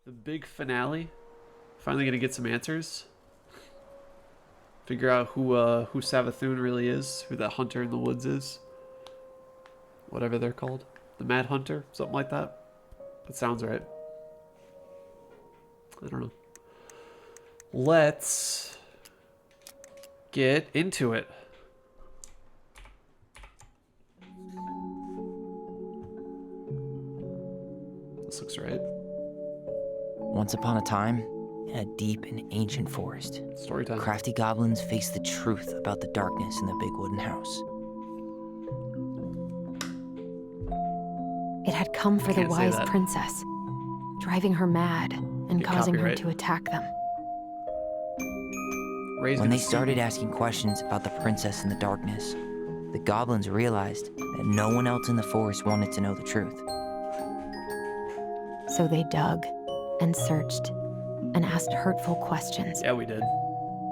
The big finale. Finally gonna get some answers. Figure out who Savathun really is, who the hunter in the woods is. Whatever they're called. The Mad Hunter, something like that. That sounds right. I don't know. Let's get into it. This looks right. Once upon a time, in a deep and ancient forest, Story time. crafty goblins faced the truth about the darkness in the big wooden house. It had come for the Can't say wise that. princess, driving her mad and Get causing her copyright. to attack them. Raised When in they the started sea. asking questions about the princess in the darkness, the goblins realized that no one else in the forest wanted to know the truth. So they dug and searched and asked hurtful questions, Yeah, we did.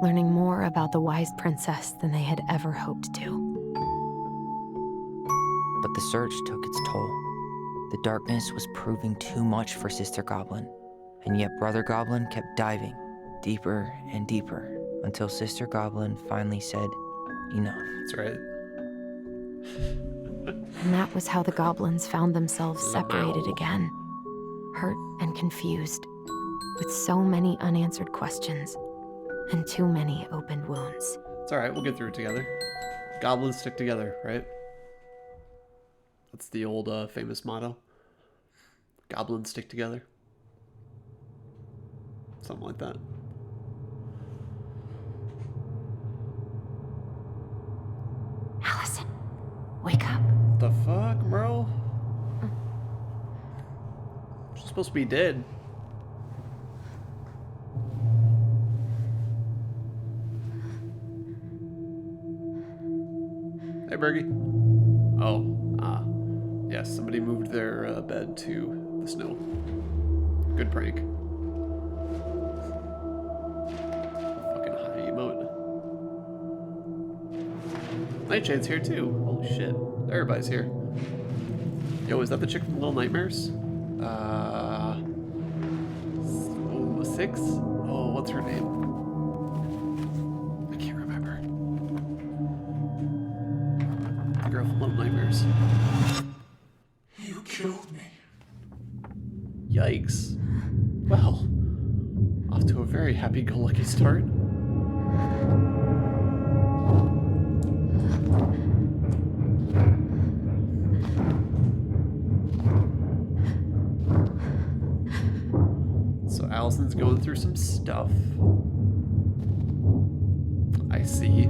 learning more about the wise princess than they had ever hoped to. But the search took its toll. The darkness was proving too much for Sister Goblin, and yet Brother Goblin kept diving deeper and deeper until Sister Goblin finally said, enough. That's right. And that was how the goblins found themselves separated Lamau. again, hurt and confused, with so many unanswered questions and too many opened wounds. It's alright, we'll get through it together. Goblins stick together, right? That's the old famous motto. Goblins stick together. Something like that. Allison, wake up. What the fuck, bro? She's supposed to be dead. Hey, Bergie. Oh, yes, somebody moved their bed to the snow. Good prank. Fucking high emote. Nightshade's here too. Holy shit. Everybody's here. Yo, is that the chick from Little Nightmares? 6? Oh, what's her name? I can't remember. The girl from Little Nightmares. You killed me. Yikes. Well, off to a very happy-go-lucky start. So Allison's going through some stuff. I see.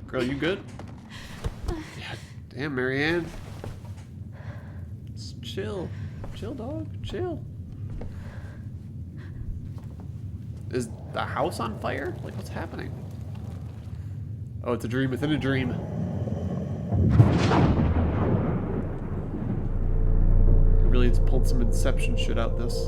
Girl, you good? Yeah, damn, Marianne. Just chill. Chill, dog. Chill. Is the house on fire? Like, what's happening? Oh, it's a dream within a dream. Really, it's pulled some Inception shit out this.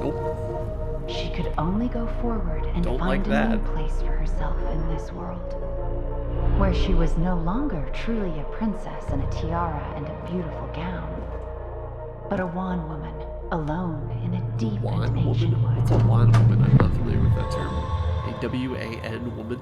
Nope. She could only go forward and Don't find like a new that. place for herself in this world, where she was no longer truly a princess in a tiara and a beautiful gown, but a wan woman, alone in a deep Wan and woman? ancient What's a wood. wan woman? I'm not familiar with that term. A W-A-N woman?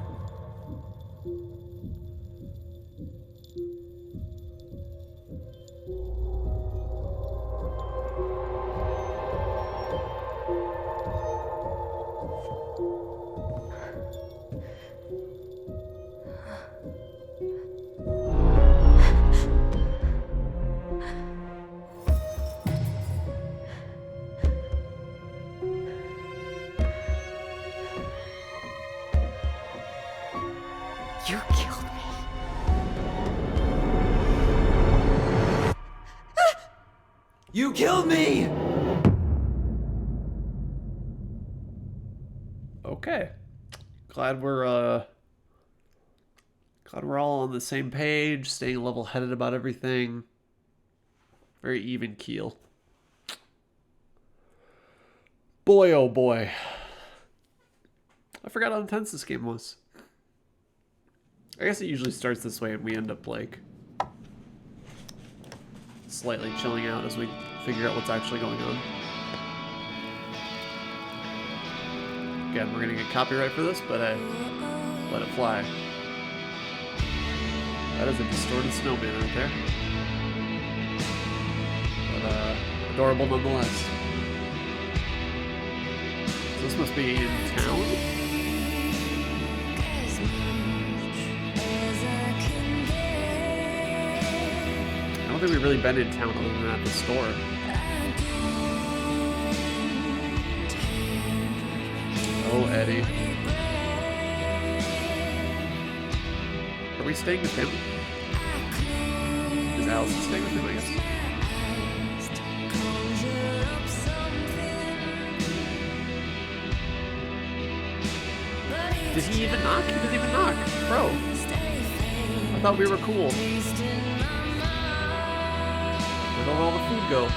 You killed me. You killed me! Okay. Glad we're all on the same page, staying level-headed about everything. Very even keel. Boy, oh boy. I forgot how intense this game was. I guess it usually starts this way and we end up like slightly chilling out as we figure out what's actually going on. Again, we're gonna get copyright for this, but let it fly. That is a distorted snowman right there. But adorable nonetheless. So this must be in town? I don't think we've really been in town other than at the store. Oh, Eddie. Are we staying with him? Is Allison staying with him, I guess? Did he even knock? He didn't even knock. Bro. I thought we were cool. Where'd all the food go?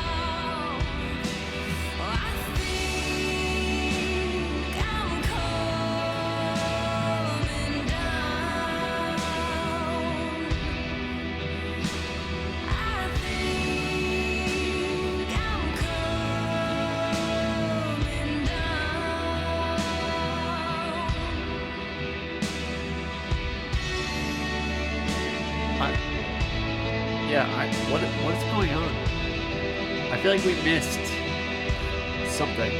What's going on? I feel like we missed something.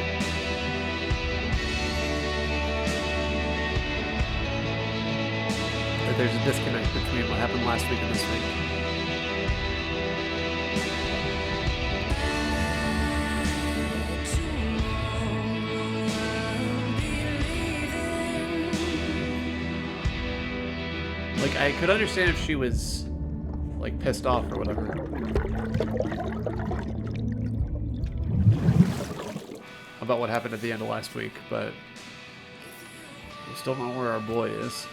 Or there's a disconnect between what happened last week and this week. Like, I could understand if she was like pissed off or whatever. About what happened at the end of last week, but we still don't know where our boy is.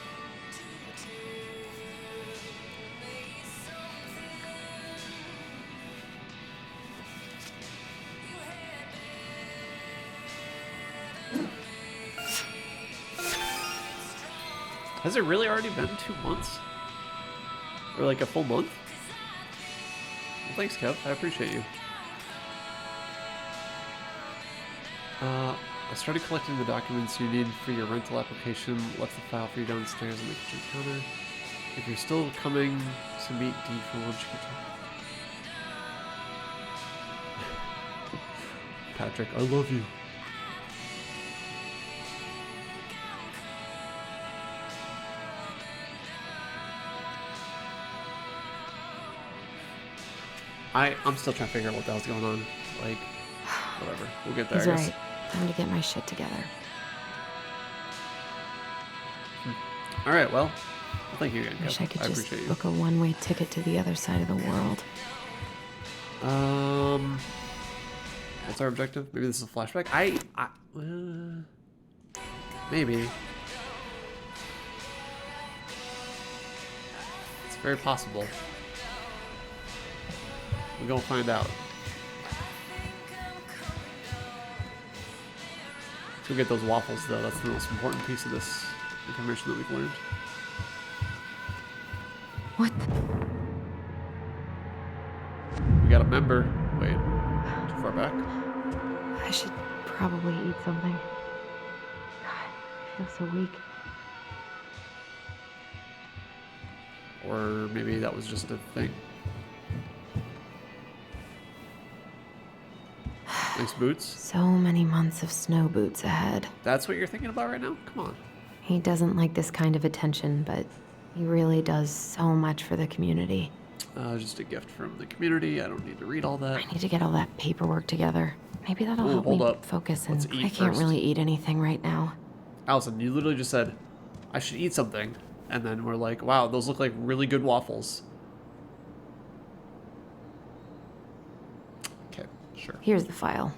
Has it really already been 2 months? Or like a full month? Well, thanks, Kev. I appreciate you. I started collecting the documents you need for your rental application. Left the file for you downstairs on the kitchen counter. If you're still coming to meet Dee for lunch, you can Patrick, I love you. I'm still trying to figure out what the hell's going on. Like, whatever. We'll get there, He's I guess. right. Time to get my shit together. Alright, well, thank you again, Wish Kev. I could I just appreciate you. book a one-way ticket to the other side of the world. What's our objective? Maybe this is a flashback? Maybe. It's very possible. We're gonna find out. Let's go get those waffles, though. That's the most important piece of this information that we've learned. What? We got a member. Wait, too far back? I should probably eat something. God, I feel so weak. Or maybe that was just a thing. Nice boots. So many months of snow boots ahead. That's what you're thinking about right now? Come on. He doesn't like this kind of attention, but he really does so much for the community. Just a gift from the community. I don't need to read all that. I need to get all that paperwork together. Maybe that'll Ooh, help hold me up. focus, Let's and eat I can't first. really eat anything right now. Allison, you literally just said, I should eat something. And then we're like, wow, those look like really good waffles. Okay, sure. Here's the file.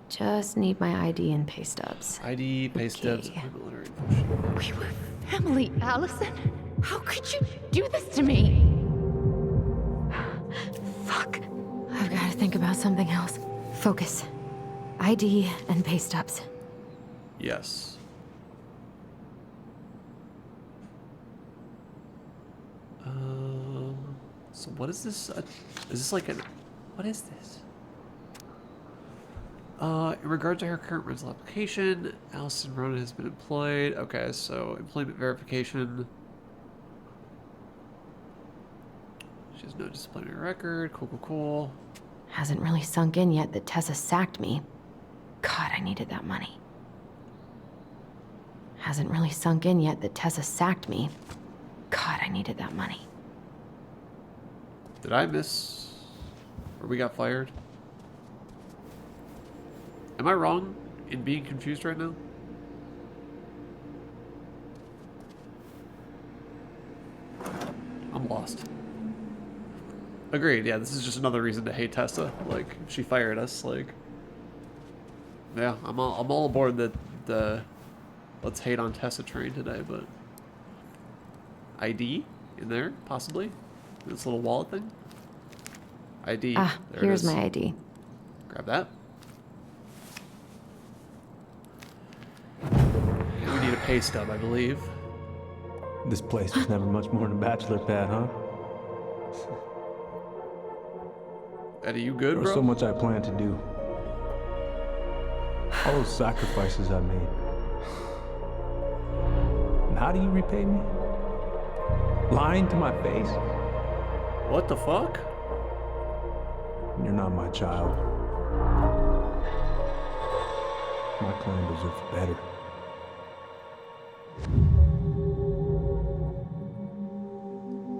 Just need my ID and pay stubs. ID, pay stubs, Okay. appointment letter, info sheet. We were family, Allison. How could you do this to me? Fuck. I've got to think about something else. Focus. ID and pay stubs. Yes. So what is this? Is this like an... What is this? In regard to her current rental application, Allison Ronan has been employed. Okay, so employment verification. She has no disciplinary record. Cool, cool, cool. Hasn't really sunk in yet that Tessa sacked me. God, I needed that money. Hasn't really sunk in yet that Tessa sacked me. God, I needed that money. Did I miss... Or we got fired? Am I wrong in being confused right now? I'm lost. Agreed, yeah, this is just another reason to hate Tessa. Like, she fired us, like... Yeah, I'm all aboard the let's hate on Tessa train today, but... ID in there, possibly? This little wallet thing? ID. Ah, there it here's is. my ID. Grab that. And we need a pay stub, I believe. This place was never much more than a bachelor pad, huh? Eddie, you good, There was bro? so much I planned to do. All those sacrifices I made. And how do you repay me? Lying to my face? What the fuck? You're not my child. My clan deserves better.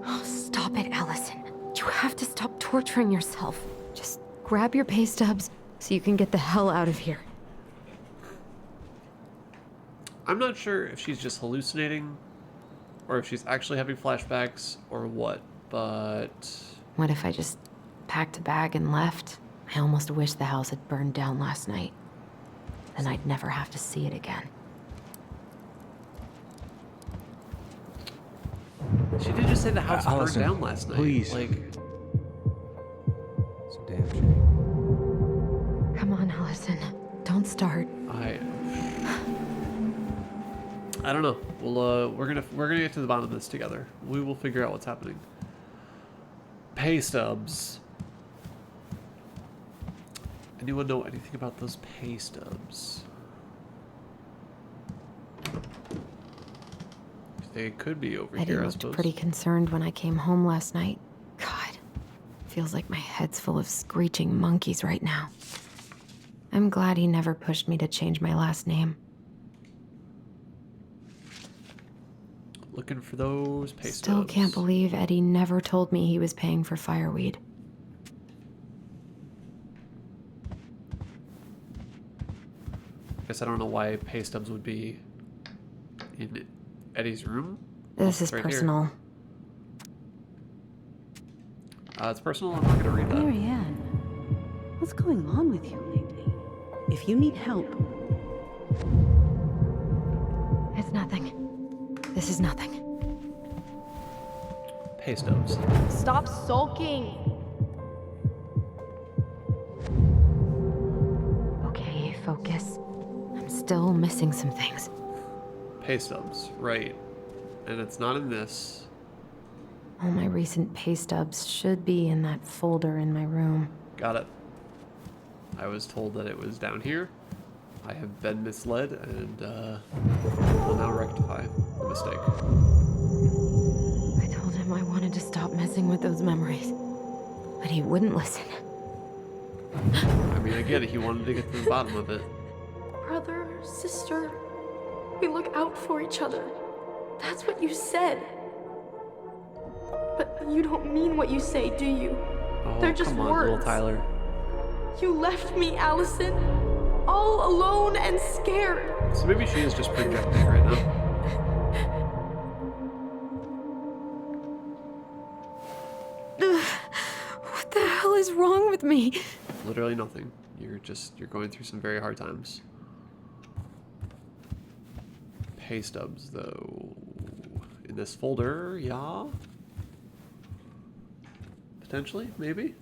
Oh, stop it, Allison. You have to stop torturing yourself. Just grab your pay stubs so you can get the hell out of here. I'm not sure if she's just hallucinating or if she's actually having flashbacks or what, but... What if I just packed a bag and left? I almost wish the house had burned down last night. Then I'd never have to see it again. She did just say the house burned Allison, down last night. please. Like, It's a damn shame. Come on, Allison. Don't start. I don't know. We're gonna get to the bottom of this together. We will figure out what's happening. Pay stubs. Anyone know anything about those pay stubs? They could be over Eddie here, I looked suppose. pretty concerned when I came home last night. God, feels like my head's full of screeching monkeys right now. I'm glad he never pushed me to change my last name. Looking for those pay Still stubs. can't believe Eddie never told me he was paying for fireweed. Guess I don't know why pay stubs would be in Eddie's room. This It's is right here. personal. It's personal. I'm not gonna read that. Marianne, what's going on with you lately? If you need help, It's nothing. This is nothing. Pay stubs. Stop sulking. Okay, focus. I'm still missing some things. Pay stubs. Right. And it's not in this. All my recent pay stubs should be in that folder in my room. Got it. I was told that it was down here. I have been misled and will now rectify the mistake. I told him I wanted to stop messing with those memories, but he wouldn't listen. I mean, I get it. He wanted to get to the bottom of it. Brother, sister, we look out for each other. That's what you said. But you don't mean what you say, do you? Oh, They're just come on, little words. Tyler. You left me, Allison, all alone and scared. So maybe she is just projecting right now. What the hell is wrong with me? Literally nothing. You're going through some very hard times. Pay stubs, though. In this folder, yeah? Potentially, maybe?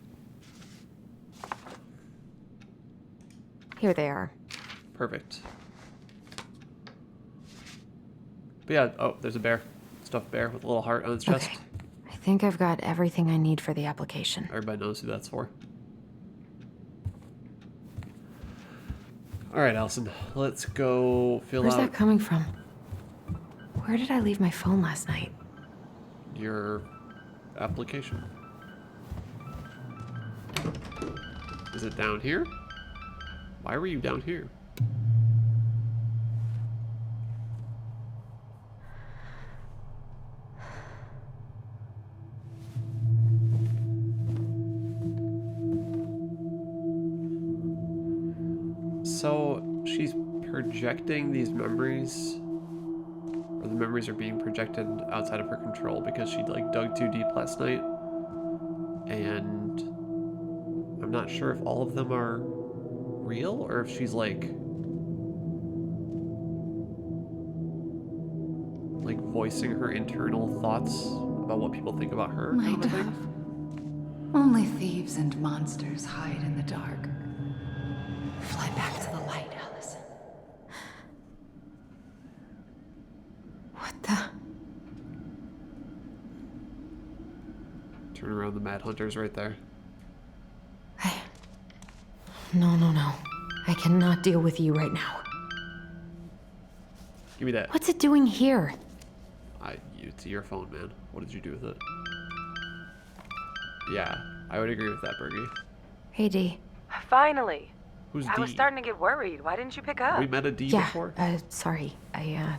Here they are. Perfect. But yeah, oh, there's a bear. Stuffed bear with a little heart on its chest. Okay. I think I've got everything I need for the application. Everybody knows who that's for. Alright, Allison. Let's go fill Where's out that coming from? Where did I leave my phone last night? your application. Is it down here? Why were you down here? So she's projecting these memories, or the memories are being projected outside of her control because she like dug too deep last night, and I'm not sure if all of them are real or if she's like voicing her internal thoughts about what people think about her. My Kind of dove. thing. Only thieves and monsters hide in the dark. Fly back to the light, Allison. What the? Turn around, the Mad Hunter's right there. No. I cannot deal with you right now. Give me that. What's it doing here? It's your phone, man. What did you do with it? Yeah, I would agree with that, Bergie. Hey, Dee. Finally. Who's I D? was starting to get worried. Why didn't you pick up? We met a D Yeah, before? sorry. I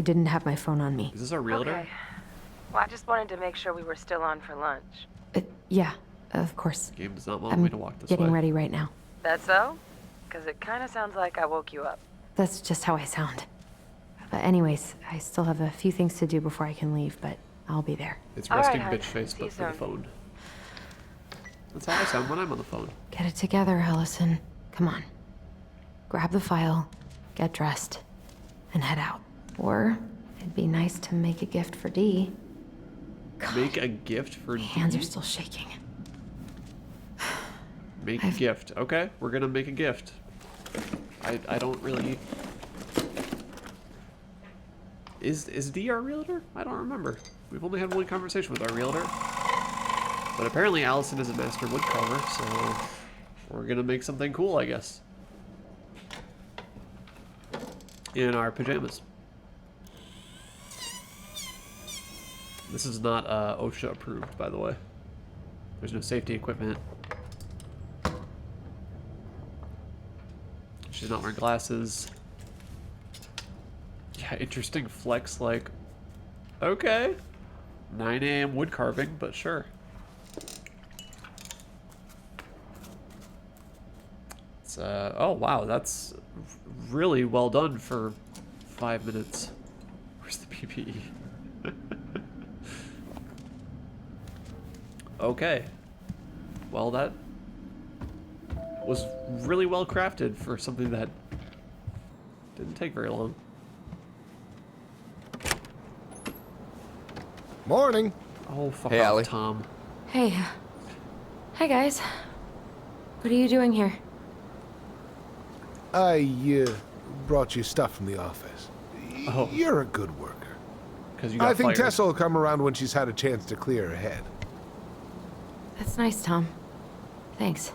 didn't have my phone on me. Is this our realtor? Okay. Well, I just wanted to make sure we were still on for lunch. Yeah, of course. Game does not want I'm me to walk this getting way. ready right now. That so? Because it kind of sounds like I woke you up. That's just how I sound. But anyways, I still have a few things to do before I can leave, but I'll be there. It's All right, resting hon. bitch face, See but you for the soon. phone. That's how I sound when I'm on the phone. Get it together, Allison. Come on. Grab the file, get dressed, and head out. Or it'd be nice to make a gift for Dee. God, Make a gift for my hands D? are still shaking. Make a gift. Okay, we're gonna make a gift. I don't really... Is D our realtor? I don't remember. We've only had one conversation with our realtor. But apparently Allison is a master woodcarver, so we're gonna make something cool, I guess. In our pajamas. This is not OSHA approved, by the way. There's no safety equipment. She's not wearing glasses. Yeah, interesting flex, like, okay. 9 a.m. wood carving, but sure. It's, oh wow, that's really well done for 5 minutes. Where's the PPE? Okay. Well, that was really well crafted for something that didn't take very long. Morning. Oh, fuck Hey, off, Allie. Tom. Hey. Hi, guys. What are you doing here? I brought you stuff from the office. Oh. You're a good worker. Because you got I think fired. Tessa will come around when she's had a chance to clear her head. That's nice, Tom. Thanks.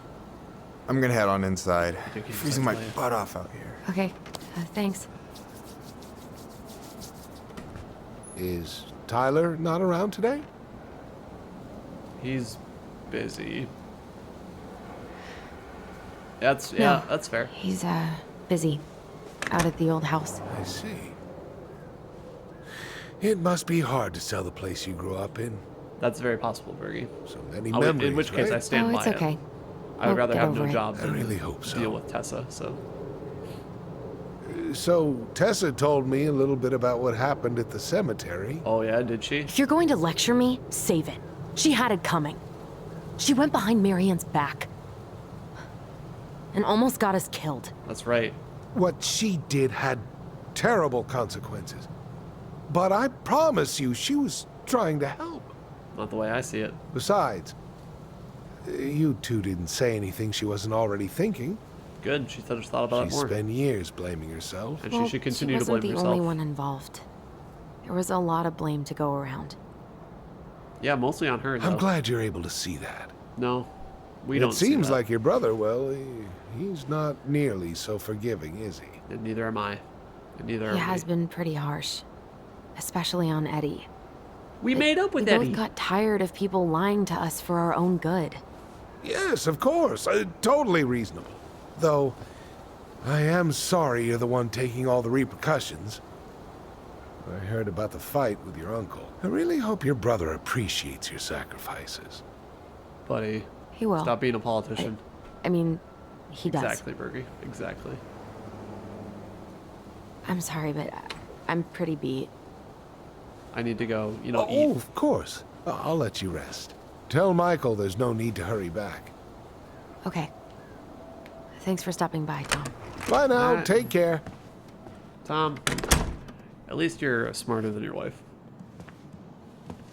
I'm gonna head on inside. think he's Freezing my inside. butt off out here. Okay. Thanks. Is Tyler not around today? He's busy. That's No. that's fair. He's, busy. Out at the old house. I see. It must be hard to sell the place you grew up in. That's very possible, Bergie. So many Oh, memories, in which case, I right? stand Oh, by it's it. okay. I would I'll rather get have over no it. job I than really hope so. deal with Tessa. So So Tessa told me a little bit about what happened at the cemetery. oh yeah, did she? If you're going to lecture me, save it. She had it coming. She went behind Marianne's back. and almost got us killed. That's right. What she did had terrible consequences. But I promise you, she was trying to help. Not the way I see it. Besides, you two didn't say anything she wasn't already thinking. Good. She just thought about it She more. spent years blaming herself. And Well, she should continue she to blame wasn't the herself. only one involved. There was a lot of blame to go around. Yeah, mostly on her, though. I'm glad you're able to see that. No, we don't It see seems that. like your brother, well, he's not nearly so forgiving, is he? And neither am I. And neither He are has we. been pretty harsh, especially on Eddie. We made up with we Eddie. both got tired of people lying to us for our own good. Yes, of course. Totally reasonable. Though, I am sorry you're the one taking all the repercussions. I heard about the fight with your uncle. I really hope your brother appreciates your sacrifices. Buddy, He will. stop being a politician. I mean, he does. Exactly, Bergie. Exactly. I'm sorry, but I'm pretty beat. I need to go, you know, Oh, eat. of course. I'll let you rest. Tell Michael there's no need to hurry back. Okay. Thanks for stopping by, Tom. Bye now. Alright. Take care. Tom, at least you're smarter than your wife.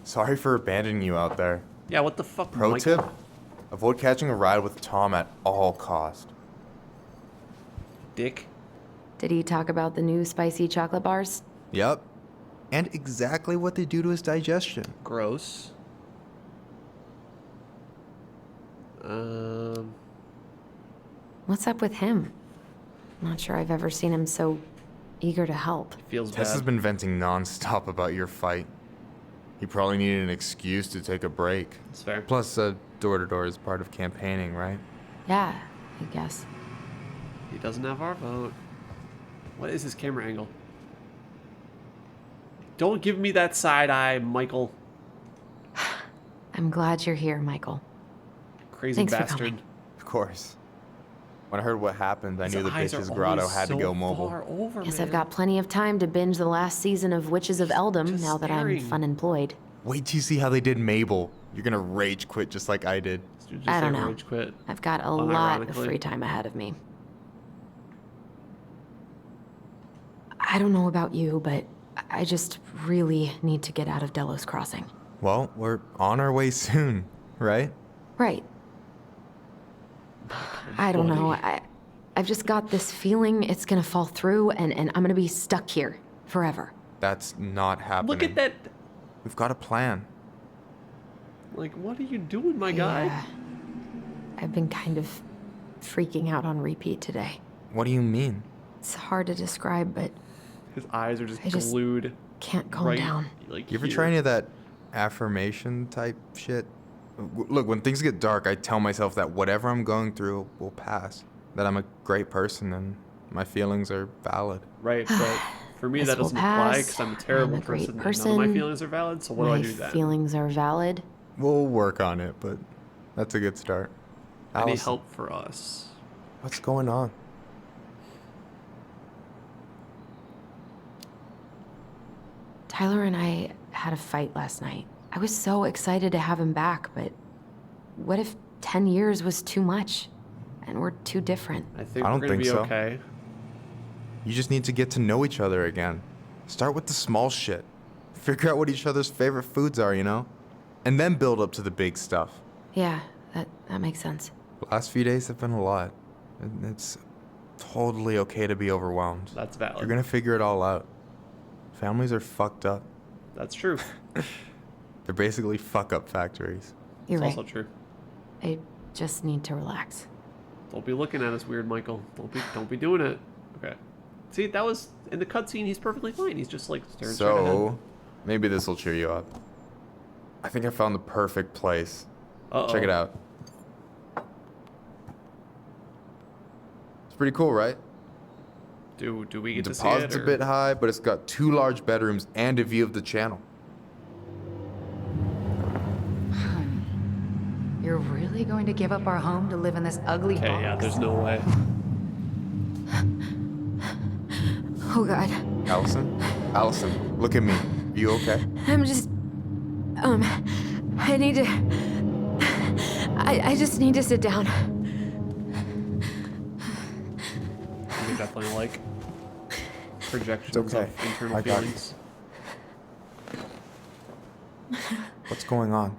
Sorry for abandoning you out there. Yeah, what the fuck, Pro Mike? tip? Avoid catching a ride with Tom at all cost. Dick. Did he talk about the new spicy chocolate bars? Yep. And exactly what they do to his digestion. Gross. What's up with him? Not sure I've ever seen him so eager to help. Feels Tess has bad. been venting nonstop about your fight. He probably needed an excuse to take a break. It's fair. Plus, door-to-door is part of campaigning, right? Yeah, I guess. He doesn't have our vote. What is his camera angle? Don't give me that side eye, Michael. I'm glad you're here, Michael. Crazy Thanks for bastard. coming. Of course. When I heard what happened, I His knew the eyes are bitch's grotto always had to so go mobile. far over, Guess man. I've got plenty of time to binge the last season of Witches of Eldom Just now that I'm staring. unemployed. Wait till you see how they did Mabel. You're gonna rage quit just like I did. Dude, just I don't say know. rage quit. I've got a lot of Unironically. free time ahead of me. I don't know about you, but I just really need to get out of Delos Crossing. Well, we're on our way soon, right? Right. I don't know. I've just got this feeling it's gonna fall through and I'm gonna be stuck here forever. That's not happening. Look at that. We've got a plan. Like, what are you doing, my guy? Yeah. I've been kind of freaking out on repeat today. What do you mean? It's hard to describe, but His eyes are just I just glued. can't calm right, down. Like You ever here. try any of that affirmation type shit? Look, when things get dark, I tell myself that whatever I'm going through will pass. That I'm a great person and my feelings are valid. Right, but for me This that will doesn't apply pass. because I'm a terrible I'm a great person, and none of my person. feelings are valid. So what do My I do then? feelings are valid. We'll work on it, but that's a good start. I need Allison, help for us. what's going on? Tyler and I had a fight last night. I was so excited to have him back, but what if 10 years was too much? And we're too different. I think I we're don't gonna think be so. okay. You just need to get to know each other again. Start with the small shit. Figure out what each other's favorite foods are, you know? And then build up to the big stuff. Yeah, that makes sense. Last few days have been a lot. And it's totally okay to be overwhelmed. That's valid. You're gonna figure it all out. Families are fucked up. That's true. They're basically fuck-up factories. You're It's right. also true. I just need to relax. Don't be looking at us weird, Michael. Don't be doing it. Okay. See, that was in the cutscene. He's perfectly fine. He's just like staring straight ahead. So, maybe this will cheer you up. I think I found the perfect place. Uh-oh. Check it out. It's pretty cool, right? Do we get to see Deposit's it? a bit high, but it's got 2 large bedrooms and a view of the channel. You're really going to give up our home to live in this ugly Okay, box? yeah. There's no way. Oh God, Allison? Allison, look at me. You okay? I'm just, I need to, I just need to sit down. definitely like projections okay. of internal I got feelings. What's going on?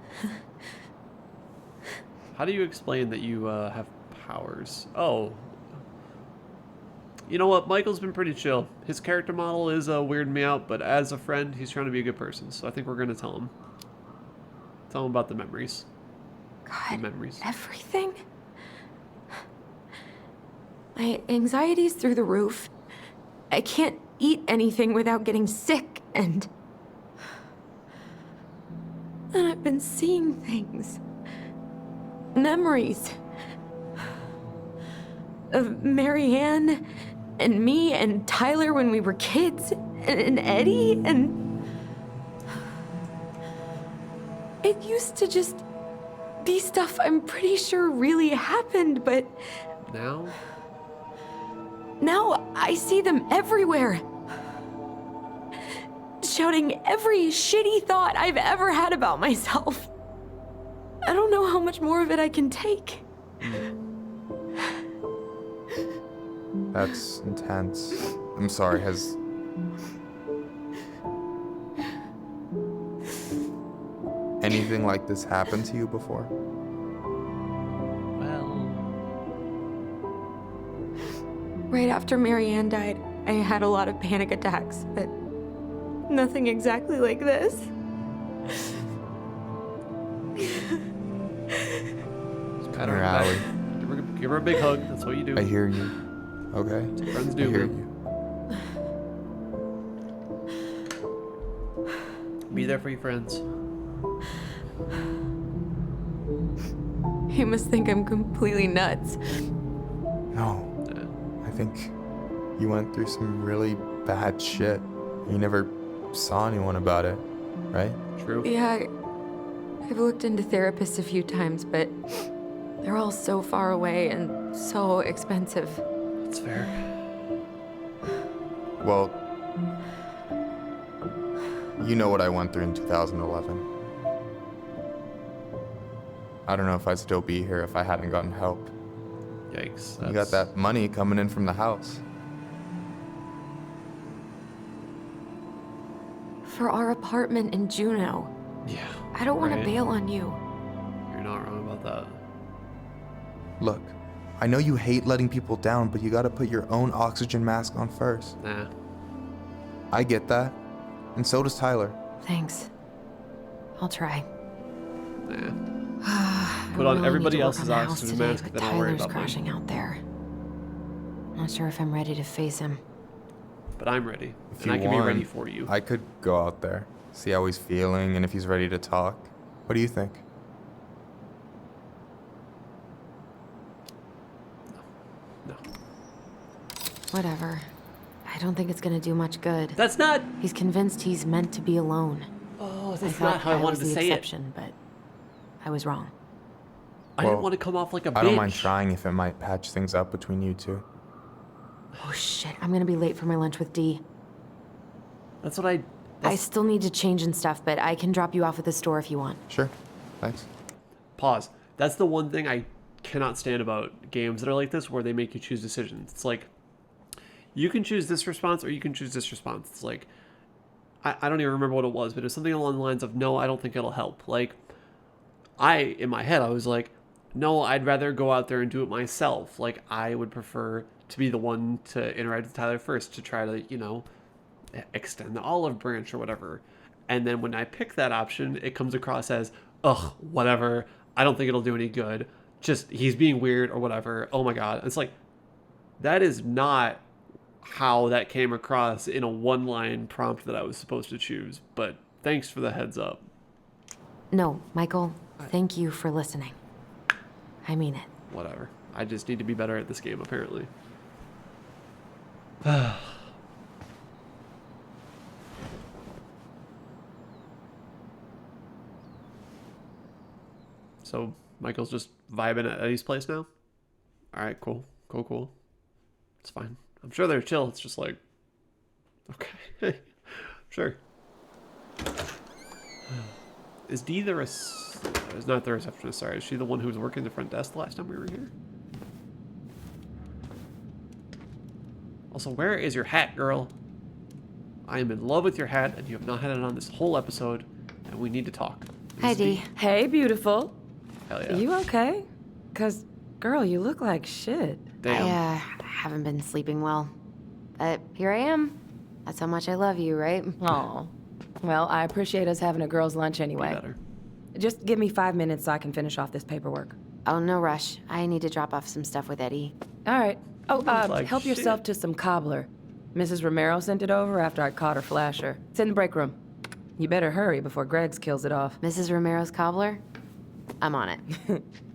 How do you explain that you have powers? Oh. You know what? Michael's been pretty chill. His character model is weirding me out, but as a friend, he's trying to be a good person. So I think we're going to tell him. Tell him about the memories. God, The memories. everything? My anxiety's through the roof. I can't eat anything without getting sick, and I've been seeing things. Memories. Of Marianne, and me, and Tyler when we were kids, and Eddie, and... It used to just be stuff I'm pretty sure really happened, but... Now? Now I see them everywhere. Shouting every shitty thought I've ever had about myself. I don't know how much more of it I can take. That's intense. I'm sorry, has... anything like this happened to you before? Right after Marianne died, I had a lot of panic attacks, but nothing exactly like this. Pat her on the back. Give her a big hug. That's what you do. I hear you. Okay? That's what friends do. I hear man. you. Be there for your friends. He must think I'm completely nuts. No. I think you went through some really bad shit. You never saw anyone about it, right? True. Yeah, I've looked into therapists a few times, but they're all so far away and so expensive. That's fair. Well, you know what I went through in 2011. I don't know if I'd still be here if I hadn't gotten help. Yikes. You got that money coming in from the house. For our apartment in Juneau. Yeah. I don't want to right. bail on you. You're not wrong about that. Look, I know you hate letting people down, but you gotta put your own oxygen mask on first. Nah. I get that. And so does Tyler. Thanks. I'll try. Nah. I Put on really everybody need to work else's on the house oxygen today, mask, but then I'll worry Tyler's about mine. crashing out there. Not sure if I'm ready to face him. But I'm ready. If And you I can be ready want, for you. I could go out there, see how he's feeling, and if he's ready to talk. What do you think? No. Whatever. I don't think it's gonna do much good. That's not... He's convinced he's meant to be alone. Oh, I that's thought not how I wanted was to the say it. exception, but I was wrong. I didn't want to come off like a bitch. I don't mind trying if it might patch things up between you two. Oh shit, I'm gonna be late for my lunch with Dee. That's what I... I still need to change and stuff, but I can drop you off at the store if you want. Sure. Thanks. Pause. That's the one thing I cannot stand about games that are like this, where they make you choose decisions. It's like, you can choose this response or you can choose this response. It's like, I don't even remember what it was, but it was something along the lines of, no, I don't think it'll help. Like, in my head, I was like, no, I'd rather go out there and do it myself. Like, I would prefer to be the one to interact with Tyler first, to try to, you know, extend the olive branch or whatever. And then when I pick that option, it comes across as, ugh, whatever. I don't think it'll do any good. Just, he's being weird or whatever. Oh my God. It's like, that is not how that came across in a one-line prompt that I was supposed to choose. But thanks for the heads up. No, Michael, thank you for listening. I mean it. Whatever. I just need to be better at this game, apparently. So, Michael's just vibing at Eddie's place now? Alright, cool. Cool. It's fine. I'm sure they're chill. It's just like, okay. Sure. Is Dee the is not the receptionist, sorry. Is she the one who was working the front desk the last time we were here? Also, where is your hat, girl? I am in love with your hat, and you have not had it on this whole episode, and we need to talk. Hi, Dee. Hey, beautiful. Hell yeah. You okay? 'Cause, girl, you look like shit. Damn. I haven't been sleeping well. But here I am. That's how much I love you, right? Aw. Well, I appreciate us having a girls' lunch anyway. Better. Just give me 5 minutes so I can finish off this paperwork. Oh, no rush. I need to drop off some stuff with Eddie. All right. Oh, Like help yourself shit. to some cobbler. Mrs. Romero sent it over after I caught her flasher. It's in the break room. You better hurry before Greggs kills it off. Mrs. Romero's cobbler? I'm on it.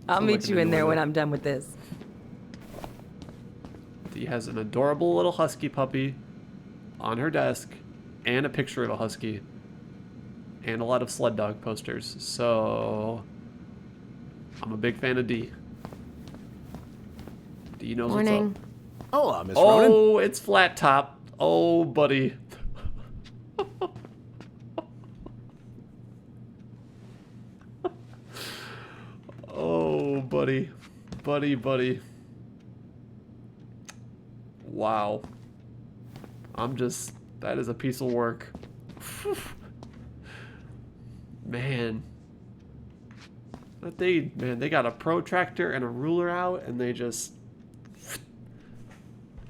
I'll Sounds meet like you an in there when annoying- I'm done with this. Dee has an adorable little husky puppy on her desk, and a picture of a husky, and a lot of sled dog posters. So I'm a big fan of Dee. Dee knows Morning. what's up. Hola, Miss Ronan. Oh, it's flat top. Oh, buddy. Oh, buddy. Buddy. Wow. That is a piece of work. Man. They got a protractor and a ruler out, and they just...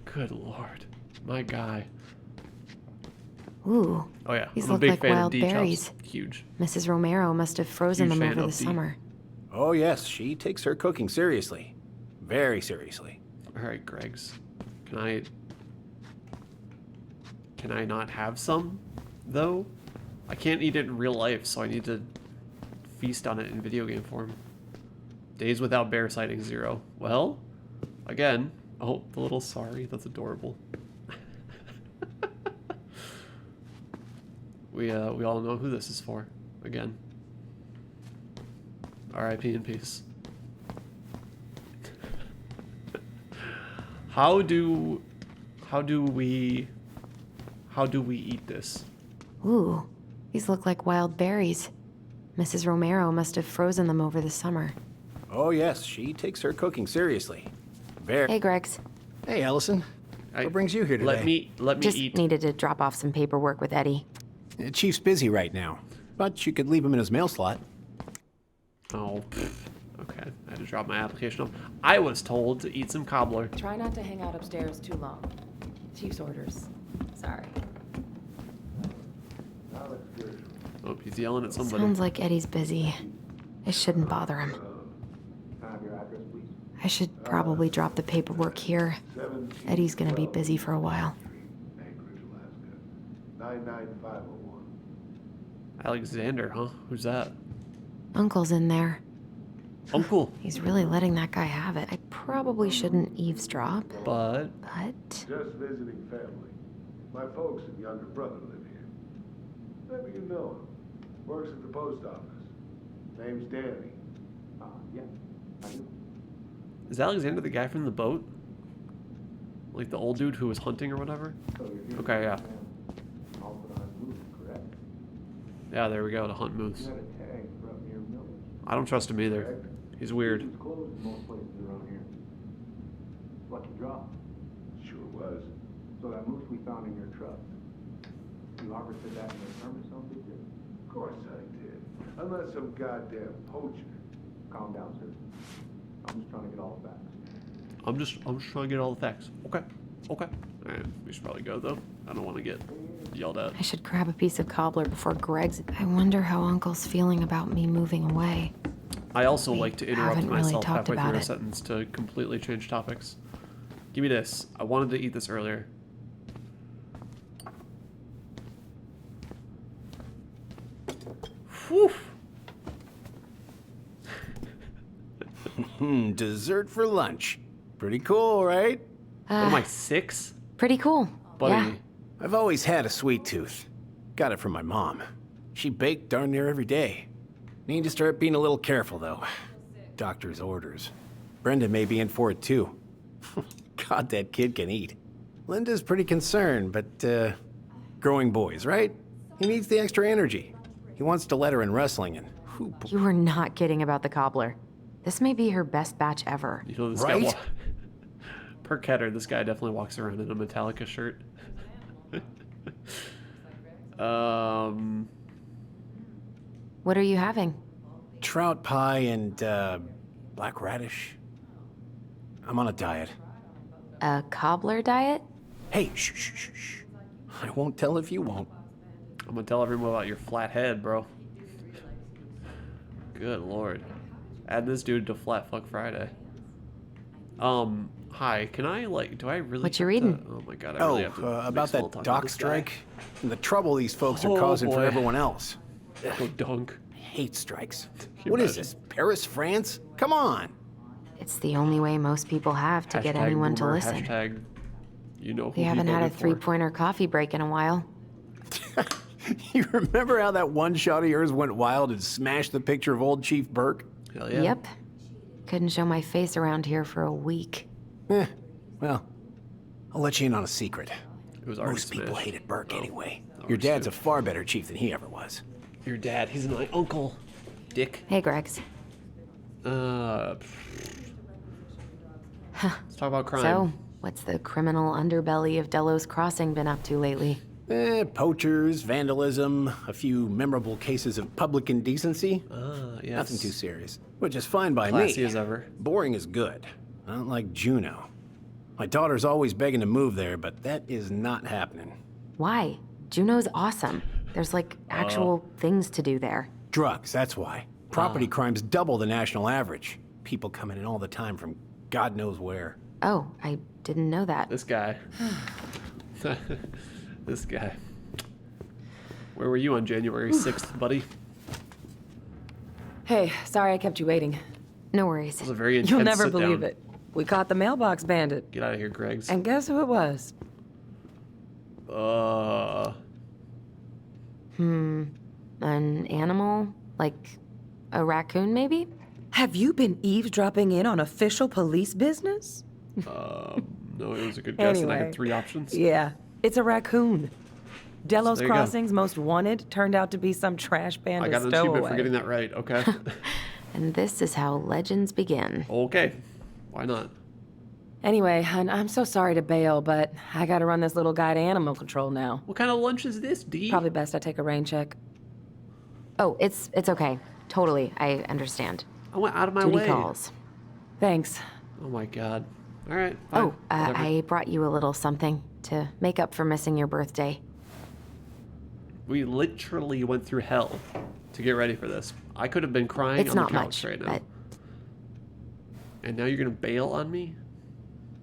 Good lord. My guy. Ooh. Oh yeah, These I'm a look big like fan wild of D-chops. berries. Huge. Mrs. Romero must have frozen Huge them fan over of the D. summer. Oh, yes, she takes her cooking seriously. Very seriously. Alright, Greggs. Can I not have some, though? I can't eat it in real life, so I need to feast on it in video game form. Days without bear sighting 0. Well, again, oh, the little sorry, that's adorable. We all know who this is for, again. R.I.P. in peace. How do we eat this? Ooh. These look like wild berries. Mrs. Romero must have frozen them over the summer. Oh, yes, she takes her cooking seriously. Very. Hey, Greggs. Hey, Allison. What brings you here today? Let me Just eat. needed to drop off some paperwork with Eddie. Chief's busy right now, but you could leave him in his mail slot. Oh, okay. I had to drop my application off. I was told to eat some cobbler. Try not to hang out upstairs too long. Chief's orders. Sorry. Oh, he's yelling at somebody. Sounds like Eddie's busy. I shouldn't bother him. I should probably drop the paperwork here. Eddie's gonna be busy for a while. 99501. Alexander, huh? Who's that? Uncle's in there. Uncle. He's really letting that guy have it. I probably shouldn't eavesdrop. But Just visiting family. My folks and younger brother live here. Maybe you know him. Works at the post office. Name's Danny. Yeah, I do. is Alexander the guy from the boat? Like the old dude who was hunting or whatever? Okay, yeah. Yeah, there we go, to hunt moose. I don't trust him either. He's weird. Lucky draw. Sure was. So that moose we found in your truck, you harvested that in your permit zone, did you? Of course I did. I'm not some goddamn poacher. Calm down, sir. I'm just trying to get all the facts. I'm just trying to get all the facts. Okay. Alright, we should probably go though. I don't want to get yelled at. I should grab a piece of cobbler before Greg's. I wonder how Uncle's feeling about me moving away. I also like to interrupt haven't really myself talked halfway about through a it. sentence to completely change topics. Give me this. I wanted to eat this earlier. Whew. Dessert for lunch. Pretty cool, right? What am I, 6? Pretty cool. Buddy. Yeah. I've always had a sweet tooth. Got it from my mom. She baked darn near every day. Need to start being a little careful, though. Doctor's orders. Brenda may be in for it, too. God, that kid can eat. Linda's pretty concerned, but, growing boys, right? He needs the extra energy. He wants to let her in wrestling, and You were not kidding about the cobbler. This may be her best batch ever. You know, this Right? guy Per Ketter, this guy definitely walks around in a Metallica shirt. What are you having? Trout pie and black radish. I'm on a diet. A cobbler diet? Hey, shh, shh, shh, shh. I won't tell if you won't. I'm gonna tell everyone about your flat head, bro. Good lord. Add this dude to Flat Fuck Friday. Hi, can I, like, do I really What you have reading? to- oh my god, I really have to make about small that talk with dock this guy. strike and the trouble these folks are Oh, causing for boy. everyone else. Oh, dunk. I hate strikes. you What is imagine? this, Paris, France? Come on. It's the only way most people have to get Hashtag anyone to boomer, listen. Hashtag, you know who They he haven't had a voted for. three-pointer coffee break in a while. You remember how that one shot of yours went wild and smashed the picture of old Chief Burke? Hell yeah. Yep. Couldn't show my face around here for a week. Well, I'll let you in on a secret. It was already Most people smashed. hated Burke anyway. Ours Your dad's too. a far better chief than he ever was. Your dad, he's my uncle. Dick. Hey, Gregs. Let's talk about crime. So, what's the criminal underbelly of Delos Crossing been up to lately? Poachers, vandalism, a few memorable cases of public indecency. Yes. Nothing too serious, which is fine by Classy me. as ever. Boring is good. Not like Juneau. My daughter's always begging to move there, but that is not happening. Why? Juneau's awesome. There's like actual things to do there. Drugs, that's why. Property crime's double the national average. People coming in all the time from God knows where. Oh, I didn't know that. This guy. This guy. Where were you on January 6th, buddy? Hey, sorry I kept you waiting. No worries. It was a very intense You'll never sit believe down. it. We caught the mailbox bandit. Get out of here, Greggs. And guess who it was? An animal? Like a raccoon, maybe? Have you been eavesdropping in on official police business? No, it was a good guess, and I Anyway. had 3 options. Yeah, it's a raccoon. Delos there you go. Crossing's most wanted turned out to be some trash I panda got an achievement stowaway. for getting that right. Okay. And this is how legends begin. Okay. Why not? Anyway, hun, I'm so sorry to bail, but I gotta run this little guy to animal control now. What kind of lunch is this, D? Probably best I take a rain check. Oh, it's okay. Totally, I understand. I went out of my Duty way. calls. Thanks. Oh my god. All right. Fine. Oh, Whatever. I brought you a little something to make up for missing your birthday. We literally went through hell to get ready for this. I could have been crying It's on the not couch much, right now. but And now you're gonna bail on me?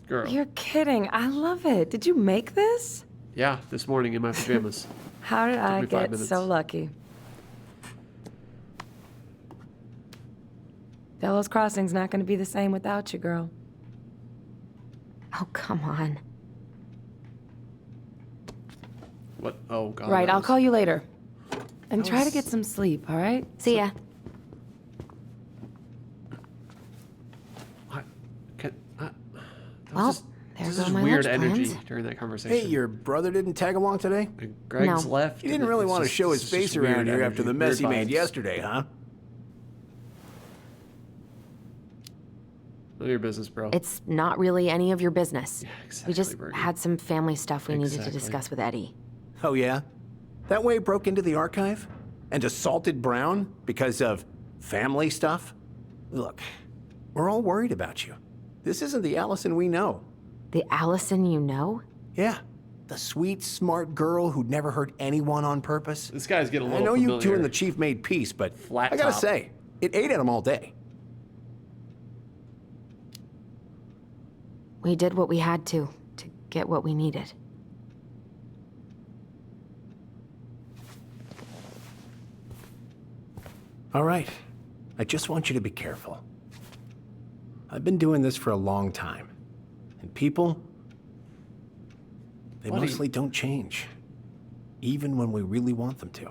Girl. You're kidding. I love it. Did you make this? Yeah, this morning in my pajamas. How did I me 5 get minutes. so lucky? Delos Crossing's not gonna be the same without you, girl. oh, come on. What? Oh god. Right, that I'll was- call you later. And That try to was- get some sleep, all right? See ya. That Well, was just, there this go is my weird lunch energy plans. during that conversation. Hey, your brother didn't tag along today? And Greg's No. left. He didn't and really it's want to just- show his it's just face around weird here energy, after the weird mess he made vibes. yesterday, huh? None of your business, bro. It's not really any of your business. exactly, We just Bertie. had some family stuff we needed to Exactly. discuss with Eddie. Oh, yeah? That way broke into the archive and assaulted Brown because of family stuff? Look, we're all worried about you. This isn't the Allison we know. The Allison you know? Yeah, the sweet, smart girl who'd never hurt anyone on purpose. This guy's getting a I little know you familiar. two and the chief made peace, but Flat I gotta top. say, it ate at him all day. We did what we had to get what we needed. All right, I just want you to be careful. I've been doing this for a long time, and people, they Buddy. mostly don't change, even when we really want them to.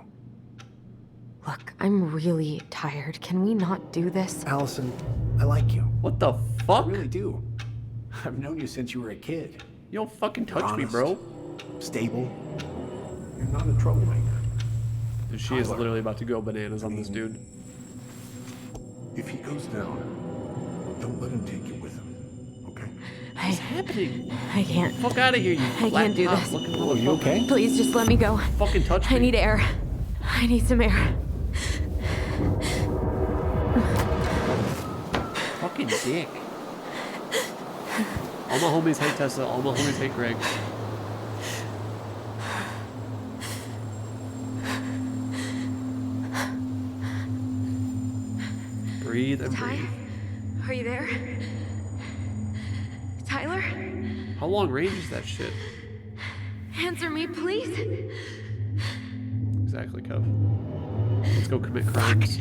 Look, I'm really tired. Can we not do this? Allison, I like you. What the fuck? I really do. I've known you since you were a kid. You don't fucking touch me, Honest, bro. Stable. You're not a troublemaker. Dude, she is literally about to go bananas on this dude. If he goes down, don't let him take you with him, okay? What's happening? I can't. Fuck out of here, you I can't do laptop this. looking Oh, you okay? Please just let me go. Fucking touch I me. need air. I need some air. Fucking dick. All my homies hate Tessa. All my homies hate Greg. Breathe and Ty? breathe. Are you there? Tyler? How long range is that shit? Answer me, please. Exactly, Kev. Let's go commit crimes.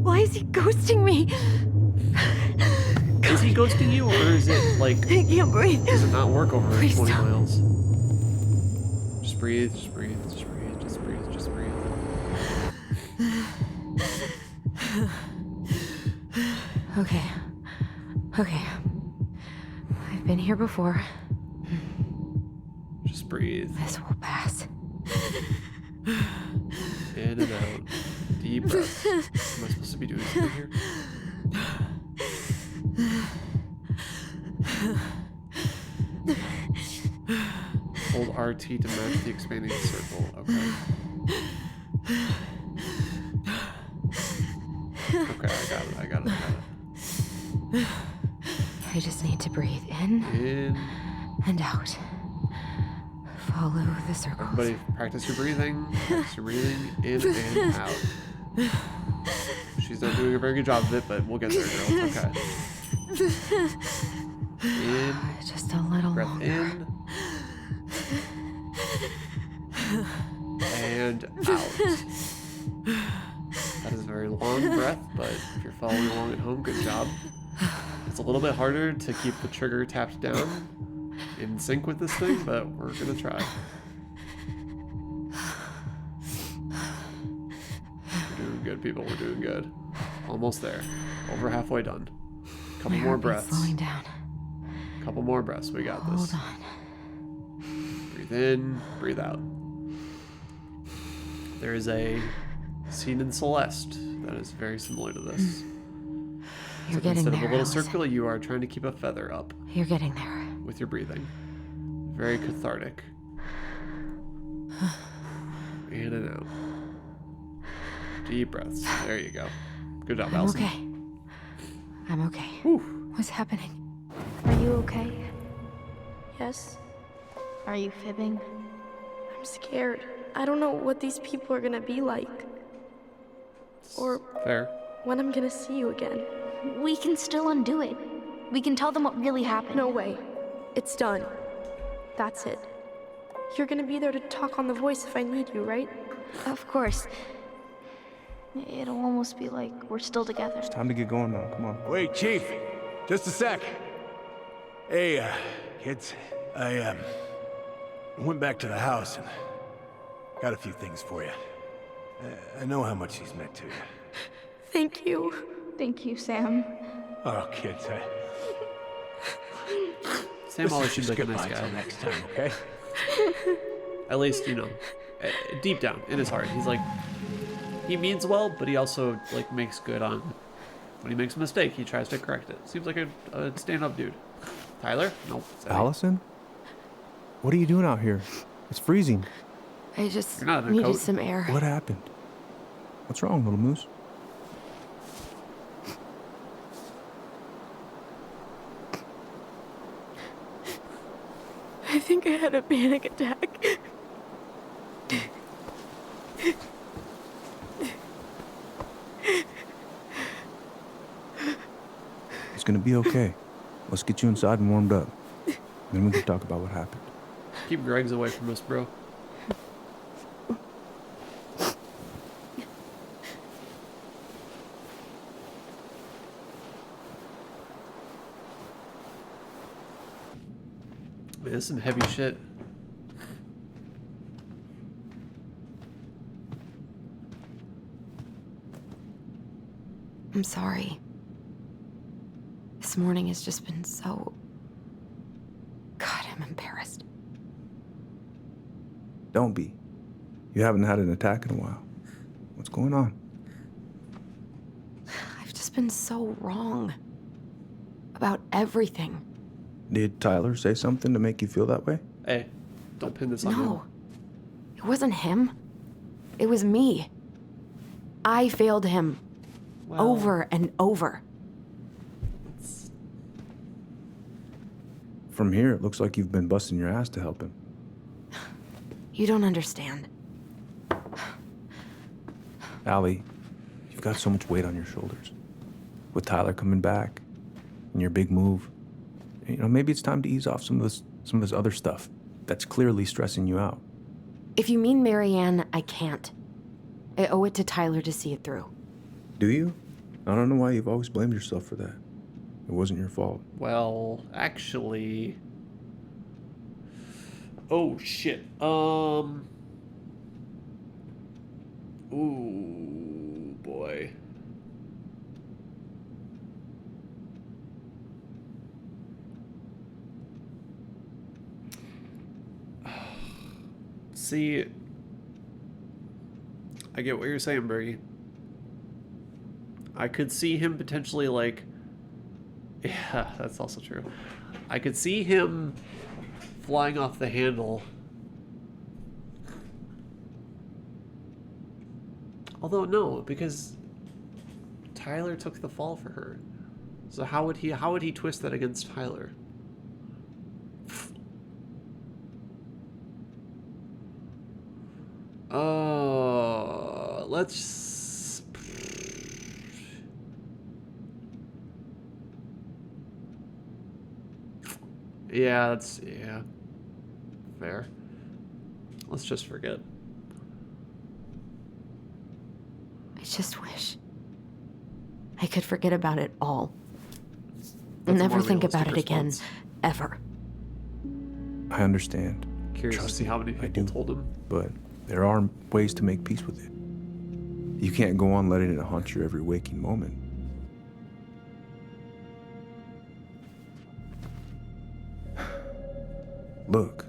Why is he ghosting me? Is he ghosting you, or is it like... I can't breathe. Does it not work over Please 20 stop. miles? Just breathe, just breathe, just breathe, just breathe, just breathe. Okay. Okay. I've been here before. Just breathe. This will pass. In and out. Deep breath. Am I supposed to be doing something here? Hold RT to match the expanding circle. Okay. Okay, I got it. I just need to breathe in and out. Follow the circles. Everybody, practice your breathing. Practice your breathing in and out. She's not doing a very good job of it, but we'll get there, girl. It's okay. In. Just a little Breath longer. in. And out. That is a very long breath, but if you're following along at home, good job. It's a little bit harder to keep the trigger tapped down in sync with this thing, but we're gonna try. We're doing good, people. We're doing good. Almost there. Over halfway done. Couple My more heartbeat's breaths. slowing down. Couple more breaths. We got Hold this. on. Breathe in, breathe out. There is a scene in Celeste that is very similar to this. You're Except getting instead there, of a little Allison. circle, you are trying to keep a feather up You're getting there. with your breathing. Very cathartic. In and out. Deep breaths. There you go. Good job, I'm Allison. okay. I'm okay. What's happening? Are you okay? Yes? Are you fibbing? I'm scared. I don't know what these people are gonna be like. Or Fair. when I'm gonna see you again. We can still undo it. We can tell them what really happened. No way. It's done. That's it. You're gonna be there to talk on the voice if I need you, right? Of course. It'll almost be like we're still together. It's time to get going now. Come on. Wait, Chief. Just a sec. Hey, kids. I went back to the house and got a few things for you. I know how much he's meant to you. Thank you. Thank you, Sam. Oh, kids, Sam always seems just like a nice goodbye guy. till next time, okay? At least, you know, deep down in his heart, he's like, he means well, but he also like makes good on when he makes a mistake. He tries to correct it. Seems like a stand-up dude. Tyler? Nope. Sorry. Allison? What are you doing out here? It's freezing. I just You're not in a needed coat. some air. What happened? What's wrong, little moose? I think I had a panic attack. It's gonna be okay. Let's get you inside and warmed up. Then we can talk about what happened. Keep Greg's away from us, bro. Man, this is some heavy shit. I'm sorry. This morning has just been so... God, I'm embarrassed. Don't be. You haven't had an attack in a while. What's going on? I've just been so wrong. About everything. Did Tyler say something to make you feel that way? Hey, don't pin this on him. No. It wasn't him. It was me. I failed him. Over and over. From here, it looks like you've been busting your ass to help him. You don't understand. Allie, you've got so much weight on your shoulders. With Tyler coming back, and your big move, you know, maybe it's time to ease off some of this other stuff that's clearly stressing you out. If you mean Marianne, I can't. I owe it to Tyler to see it through. Do you? I don't know why you've always blamed yourself for that. It wasn't your fault. Well, actually... Oh, shit. Ooh, boy. See, I get what you're saying, Bergie. I could see him potentially, like... Yeah, that's also true. I could see him flying off the handle. Although, no, because Tyler took the fall for her. So how would he twist that against Tyler? Let's... Yeah, that's... Yeah. Fair. Let's just forget. I just wish I could forget about it all. That's a Never more think about it realistic again, response. ever. I understand. Curious to see how many people told him. But there are ways to make peace with it. You can't go on letting it haunt your every waking moment. Look,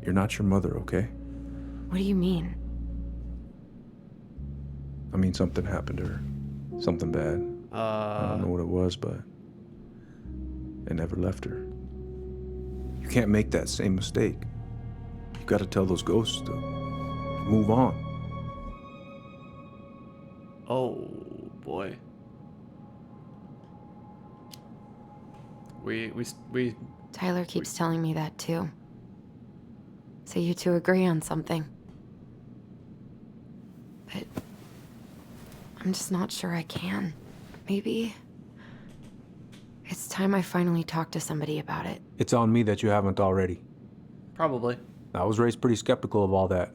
you're not your mother, okay? What do you mean? I mean, something happened to her. Something bad. I don't know what it was, but it never left her. You can't make that same mistake. You gotta tell those ghosts to move on. Oh, boy. We... Tyler keeps telling me that too. So you two agree on something. But I'm just not sure I can. Maybe it's time I finally talk to somebody about it. It's on me that you haven't already. Probably. I was raised pretty skeptical of all that.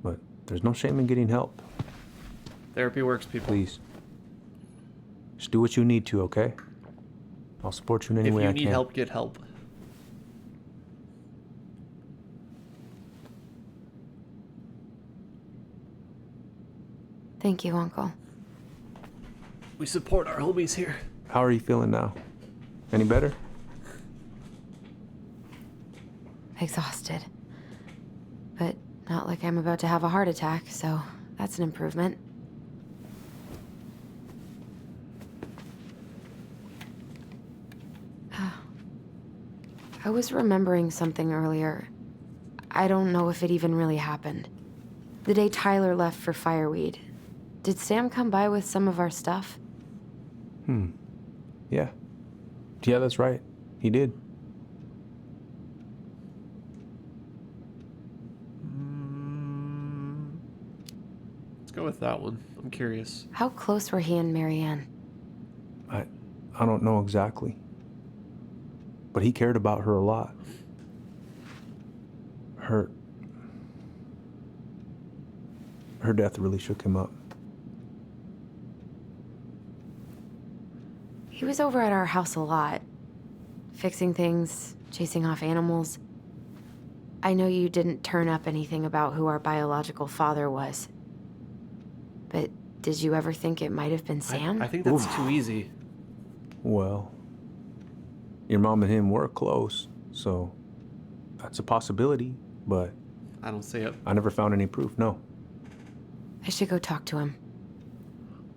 But there's no shame in getting help. Therapy works, people. Please. Just do what you need to, okay? I'll support you in any way I can. If you need help, get help. Thank you, Uncle. We support our homies here. How are you feeling now? Any better? Exhausted. But not like I'm about to have a heart attack, so that's an improvement. I was remembering something earlier. I don't know if it even really happened. The day Tyler left for Fireweed, did Sam come by with some of our stuff? Yeah. Yeah, that's right. He did. Let's go with that one. I'm curious. How close were he and Marianne? I don't know exactly. But he cared about her a lot. Her death really shook him up. He was over at our house a lot. Fixing things, chasing off animals. I know you didn't turn up anything about who our biological father was. But did you ever think it might have been Sam? I think that's too easy. Well, your mom and him were close, so that's a possibility, but I don't see it. I never found any proof, no. I should go talk to him.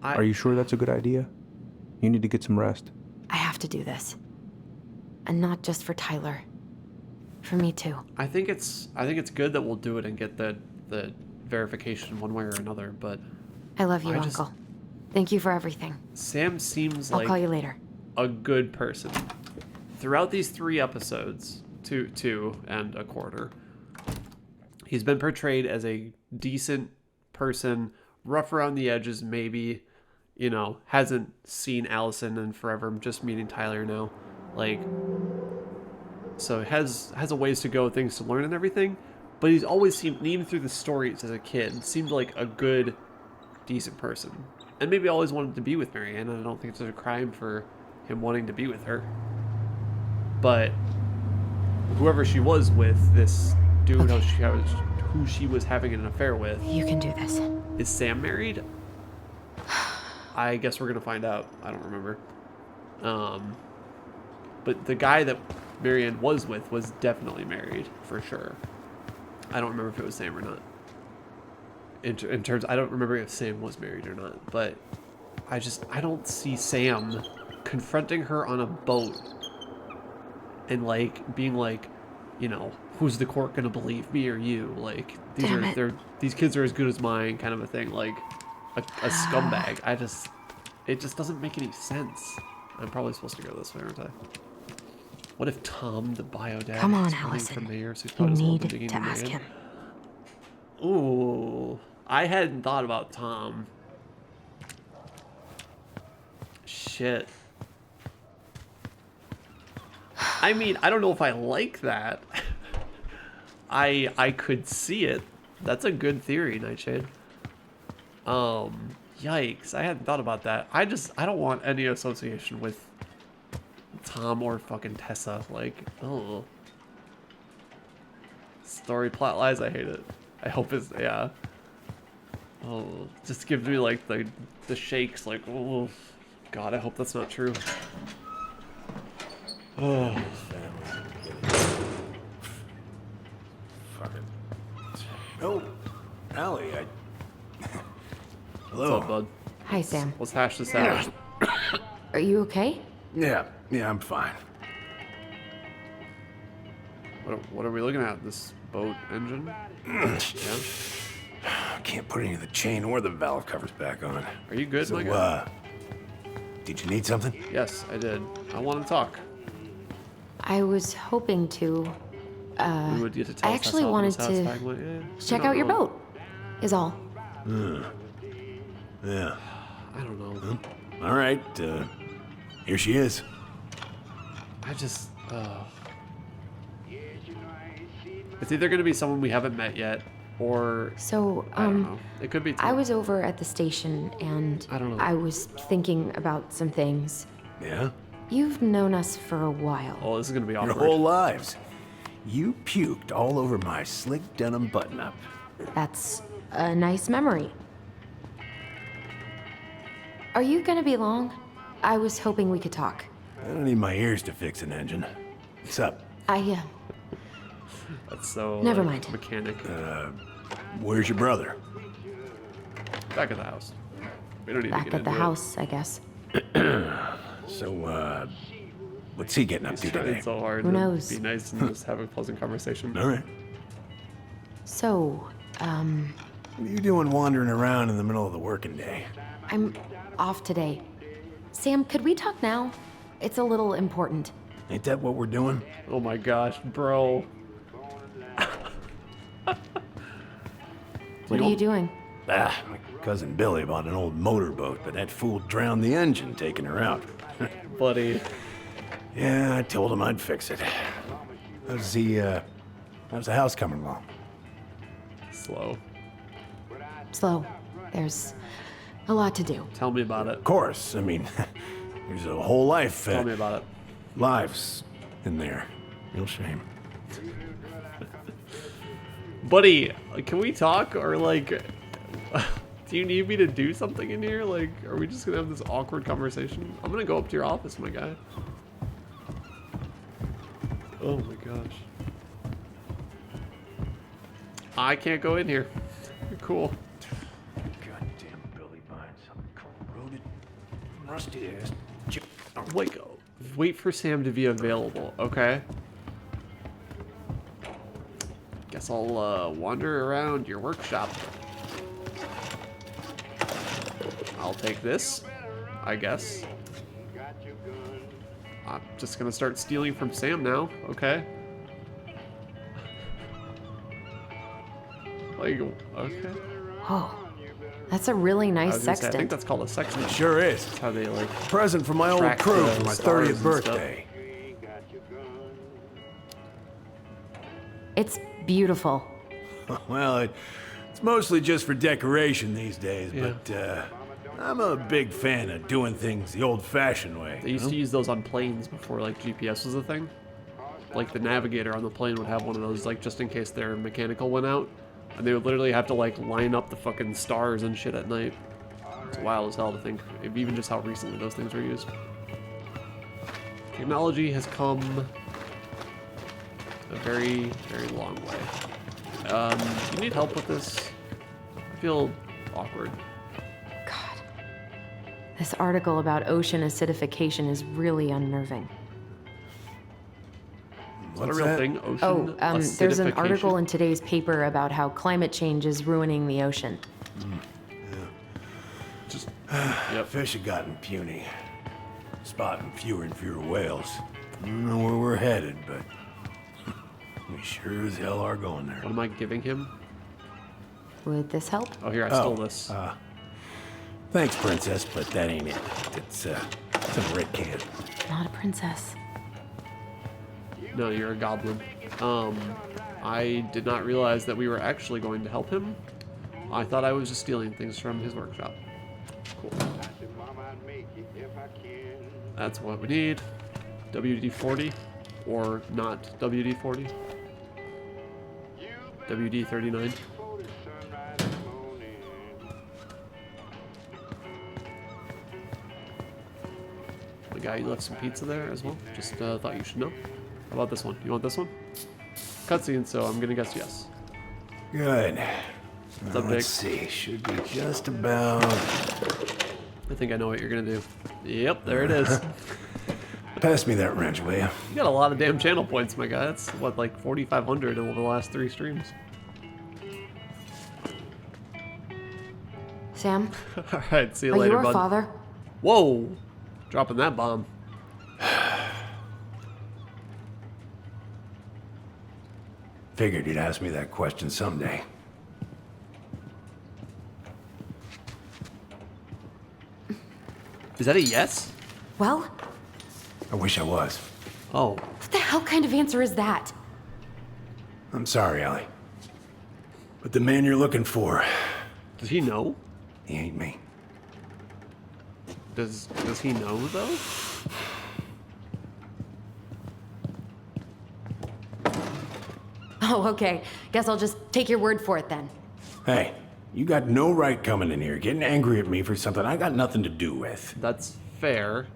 Are you sure that's a good idea? You need to get some rest. I have to do this. And not just for Tyler. For me too. I think it's good that we'll do it and get the verification one way or another, but I love you, Uncle. Thank you for everything. Sam seems I'll like call you later. a good person. Throughout these 3 episodes, two and a quarter, he's been portrayed as a decent person, rough around the edges maybe, you know, hasn't seen Allison in forever, just meeting Tyler now. Like, so has a ways to go, things to learn and everything, but he's always seemed, even through the stories as a kid, seemed like a good, decent person. And maybe always wanted to be with Marianne, and I don't think it's a crime for him wanting to be with her. But whoever she was with, this dude who she was having an affair with. You can do this. Is Sam married? I guess we're gonna find out. I don't remember. But the guy that Marianne was with was definitely married, for sure. I don't remember if it was Sam or not. In terms, I don't remember if Sam was married or not, but I don't see Sam confronting her on a boat and like being like, you know, who's the court gonna believe, me or you? Like these kids are as good as mine, kind of a thing. Like a scumbag. It just doesn't make any sense. I'm probably supposed to go this way, aren't I? What if Tom, the bio dad, Come on, is running Allison. for mayor, so You need to ask him. Ooh, I hadn't thought about Tom. Shit. I mean, I don't know if I like that. I could see it. That's a good theory, Nightshade. Yikes, I hadn't thought about that. I don't want any association with Tom or fucking Tessa. Like, oh. Story plot lies, I hate it. I hope it's, yeah. Oh, just gives me like the shakes, like, oh. God, I hope that's not true. Oh. Fuck it. Oh, Allie, Hello. What's up, bud? Hi, Sam. Let's hash this out. Are you okay? Yeah, I'm fine. What are we looking at? This boat engine? Yeah. Can't put any of the chain or the valve covers back on. Are you good, So, my guy? Did you need something? Yes, I did. I want to talk. I was hoping to. We would get to tell I us actually how wanted satisfying to it is. check I don't out your know. boat. Is all. Yeah. I don't know. All right, here she is. I just. It's either going to be someone we haven't met yet, or So, I don't know. It could be. I Tom. was over at the station and I don't know. I was thinking about some things. Yeah? You've known us for a while. Oh, this is going to be Your awkward. whole lives. You puked all over my slick denim button-up. That's a nice memory. Are you gonna be long? I was hoping we could talk. I don't need my ears to fix an engine. What's up? That's so. Never like, mind. Mechanic. Where's your brother? Back at the house. We don't need to Back get at the into it. house, I guess. So, what's he getting up He's to trying today? so hard Who to knows? be nice and just have a pleasant conversation. All right. So, What are you doing wandering around in the middle of the working day? I'm off today. Sam, could we talk now? It's a little important. Ain't that what we're doing? Oh my gosh, bro. What are you doing? My cousin Billy bought an old motorboat, but that fool drowned the engine taking her out. Buddy. Yeah, I told him I'd fix it. How's the house coming along? Slow. Slow. There's a lot to do. Tell me about it. Of course. I mean, there's a whole life. Tell me about it. Lives in there. Real shame. Buddy, can we talk or like do you need me to do something in here? Like, are we just gonna have this awkward conversation? I'm gonna go up to your office, my guy. Oh my gosh. I can't go in here. You're cool. Goddamn Billy buying some corroded, rusty ass. Wake up. Wait for Sam to be available. Okay. Guess I'll wander around your workshop. I'll take this, I guess. I'm just gonna start stealing from Sam now. Okay. Like, okay. Oh, that's a really I nice was gonna say, I sextant. think that's called a sextant. It sure is. That's how they like Present from my old track crew the for my stars 30th and stuff. birthday. It's beautiful. Well, it's mostly just for decoration these days, Yeah. but I'm a big fan of doing things the old-fashioned way. They used to use those on planes before like GPS was a thing. Like the navigator on the plane would have one of those, like just in case their mechanical went out, and they would literally have to like line up the fucking stars and shit at night. It's wild as hell to think, even just how recently those things were used. Technology has come a very, very long way. Do you need help with this? I feel awkward. This article about ocean acidification is really unnerving. Is that a real thing? Ocean There's an acidification? article in today's paper about how climate change is ruining the ocean. Just, Fish have gotten puny. Spotting fewer and fewer whales. I don't know where we're headed, but we sure as hell are going there. What am I giving him? Would this help? Oh, here, I stole this. Thanks, princess, but that ain't it. It's a red can. Not a princess. No, you're a goblin. I did not realize that we were actually going to help him. I thought I was just stealing things from his workshop. Cool. That's what we need. WD-40, or not WD-40. WD-39. The guy, you left some pizza there as well. Just thought you should know. How about this one? You want this one? Cutscene, so I'm gonna guess yes. Good. What's up, Let's Dick? see. Should be just about. I think I know what you're gonna do. Yep, there it is. Pass me that wrench, will you? You got a lot of damn channel points, my guy. That's what, like 4,500 over the last 3 streams. Sam? All right, see you Are later, you our bud. father? Whoa, dropping that bomb. Figured you'd ask me that question someday. Is that a yes? Well, I wish I was. Oh. what the hell kind of answer is that? I'm sorry, Ellie. But the man you're looking for, Does he know? he ain't me. Does he know though? Oh, okay. Guess I'll just take your word for it then. Hey, you got no right coming in here getting angry at me for something I got nothing to do with. That's fair.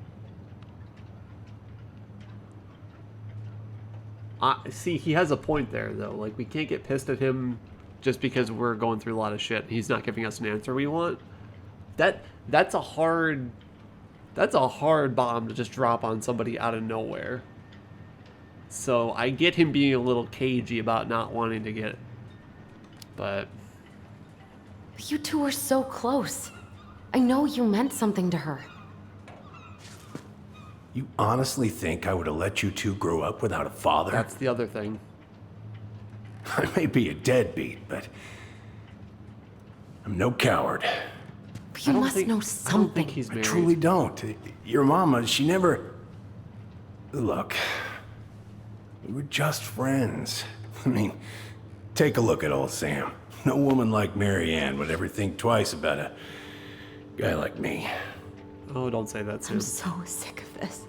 See, he has a point there, though. Like, we can't get pissed at him just because we're going through a lot of shit. He's not giving us an answer we want. That's a hard bomb to just drop on somebody out of nowhere. So I get him being a little cagey about not wanting to get it. But You two were so close. I know you meant something to her. You honestly think I would have let you two grow up without a father? that's the other thing. I may be a deadbeat, but I'm no coward. But you must know something. I don't think he's I married. truly don't. Your mama, she never... Look, we were just friends. I mean, take a look at old Sam. No woman like Mary Ann would ever think twice about a guy like me. Oh, don't say that, Sam. I'm so sick of this.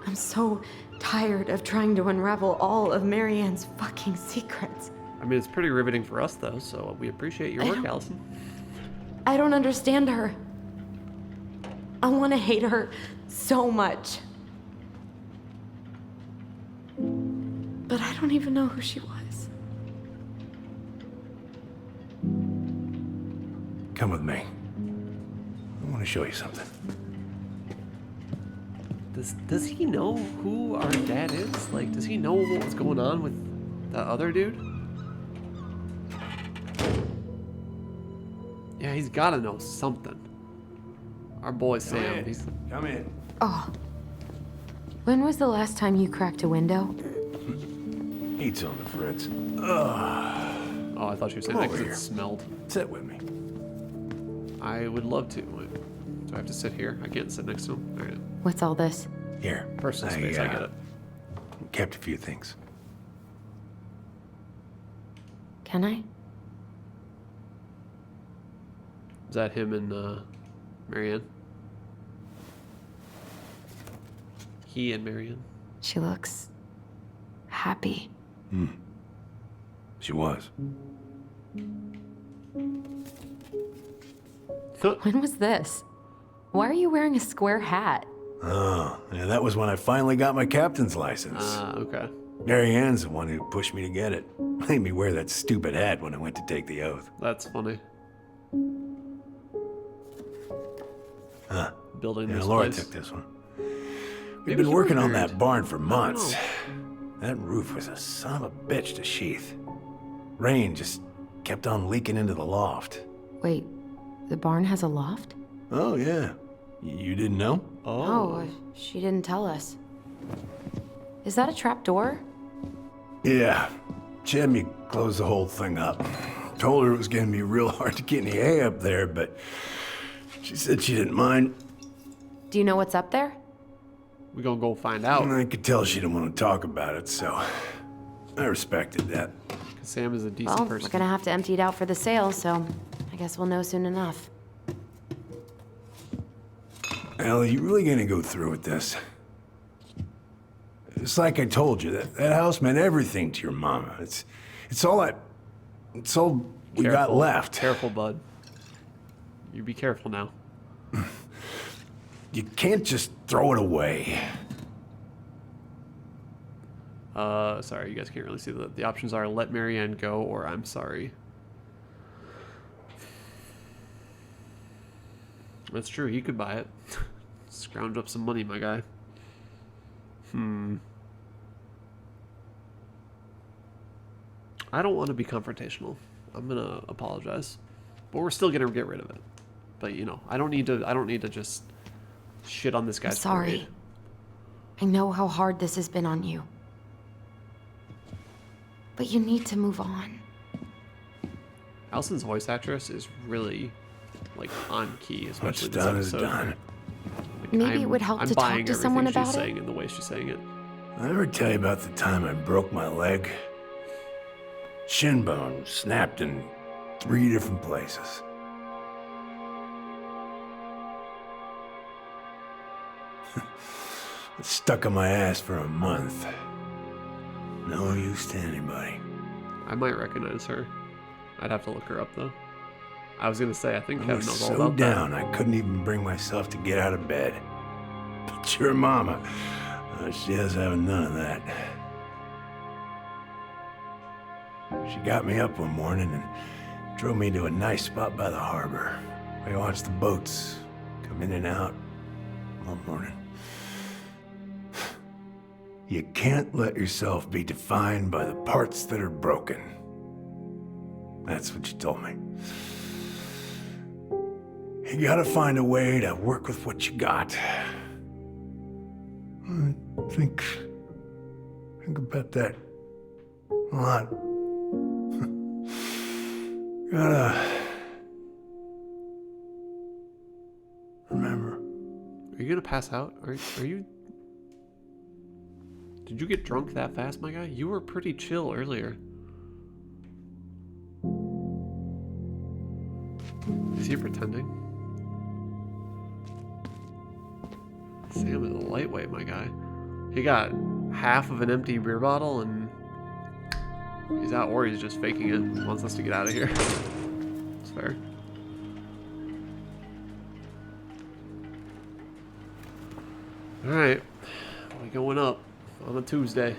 I'm so tired of trying to unravel all of Marianne's fucking secrets. I mean, it's pretty riveting for us, though, so we appreciate your work, Allison. I don't understand her. I want to hate her so much. But I don't even know who she was. Come with me. I want to show you something. Does he know who our dad is? Like, does he know what was going on with that other dude? Yeah, he's got to know something. Our boy Sam, he's... Come in. Oh. When was the last time you cracked a window? Heat's on the fritz. Oh, I thought you were saying that because it smelled. Sit with me. I would love to. Wait, do I have to sit here? I can't sit next to him. All right. What's all this? Here. Personal space, I get it. Kept a few things. Can I? Is that him and Marianne? He and Marianne? She looks happy. She was. When was this? Why are you wearing a square hat? Oh, yeah, that was when I finally got my captain's license. Okay. Marianne's the one who pushed me to get it. Made me wear that stupid hat when I went to take the oath. That's funny. Huh. Building Yeah, this Laura place. took this one. Maybe We've been he working on repaired. that barn for months. know. That roof was a son of a bitch to sheath. Rain just kept on leaking into the loft. Wait, the barn has a loft? Oh, yeah. You didn't know? Oh, she didn't tell us. Is that a trap door? Yeah. She had me close the whole thing up. Told her it was going to be real hard to get any hay up there, but she said she didn't mind. Do you know what's up there? We're gonna go find out. I could tell she didn't want to talk about it, so I respected that. Sam is a decent Well, person. we're gonna have to empty it out for the sale, so I guess we'll know soon enough. Ellie, you really gonna go through with this? It's like I told you, that house meant everything to your mama. It's all we got Careful. left. Careful, bud. You be careful now. You can't just throw it away. Sorry, you guys can't really see the options are let Marianne go or I'm sorry. That's true, he could buy it. Scrounge up some money, my guy. I don't want to be confrontational. I'm gonna apologize. But we're still gonna get rid of it. But you know, I don't need to just shit on this I'm guy's sorry. parade. I know how hard this has been on you. But you need to move on. Allison's voice actress is really like on key, especially What's this done is episode. done. Like, Maybe it would help I'm to talk buying to someone everything about she's it. saying and the way she's saying it. I ever tell you about the time I broke my leg? Shin bone snapped in 3 different places. It stuck on my ass for a month. No use to anybody. I might recognize her. I'd have to look her up though. I was gonna say I think I Kevin was knows all so about down that. I couldn't even bring myself to get out of bed. But your mama, she has having none of that. She got me up one morning and drove me to a nice spot by the harbor. I watched the boats come in and out all morning. You can't let yourself be defined by the parts that are broken. That's what you told me. You gotta find a way to work with what you got. I think about that a lot. Gotta remember. Are you gonna pass out? Are you? Did you get drunk that fast, my guy? You were pretty chill earlier. Is he pretending? Sam is a lightweight, my guy. He got half of an empty beer bottle and he's out, or he's just faking it. He wants us to get out of here. It's fair. Alright. We going up on a Tuesday.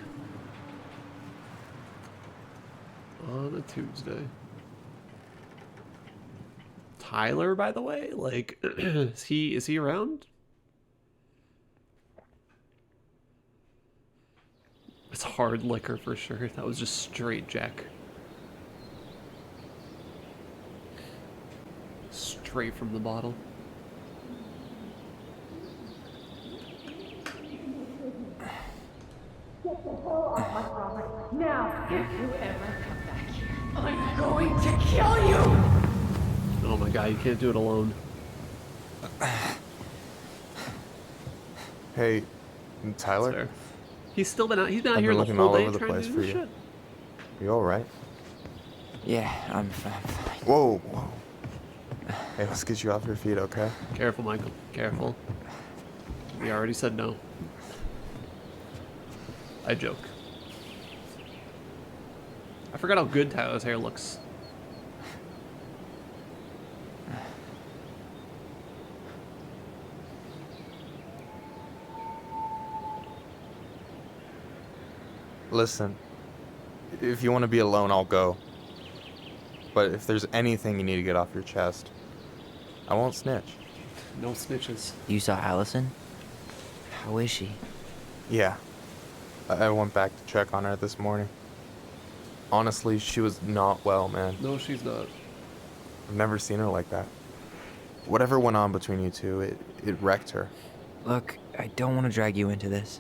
On a Tuesday. Tyler, by the way? Like, is he around? It's hard liquor for sure. That was just straight Jack. Straight from the bottle. Now, if you ever come back here, I'm going to kill you! Oh my god, you can't do it alone. Hey, Tyler? Fair. He's still been out. He's been out I've here been the looking whole all day over the trying place to for do you. shit. You alright? Yeah, I'm fine. Whoa, whoa. Hey, let's get you off your feet, okay? Careful, Michael. Careful. We already said no. I joke. I forgot how good Tyler's hair looks. Listen, if you want to be alone, I'll go. But if there's anything you need to get off your chest, I won't snitch. No snitches. You saw Allison? How is she? Yeah. I went back to check on her this morning. Honestly, she was not well, man. No, she's not. I've never seen her like that. Whatever went on between you two, it wrecked her. Look, I don't want to drag you into this.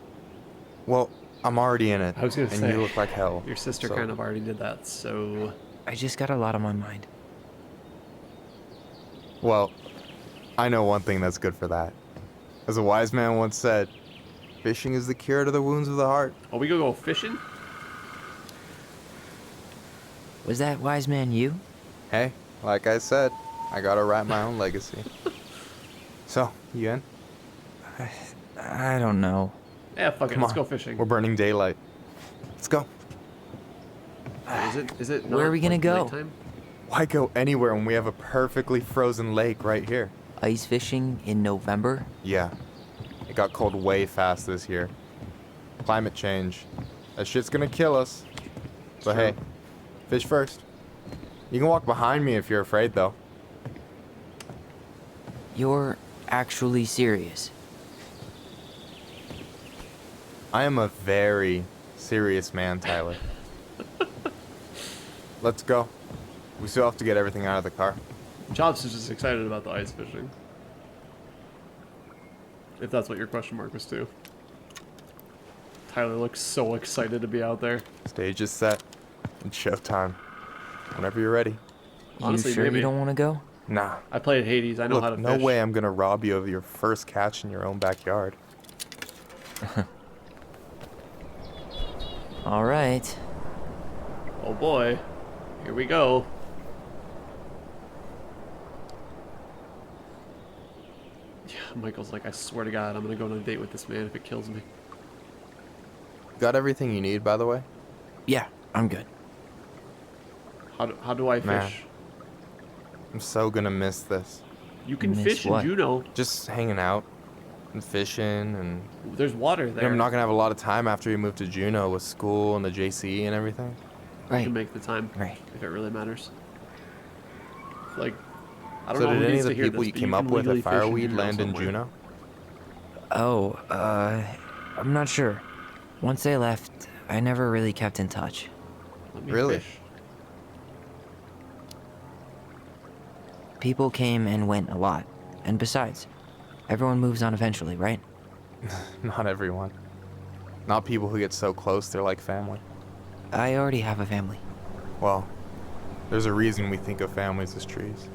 Well, I'm already in it. I was gonna and say, you look like hell. Your sister so- kind of already did that, so... I just got a lot on my mind. Well, I know one thing that's good for that. As a wise man once said, fishing is the cure to the wounds of the heart. Oh, we gonna go fishing? Was that wise man you? Hey, like I said, I gotta write my own legacy. So, you in? I don't know. Yeah, fuck it, Come let's on. go fishing. We're burning daylight. Let's go. Is it Where are we gonna go? nighttime? Why go anywhere when we have a perfectly frozen lake right here? Ice fishing in November? Yeah. It got cold way fast this year. Climate change. That shit's gonna kill us. But hey, fish first. You can walk behind me if you're afraid, though. You're actually serious? I am a very serious man, Tyler. Let's go. We still have to get everything out of the car. Chops is just excited about the ice fishing. If that's what your question mark was too. Tyler looks so excited to be out there. Stage is set. It's showtime. Whenever you're ready. Honestly, you sure maybe. you don't want to go? Nah. I played Hades. I know Look, how to no fish. way I'm gonna rob you of your first catch in your own backyard. All right. Oh boy. Here we go. Yeah, Michael's like, I swear to God, I'm gonna go on a date with this man if it kills me. Got everything you need, by the way? Yeah, I'm good. How do I fish? Man. I'm so gonna miss this. You can Miss fish what? in Juneau. Just hanging out and fishing and... There's water there. I'm not gonna have a lot of time after we move to Juneau with school and the JC and everything. You Right. can make the time. Right. If it really matters. Like, I don't So know did who any needs of to the hear people this, you but came can up with legally at fish in Fireweed Juneau land in somewhere. Juneau? Oh, I'm not sure. Once they left, I never really kept in touch. Let me Really? fish. People came and went a lot. And besides, everyone moves on eventually, right? Not everyone. Not people who get so close they're like family. I already have a family. Well, there's a reason we think of families as trees.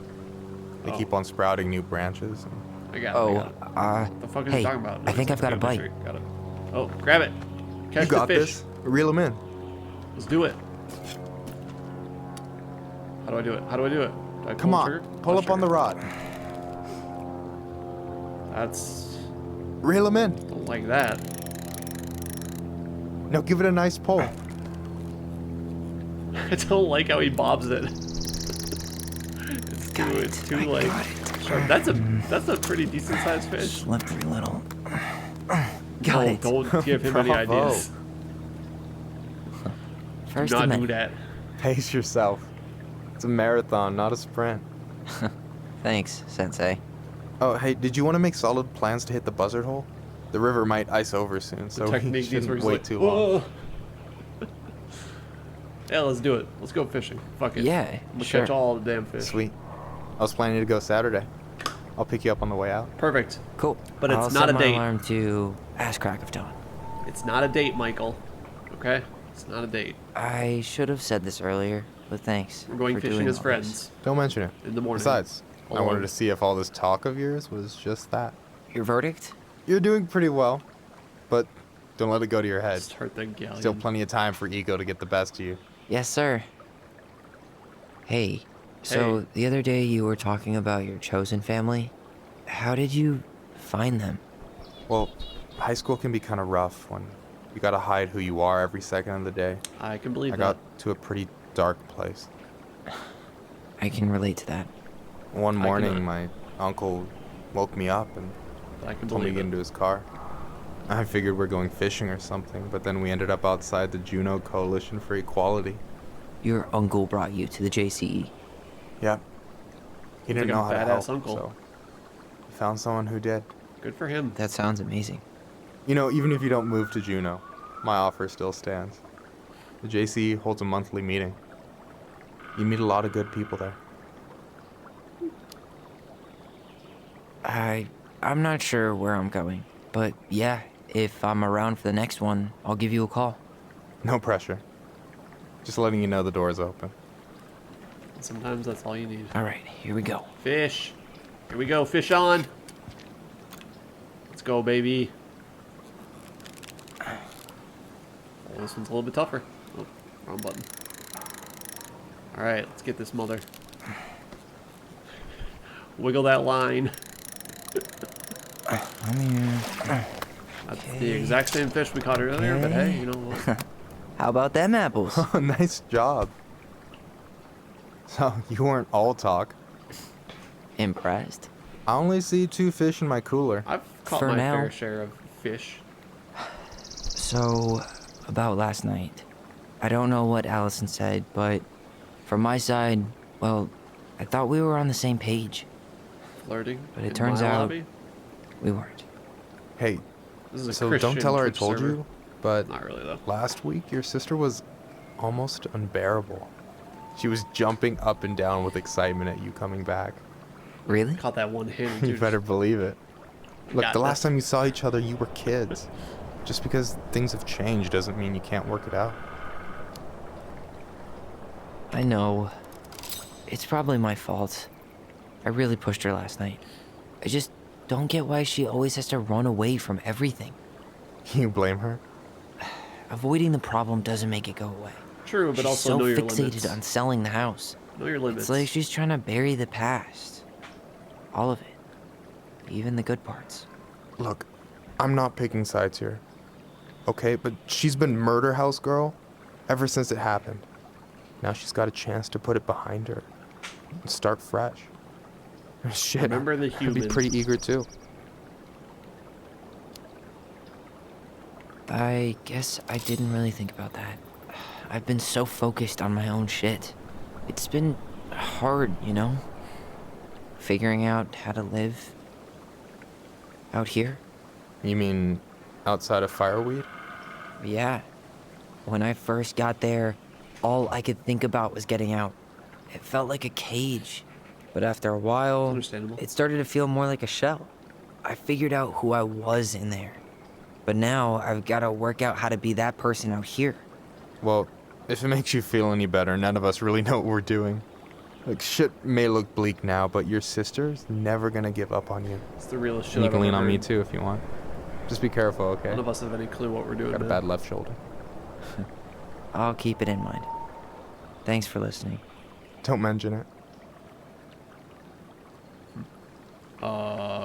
They Oh. keep on sprouting new branches. And I got it. I got it. What the fuck is hey, he talking about? I think I've got a bite. Got it. Oh, grab it. Catch you got the fish. this. Reel them in. Let's do it. How do I do it? How do I do it? Do I Come pull on, trigger? pull up on the rod. That's... Reel them in. Don't like that. No, give it a nice pull. I don't like how he bobs it. It's too like sharp. That's a pretty decent sized fish. Slippery little. Got it. Don't give him any Bravo. ideas. First do not do that. Pace yourself. It's a marathon, not a sprint. Thanks, Sensei. Oh, hey, did you want to make solid plans to hit the buzzard hole? The river might ice over soon, so we shouldn't wait too long. Yeah, let's do it. Let's go fishing. Fuck it. Yeah, We'll sure. catch all the damn fish. Sweet. I was planning to go Saturday. I'll pick you up on the way out. Perfect. Cool. But it's I'll not set a my date. alarm to ass crack of dawn. It's not a date, Michael. Okay? It's not a date. I should have said this earlier, but thanks. We're going for fishing doing as all friends. this. Don't mention it. In the morning. Besides, I Alone. wanted to see if all this talk of yours was just that. Your verdict? You're doing pretty well, but don't let it go to your head. Start the galleon. Still plenty of time for ego to get the best of you. Yes, sir. Hey, so Hey. the other day you were talking about your chosen family. How did you find them? Well, high school can be kind of rough when you gotta hide who you are every second of the day. I can believe I that. got to a pretty dark place. I can relate to that. One I morning, cannot. my uncle woke me up and I can told me to believe get it. into his car. I figured we're going fishing or something, but then we ended up outside the Juneau Coalition for Equality. Your uncle brought you to the JCE. Yep. He Sounds didn't like a know how to badass help, uncle. so he found someone who did. Good for him. That sounds amazing. You know, even if you don't move to Juneau, my offer still stands. The JCE holds a monthly meeting. You meet a lot of good people there. I'm not sure where I'm going, but yeah, if I'm around for the next one, I'll give you a call. No pressure. Just letting you know the door's open. Sometimes that's all you need. All right, here we go. Fish. Here we go. Fish on. Let's go, baby. Oh, this one's a little bit tougher. Oh, wrong button. All right, let's get this mother. Wiggle that line. I'm here. That's the exact same fish we caught earlier, but hey, you know what? How about them apples? Oh, nice job. So, you weren't all talk. Impressed? I only see 2 fish in my cooler. I've caught For my now. fair share of fish. So, about last night. I don't know what Allison said, but from my side, well, I thought we were on the same page. Flirting. But it in turns my out lobby? we weren't. Hey, This is a so Christian don't tell her I Twitch told server. you, but Not really though. last week your sister was almost unbearable. She was jumping up and down with excitement at you coming back. Really? Caught that one hand. You Dude. better believe it. Look, Got the this. last time you saw each other, you were kids. Just because things have changed doesn't mean you can't work it out. I know. It's probably my fault. I really pushed her last night. I just don't get why she always has to run away from everything. You blame her? Avoiding the problem doesn't make it go away. True, but She's also so know your fixated limits. on selling the house. Know your limits. It's like she's trying to bury the past. All of it. Even the good parts. Look, I'm not picking sides here. Okay, but she's been murder house girl ever since it happened. Now she's got a chance to put it behind her and start fresh. Shit, Remember the I'd be humans. pretty eager too. I guess I didn't really think about that. I've been so focused on my own shit. It's been hard, you know? Figuring out how to live out here. You mean outside of Fireweed? Yeah. When I first got there, all I could think about was getting out. It felt like a cage. But after a while, Understandable. it started to feel more like a shell. I figured out who I was in there. But now I've got to work out how to be that person out here. Well, if it makes you feel any better, none of us really know what we're doing. Like, shit may look bleak now, but your sister's never gonna give up on you. It's the realest shit And you I've can lean ever on me heard. too if you want. Just be careful, okay? None of us have any clue what we're doing. Got a man. bad left shoulder. I'll keep it in mind. Thanks for listening. Don't mention it.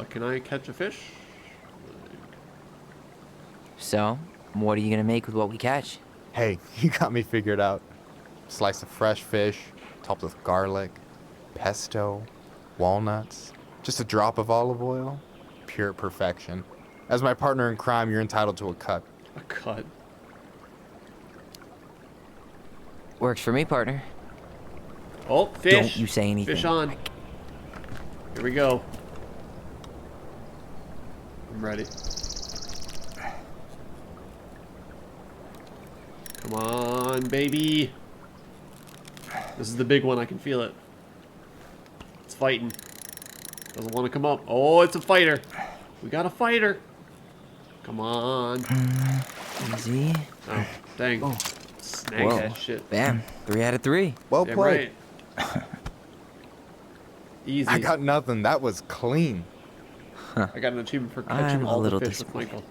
Can I catch a fish? So, what are you gonna make with what we catch? Hey, you got me figured out. Slice of fresh fish, topped with garlic, pesto, walnuts, just a drop of olive oil. Pure perfection. As my partner in crime, you're entitled to a cut. A cut. Works for me, partner. Oh, fish. Don't you say anything. Fish on. Here we go. I'm ready. Come on, baby. This is the big one. I can feel it. It's fighting. Doesn't want to come up. Oh, it's a fighter. We got a fighter. Come on. Easy. Oh, dang. Oh. Snag that shit. Bam. 3 out of 3. Well Damn played. right. Easy. I got nothing. That was clean. I got an achievement for catching I'm a all the little fish with Michael.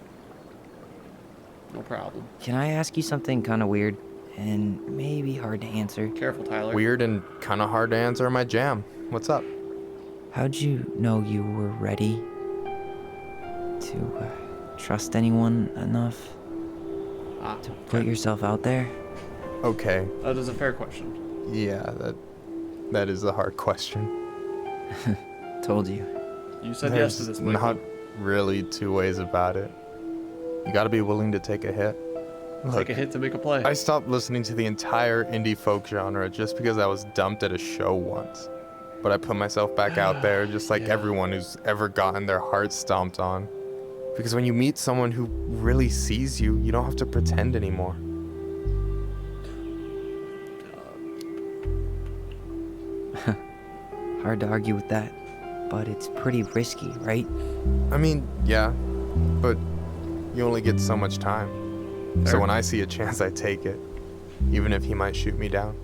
No problem. Can I ask you something kind of weird and maybe hard to answer? Careful, Tyler. Weird and kind of hard to answer my jam. What's up? How'd you know you were ready to trust anyone enough to put yourself out there? Okay. That is a fair question. Yeah, that is a hard question. Told you. You said There's yes to this, Michael. not really two ways about it. You gotta be willing to take a hit. Take a hit to make a play. I stopped listening to the entire indie folk genre just because I was dumped at a show once. But I put myself back out there just like everyone who's ever gotten their heart stomped on. Because when you meet someone who really sees you, you don't have to pretend anymore. Hard to argue with that, but it's pretty risky, right? I mean, yeah, but you only get so much time. So when I see a chance, I take it, even if he might shoot me down.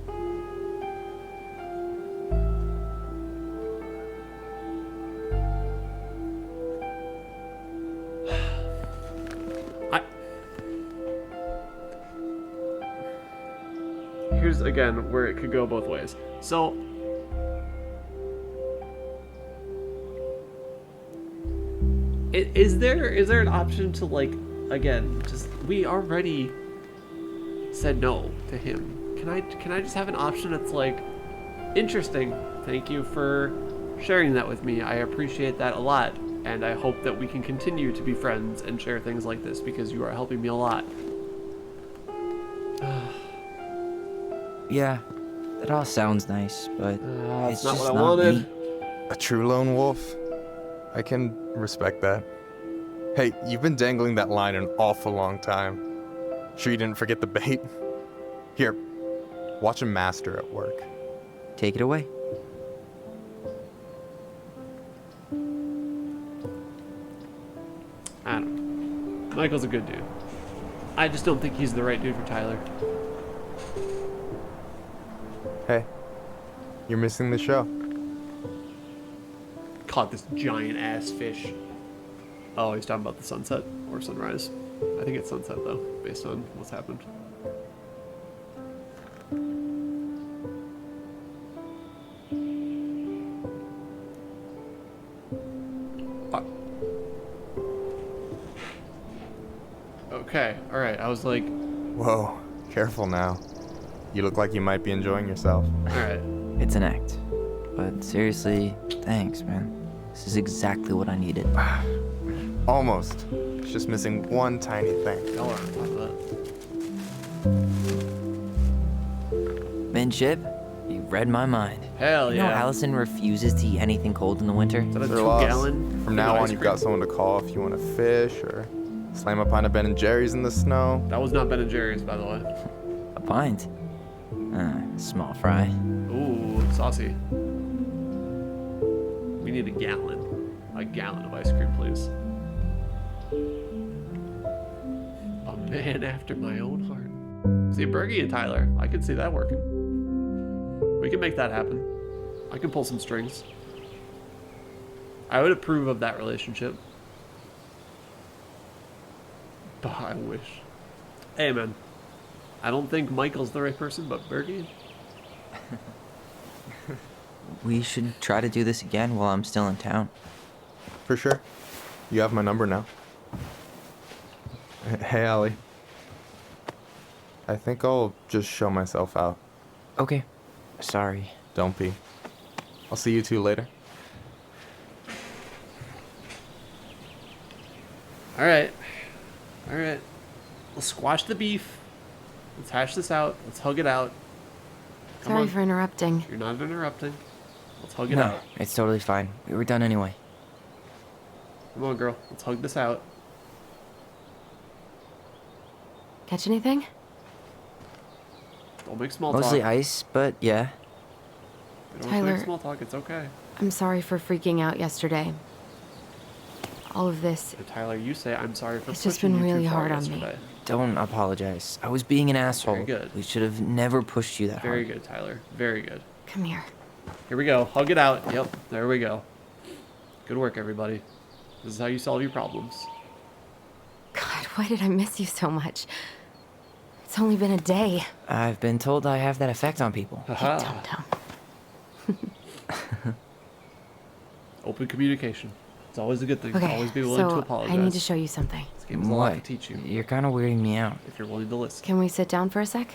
Here's again where it could go both ways. So is there an option to, like, again, just, we already said no to him. Can I just have an option that's like, interesting, thank you for sharing that with me. I appreciate that a lot, and I hope that we can continue to be friends and share things like this because you are helping me a lot. Yeah, that all sounds nice, but That's it's not just what I not wanted. me. A true lone wolf? I can respect that. Hey, you've been dangling that line an awful long time. Sure you didn't forget the bait? Here, watch a master at work. Take it away. I don't know. Michael's a good dude. I just don't think he's the right dude for Tyler. Hey, you're missing the show. Caught this giant ass fish. Oh, he's talking about the sunset or sunrise. I think it's sunset though, based on what's happened. Okay, alright, I was like... Whoa, careful now. You look like you might be enjoying yourself. Alright. It's an act. But seriously, thanks, man. This is exactly what I needed. Almost. It's just missing one tiny thing. Y'all are on top of that. Minship, you read my mind. Hell You know yeah. Allison refuses to eat anything cold in the winter? Is that a They're lost. 2-gallon? From now on, you've got someone to call if you want to fish or slam a pint of Ben & Jerry's in the snow. That was not Ben & Jerry's, by the way. A pint? Small fry. Ooh, saucy. We need a gallon. A gallon of ice cream, please. A man after my own heart. See, Bergie and Tyler, I can see that working. We can make that happen. I can pull some strings. I would approve of that relationship. But I wish. Hey, man. I don't think Michael's the right person, but Bergie? We should try to do this again while I'm still in town. For sure. You have my number now. Hey, Allie. I think I'll just show myself out. Okay. Sorry. Don't be. I'll see you two later. Alright. Alright. Let's squash the beef. Let's hash this out. Let's hug it out. Come Sorry on. for interrupting. You're not interrupting. Let's hug it No, out. it's totally fine. We were done anyway. Come on, girl. Let's hug this out. Catch anything? Don't make small Mostly talk. ice, but yeah. Don't Tyler. make small talk. It's okay. I'm sorry for freaking out yesterday. All of this, And Tyler, you say I'm sorry for it's just pushing been you too really far hard on me. yesterday. Don't apologize. I was being an asshole. Very good. We should have never pushed you that Very hard. good, Tyler. Very good. Come here. Here we go. Hug it out. Yep. There we go. Good work, everybody. This is how you solve your problems. God, why did I miss you so much? It's only been a day. I've been told I have that effect on people. Haha. Open communication. It's always a good thing. Okay, Always be willing to so apologize. I need to show you something. This game has a lot to teach you. You're kind of weirding me out. If you're willing to listen. Can we sit down for a sec?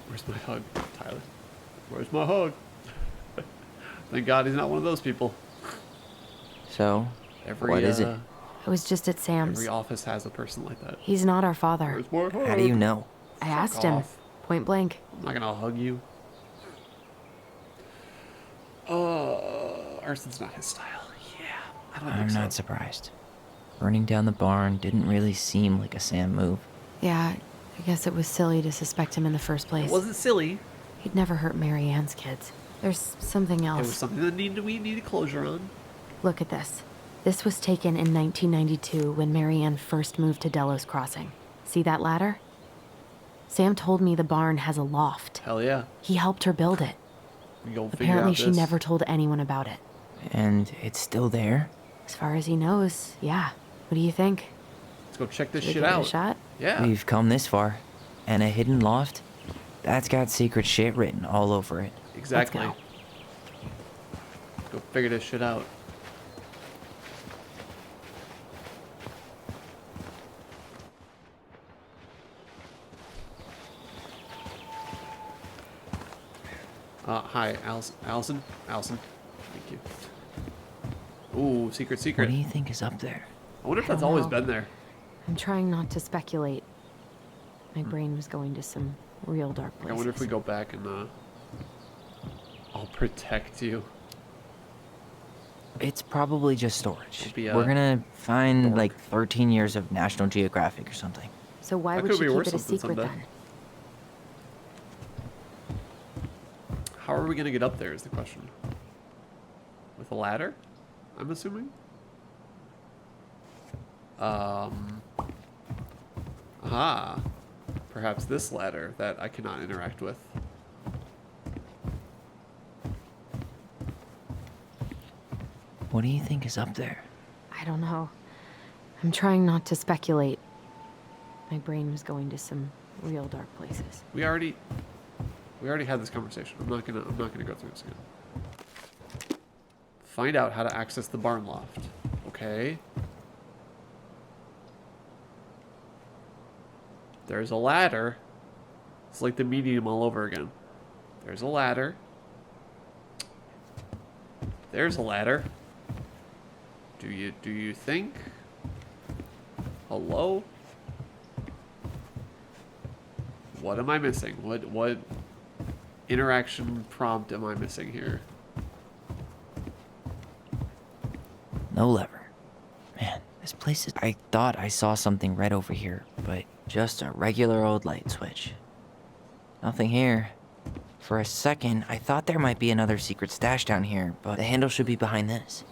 Where's my hug, Tyler? Where's my hug? Thank God he's not one of those people. So, Every, what is it? I was just at Sam's. Every office has a person like that. He's not our father. Where's my hug? How do you know? I asked him, off. point blank. I'm not gonna hug you. Arson's not his style. Yeah, I don't I'm think so. not surprised. Burning down the barn didn't really seem like a Sam move. Yeah, I guess it was silly to suspect him in the first place. It wasn't silly. He'd never hurt Mary Ann's kids. There's something It else. was something that we needed closure on. Look at this. This was taken in 1992 when Mary Ann first moved to Delos Crossing. See that ladder? Sam told me the barn has a loft. Hell yeah. He helped her build it. We go figure Apparently out she this. never told anyone about it. And it's still there? As far as he knows, yeah. What do you think? Let's go check this Should we shit give it a out. shot? Yeah. We've come this far. And a hidden loft? That's got secret shit written all over it. Exactly. Let's Go figure this shit out. Hi, Allison. Allison. Thank you. Ooh, secret. What do you think is up there? I wonder if I that's don't always know. been there. I'm trying not to speculate. My brain was going to some real dark I places. wonder if we go back and I'll protect you. It's probably just storage. It'll be, We're gonna find like 13 years of National Geographic or something. So why That would could she be keep worth it a something secret someday. then? How are we gonna get up there is the question. With a ladder? I'm assuming? Aha. Perhaps this ladder that I cannot interact with. What do you think is up there? I don't know. I'm trying not to speculate. My brain was going to some real dark places. We already had this conversation. I'm not gonna go through this again. Find out how to access the barn loft. Okay. There's a ladder. It's like the medium all over again. There's a ladder. There's a ladder. Do you think? Hello? What am I missing? What interaction prompt am I missing here? No lever. Man, this place is... I thought I saw something red over here, but just a regular old light switch. Nothing here. For a second, I thought there might be another secret stash down here, but the handle should be behind this.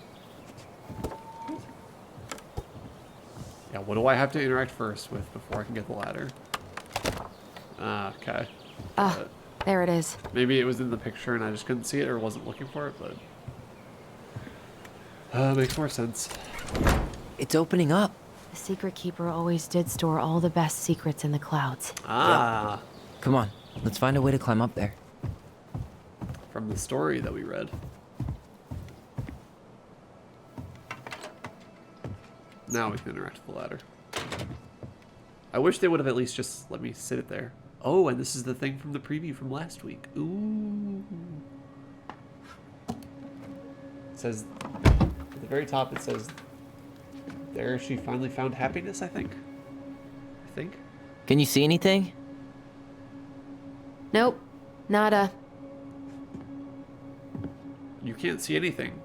Yeah, what do I have to interact first with before I can get the ladder? Okay. Ah, there it is. Maybe it was in the picture and I just couldn't see it or wasn't looking for it, but... makes more sense. It's opening up. The secret keeper always did store all the best secrets in the clouds. Ah. Come on, let's find a way to climb up there. From the story that we read. Now we can interact with the ladder. I wish they would have at least just let me sit it there. Oh, and this is the thing from the preview from last week. Ooh. It says, at the very top it says, there she finally found happiness, I think. Can you see anything? Nope. Nada. You can't see anything.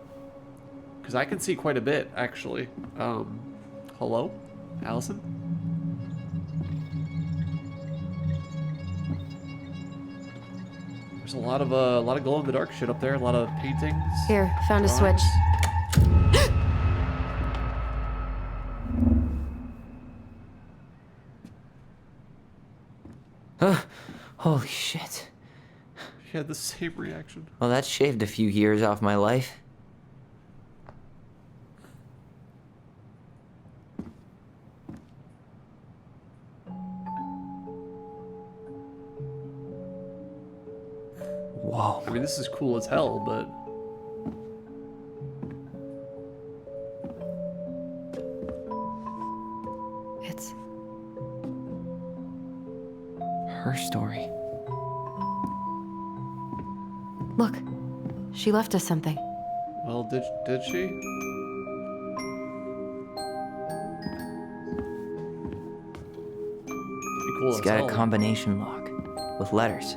Because I can see quite a bit, actually. Hello? Allison? There's a lot of glow-in-the-dark shit up there. A lot of paintings. Here, found a switch. Holy shit. She had the same reaction. Well, that shaved a few years off my life. Whoa. I mean, this is cool as hell, but... It's... her story. Look. She left us something. Well, did she? Be cool It's as got hell. a combination lock with letters.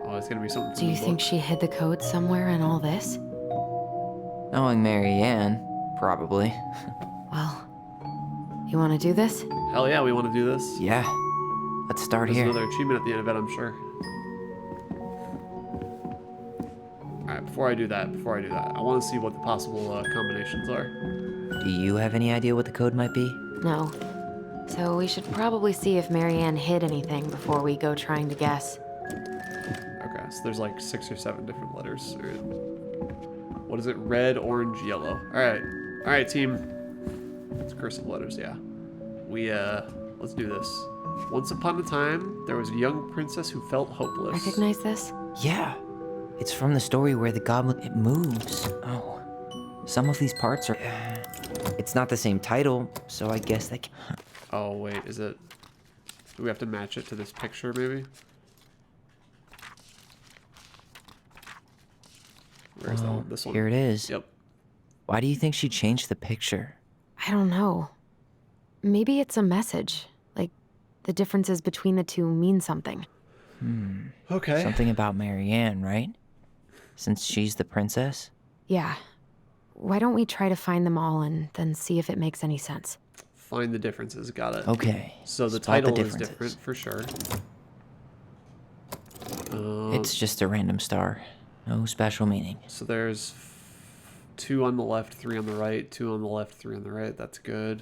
Oh, it's gonna be something. Do you think she hid the code somewhere in all this? Knowing Marianne, probably. Well, you want to do this? Hell yeah, we want to do this. Yeah. Let's start There's here. another achievement at the end of it, I'm sure. Alright, before I do that, I want to see what the possible combinations are. Do you have any idea what the code might be? No. So we should probably see if Marianne hid anything before we go trying to guess. Okay, so there's like 6 or 7 different letters. What is it? Red, orange, yellow. Alright, team. It's cursive letters, yeah. Let's do this. Once upon a time, there was a young princess who felt hopeless. Recognize this? Yeah. It's from the story where the goblin... It moves. Oh. Some of these parts are... It's not the same title, so I guess they can... Oh, wait, is it... Do we have to match it to this picture, maybe? Where's that one? This one? Here it is. Yep. Why do you think she changed the picture? I don't know. Maybe it's a message. Like, the differences between the two mean something. Okay. Something about Marianne, right? Since she's the princess? Yeah. Why don't we try to find them all and then see if it makes any sense? Find the differences. Got it. Okay. So the Spot the title is differences. different for sure. It's just a random star. No special meaning. So there's 2 on the left, 3 on the right, 2 on the left, 3 on the right. That's good.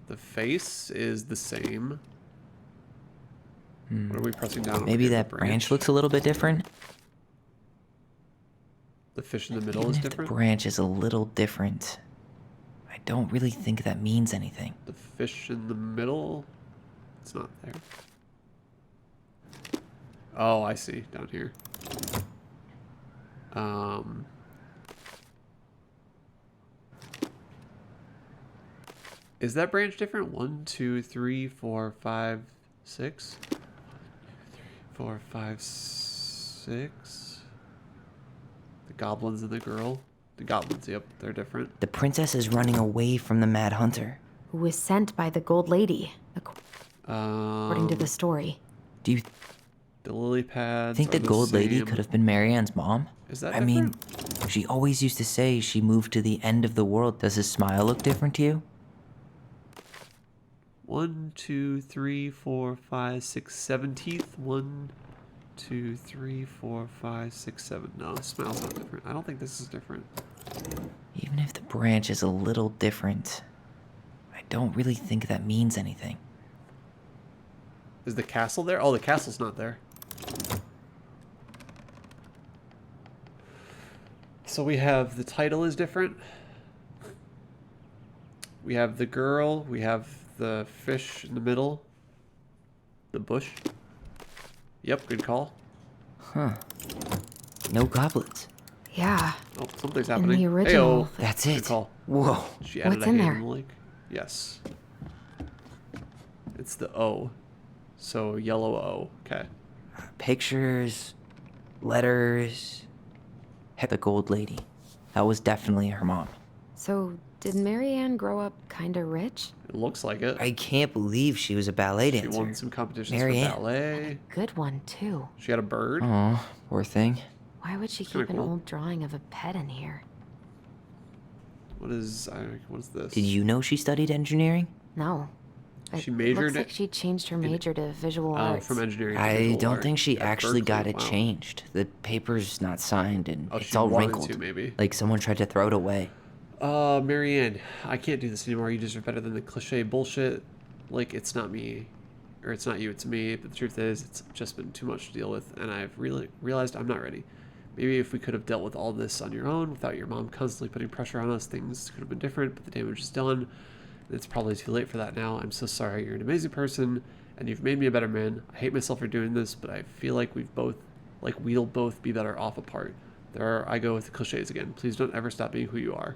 The face is the same. What are we pressing down on? Maybe here? that The branch looks a little bit different. The fish in the middle Even is if different. The branch is a little different. I don't really think that means anything. The fish in the middle, it's not there. Oh, I see. Down here. Is that branch different? 1, 2, 3, 4, 5, 6. 1, 2, 3, 4, 5, 6. The goblins and the girl. The goblins, yep, they're different. The princess is running away from the Mad Hunter. Who was sent by the Gold Lady, according to the story. Do you The lily pads. think the are the Gold Lady same. could have been Marianne's mom? Is that I mean, she always used to say she moved to the end of the world. Does his smile look different to you? 1, 2, 3, 4, 5, 6, 7 teeth. 1, 2, 3, 4, 5, 6, 7. No, it smells not different. I don't think this is different. Even if the branch is a little different, I don't really think that means anything. Is the castle there? Oh, the castle's not there. So we have the title is different. We have the girl. We have the fish in the middle. The bush. Yep, good call. Huh. No goblins. Yeah. Oh, something's happening. the original, Heyo. That's Good it. call. Whoa. She added What's a in hand there? in the lake. Yes. It's the O. So yellow O. Okay. Pictures, letters. The Gold Lady. That was definitely her mom. So, Did Marianne grow up kinda rich? It looks like it. I can't believe she was a ballet She dancer. won some competitions Marianne. for ballet. Good one, too. She had a bird. Oh, poor thing. Why would she Kinda keep an cool. old drawing of a pet in here? What is this? Did you know she studied engineering? No. She It majored looks like she changed her major to visual Oh, arts. from engineering to I visual don't art think she at actually got Berkeley. it Wow. changed. The paper's not signed and Oh, it's she all wanted wrinkled. to, maybe. Like someone tried to throw it away. Marianne, I can't do this anymore. You deserve better than the cliche bullshit. Like, it's not me. Or it's not you, it's me. But the truth is, it's just been too much to deal with, and I've really realized I'm not ready. Maybe if we could have dealt with all this on your own, without your mom constantly putting pressure on us, things could have been different, but the damage is done. It's probably too late for that now. I'm so sorry. You're an amazing person, and you've made me a better man. I hate myself for doing this, but I feel like we'll both be better off apart. I go with the cliches again. Please don't ever stop being who you are.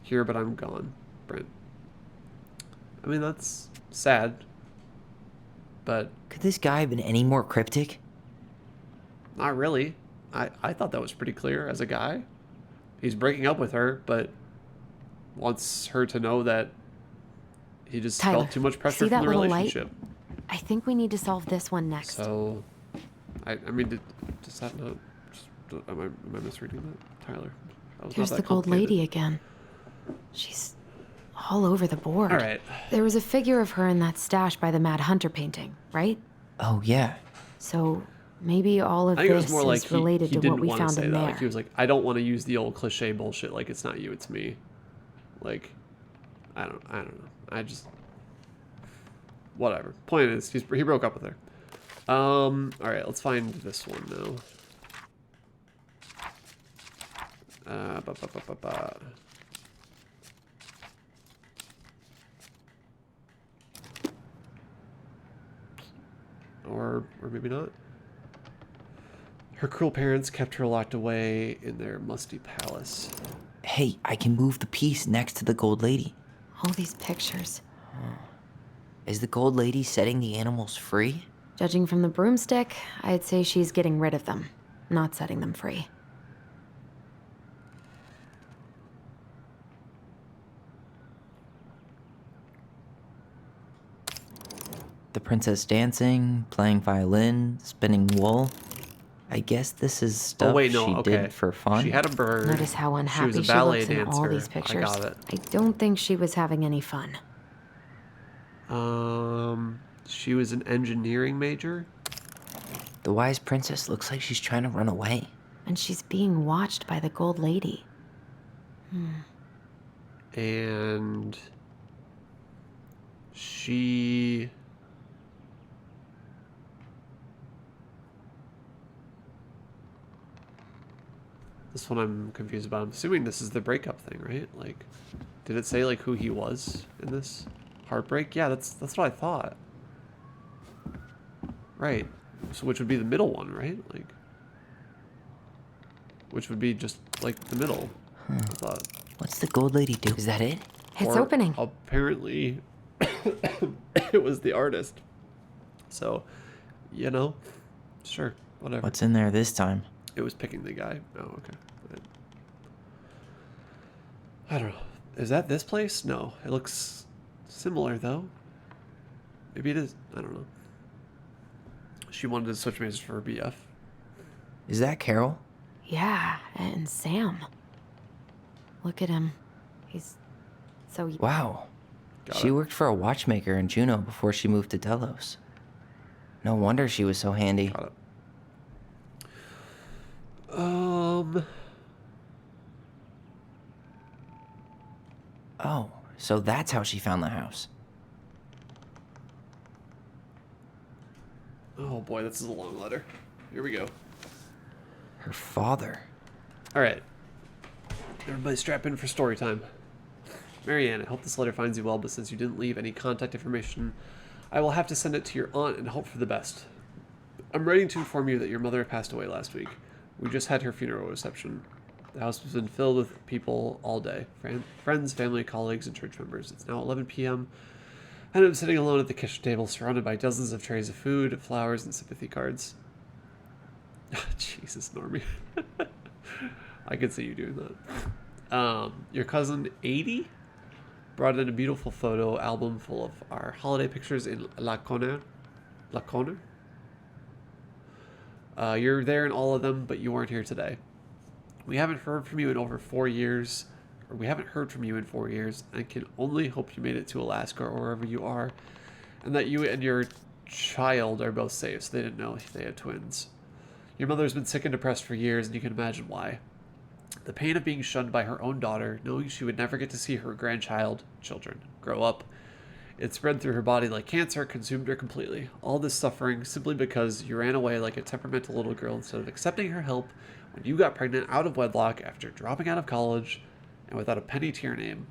Here, but I'm gone. Brent. I mean, that's sad. But Could this guy have been any more cryptic? not really. I thought that was pretty clear as a guy. He's breaking up with her, but wants her to know that he just Tyler, felt too much pressure see from that the little relationship. light? I think we need to solve this one next. So, I mean, does that not? Am I misreading that, Tyler? That was There's not the that gold complicated. lady again. She's all over the board. All right. There was a figure of her in that stash by the Mad Hunter painting, right? Oh, yeah. So maybe all of I think it was this more like is related he to didn't what we want to found say in that. there. Like he was like, I don't want to use the old cliche bullshit. Like it's not you, it's me. Like, I don't know. I just, whatever. Point is, he broke up with her. All right, let's find this one now. Or maybe not. Her cruel parents kept her locked away in their musty palace. Hey, I can move the piece next to the gold lady. All these pictures. Is the gold lady setting the animals free? Judging from the broomstick, I'd say she's getting rid of them, not setting them free. The princess dancing, playing violin, spinning wool. I guess this is stuff she did for fun. She had a bird. Notice how unhappy she was a she ballet looks dancer. in all these pictures. I got it. I don't think she was having any fun. She was an engineering major. The wise princess looks like she's trying to run away. And she's being watched by the gold lady. And she... This one I'm confused about. I'm assuming this is the breakup thing, right? Like, did it say like who he was in this? Heartbreak? Yeah, that's what I thought. Right. So which would be the middle one, right? Like, which would be just like the middle. I thought. What's the gold lady do? Is that it? It's Or opening. Apparently, it was the artist. So, you know, sure, whatever. What's in there this time? It was picking the guy. Oh, okay. I don't know. Is that this place? No. It looks similar, though. Maybe it is. I don't know. She wanted to switch majors for her BF. Is that Carol? Yeah, and Sam. Look at him. He's so... Wow. Got She it. worked for a watchmaker in Juneau before she moved to Delos. No wonder she was so handy. Got it. Oh, so that's how she found the house. Oh boy, this is a long letter. Here we go. Her father. All right. Everybody strap in for story time. Marianne, I hope this letter finds you well, but since you didn't leave any contact information, I will have to send it to your aunt and hope for the best. I'm writing to inform you that your mother passed away last week. We just had her funeral reception. The house has been filled with people all day. Friends, family, colleagues, and church members. It's now 11 p.m., and I'm sitting alone at the kitchen table surrounded by dozens of trays of food, flowers, and sympathy cards. Jesus, Normie. I could see you doing that. Your cousin, 80, brought in a beautiful photo album full of our holiday pictures in La Corner. La Corner? You're there in all of them, but you weren't here today. We haven't heard from you in over 4 years. Or we haven't heard from you in 4 years, and can only hope you made it to Alaska or wherever you are, and that you and your child are both safe, so they didn't know if they had twins. Your mother's been sick and depressed for years, and you can imagine why. The pain of being shunned by her own daughter, knowing she would never get to see her children, grow up. It spread through her body like cancer, consumed her completely. All this suffering simply because you ran away like a temperamental little girl instead of accepting her help when you got pregnant out of wedlock after dropping out of college and without a penny to your name.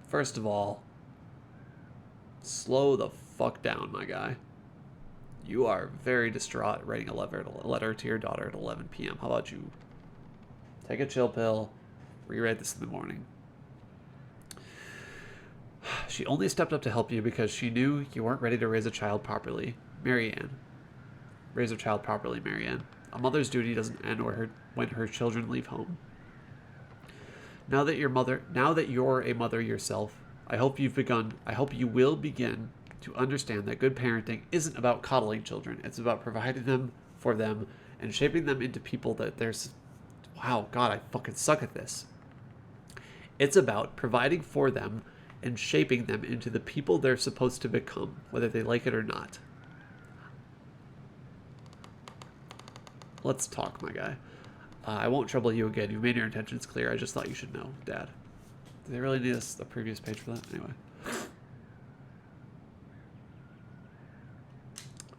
First of all, slow the fuck down, my guy. You are very distraught writing a letter to your daughter at 11 p.m. How about you take a chill pill, rewrite this in the morning? She only stepped up to help you because she knew you weren't ready to raise a child properly. Marianne. Raise a child properly, Marianne. A mother's duty doesn't end when her children leave home. Now that you're a mother yourself, I hope you will begin to understand that good parenting isn't about coddling children. It's about providing them for them and shaping them into people that there's... Wow, God, I fucking suck at this. It's about providing for them and shaping them into the people they're supposed to become, whether they like it or not. Let's talk, my guy. I won't trouble you again. You made your intentions clear. I just thought you should know, Dad. Do they really need a previous page for that? Anyway.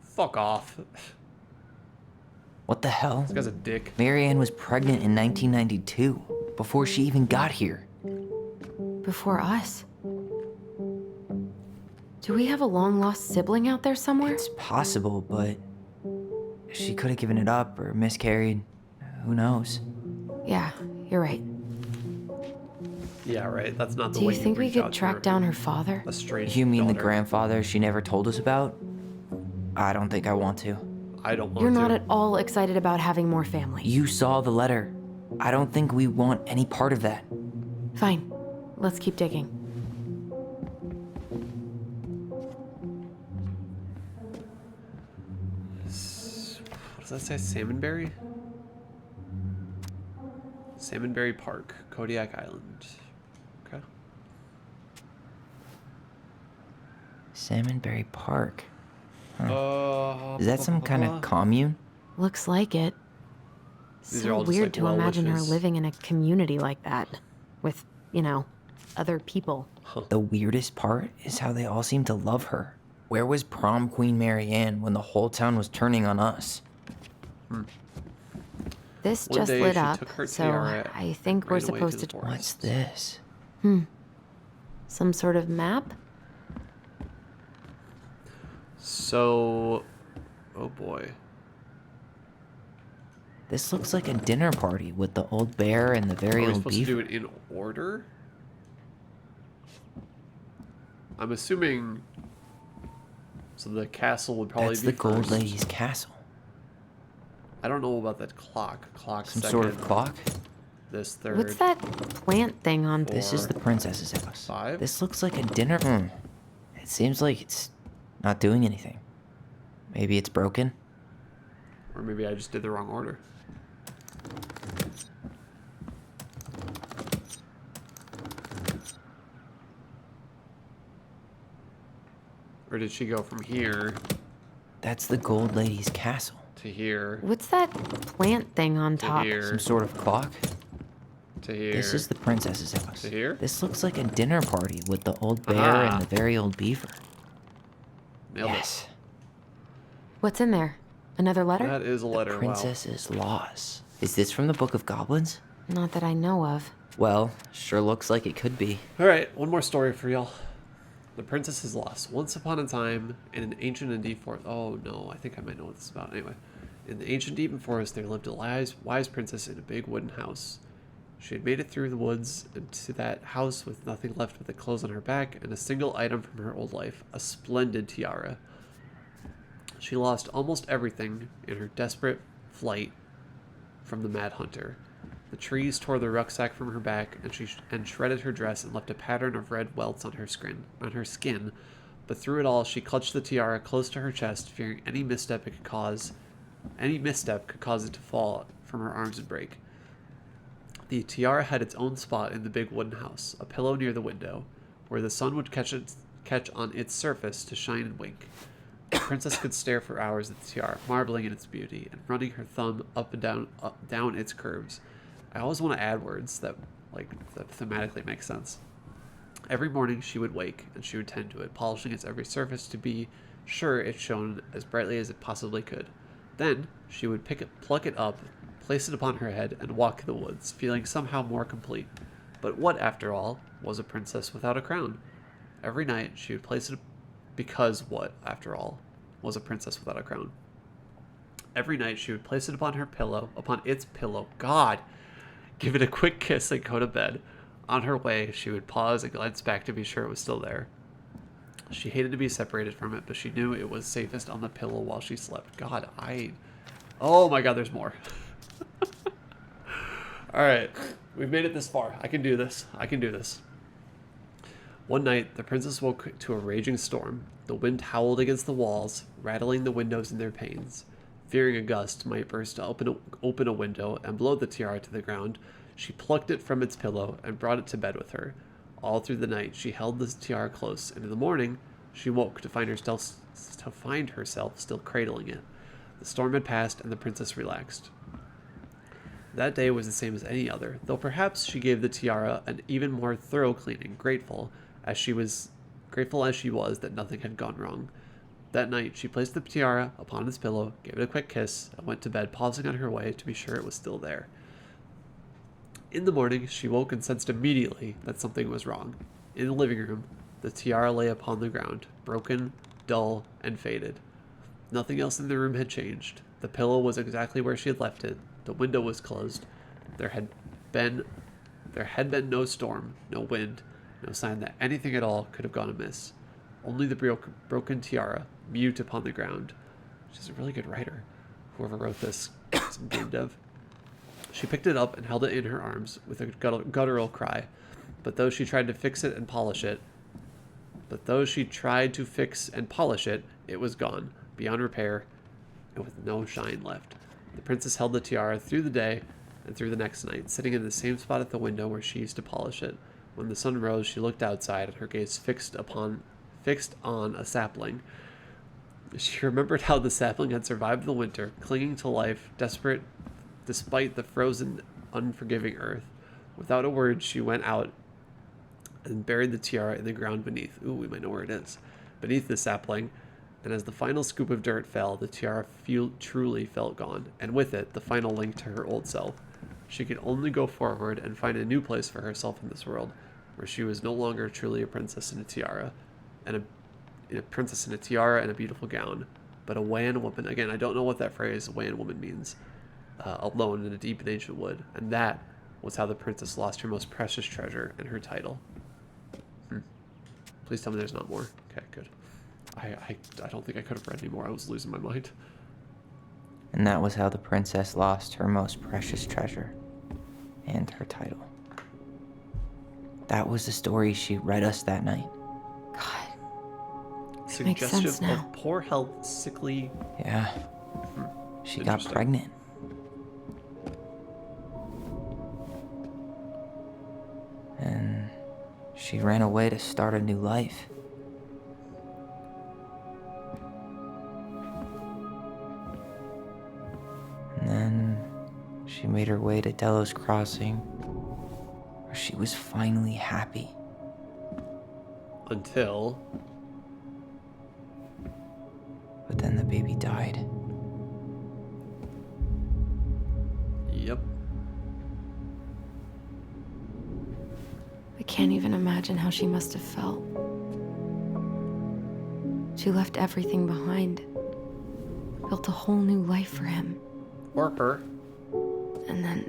Fuck off. What the hell? This guy's a dick. Marianne was pregnant in 1992, before she even got here. Before us? Do we have a long-lost sibling out there somewhere? It's possible, but she could have given it up or miscarried. Who knows? Yeah, you're right. Yeah, right. That's not the Do way you think we reach could out to track down her father? A strange You mean the daughter. grandfather she never told us about? I don't think I want to. I don't want You're to. not at all excited about having more family. You saw the letter. I don't think we want any part of that. Fine. Let's keep digging. What does that say? Salmonberry? Salmonberry Park, Kodiak Island. Okay. Salmonberry Park. Huh. Is that some kind of commune? Looks like it. These are So all just, weird like, to imagine her well-wishes. living in a community like that. With, other people. The weirdest part is how they all seem to love her. Where was prom queen Marianne when the whole town was turning on us? This One just day lit she up, took her so tiara I think and we're ran away supposed to to... the What's this? Some sort of map? So, oh boy. This looks like a dinner party with the old bear and the very Are we old supposed beef. to do it in order? I'm assuming. So the castle would probably That's be the Gold first. Lady's castle. I don't know about that clock. Clock Some second. sort of clock? This third. What's that plant thing on... This is the princess's house. 5? This looks like a dinner. It seems like it's not doing anything. Maybe it's broken. Or maybe I just did the wrong order. Or did she go from here That's the Gold Lady's castle. to here What's that plant thing on to top? here Some sort of clock. to here? This is the princess's house. To here? This looks like a dinner party with the old bear Ah. and the very old beaver. Nailed Yes. What's in there? Another it. letter? That is a letter. Wow. Princess's Loss. Is this from the Book of Goblins? Not that I know of. Well, sure looks like it could be. All right, one more story for y'all. The Princess is Lost. Once upon a time, in an ancient and deep forest. Oh no, I think I might know what this is about. Anyway, in the ancient deep forest, there lived a wise princess in a big wooden house. She had made it through the woods and to that house with nothing left but the clothes on her back and a single item from her old life, a splendid tiara. She lost almost everything in her desperate flight from the Mad Hunter. The trees tore the rucksack from her back, and she shredded her dress and left a pattern of red welts on her skin. But through it all, she clutched the tiara close to her chest, fearing any misstep could cause it to fall from her arms and break. The tiara had its own spot in the big wooden house, a pillow near the window, where the sun would catch on its surface to shine and wink. The princess could stare for hours at the tiara, marveling in its beauty, and running her thumb up and down its curves. I always want to add words that thematically make sense. Every morning she would wake, and she would tend to it, polishing its every surface to be sure it shone as brightly as it possibly could. Then she would pluck it up, place it upon her head, and walk the woods, feeling somehow more complete. But what, after all, was a princess without a crown? Every night she would place it because what, after all, was a princess without a crown? Every night she would place it upon its pillow, God! Give it a quick kiss and go to bed. On her way, she would pause and glance back to be sure it was still there. She hated to be separated from it, but she knew it was safest on the pillow while she slept. God, oh my God, there's more. Alright, we've made it this far. I can do this. One night, the princess woke to a raging storm. The wind howled against the walls, rattling the windows in their panes. Fearing a gust might burst to open a window and blow the tiara to the ground, she plucked it from its pillow and brought it to bed with her. All through the night, she held the tiara close, and in the morning, she woke to find herself still cradling it. The storm had passed, and the princess relaxed. That day was the same as any other, though perhaps she gave the tiara an even more thorough cleaning, grateful as she was that nothing had gone wrong. That night, she placed the tiara upon its pillow, gave it a quick kiss, and went to bed, pausing on her way to be sure it was still there. In the morning, she woke and sensed immediately that something was wrong. In the living room, the tiara lay upon the ground, broken, dull, and faded. Nothing else in the room had changed. The pillow was exactly where she had left it. The window was closed. There had been no storm, no wind, no sign that anything at all could have gone amiss. Only the broken tiara, mute upon the ground. She's a really good writer. Whoever wrote this, some game dev. She picked it up and held it in her arms with a guttural cry. But though she tried to fix and polish it, it was gone, beyond repair, and with no shine left. The princess held the tiara through the day and through the next night, sitting in the same spot at the window where she used to polish it. When the sun rose, she looked outside, and her gaze fixed on a sapling. She remembered how the sapling had survived the winter, clinging to life, desperate despite the frozen, unforgiving earth. Without a word, she went out and buried the tiara in the ground beneath. Ooh, we might know where it is. Beneath the sapling, and as the final scoop of dirt fell, the tiara truly felt gone, and with it, the final link to her old self. She could only go forward and find a new place for herself in this world, where she was no longer truly a princess in a tiara, and a princess in a tiara and a beautiful gown, but a wan woman. Again, I don't know what that phrase, wan woman, means. Alone in a deep and ancient wood, and that was how the princess lost her most precious treasure and her title. Please tell me there's not more. Okay, good. I don't think I could have read any more. I was losing my mind. And that was how the princess lost her most precious treasure and her title. That was the story she read us that night. It makes sense Suggestive now. of poor health, sickly. Yeah. She got pregnant. And she ran away to start a new life. And then she made her way to Delos Crossing, where she was finally happy. Until... But then the baby died. Yep. I can't even imagine how she must have felt. She left everything behind, built a whole new life for him. Or her. And then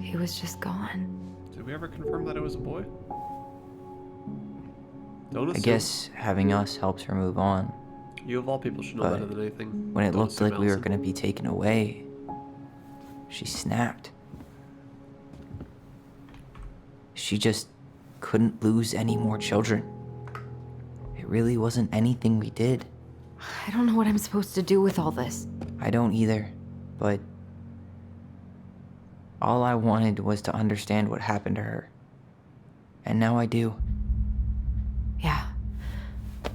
he was just gone. Did we ever confirm that it was a boy? Don't I assume. guess having us helps her move on. You of all people should know But better than anything. when it Don't looked assume, like we were Allison. going to be taken away, she snapped. She just couldn't lose any more children. It really wasn't anything we did. I don't know what I'm supposed to do with all this. I don't either, but all I wanted was to understand what happened to her. And now I do. Yeah. But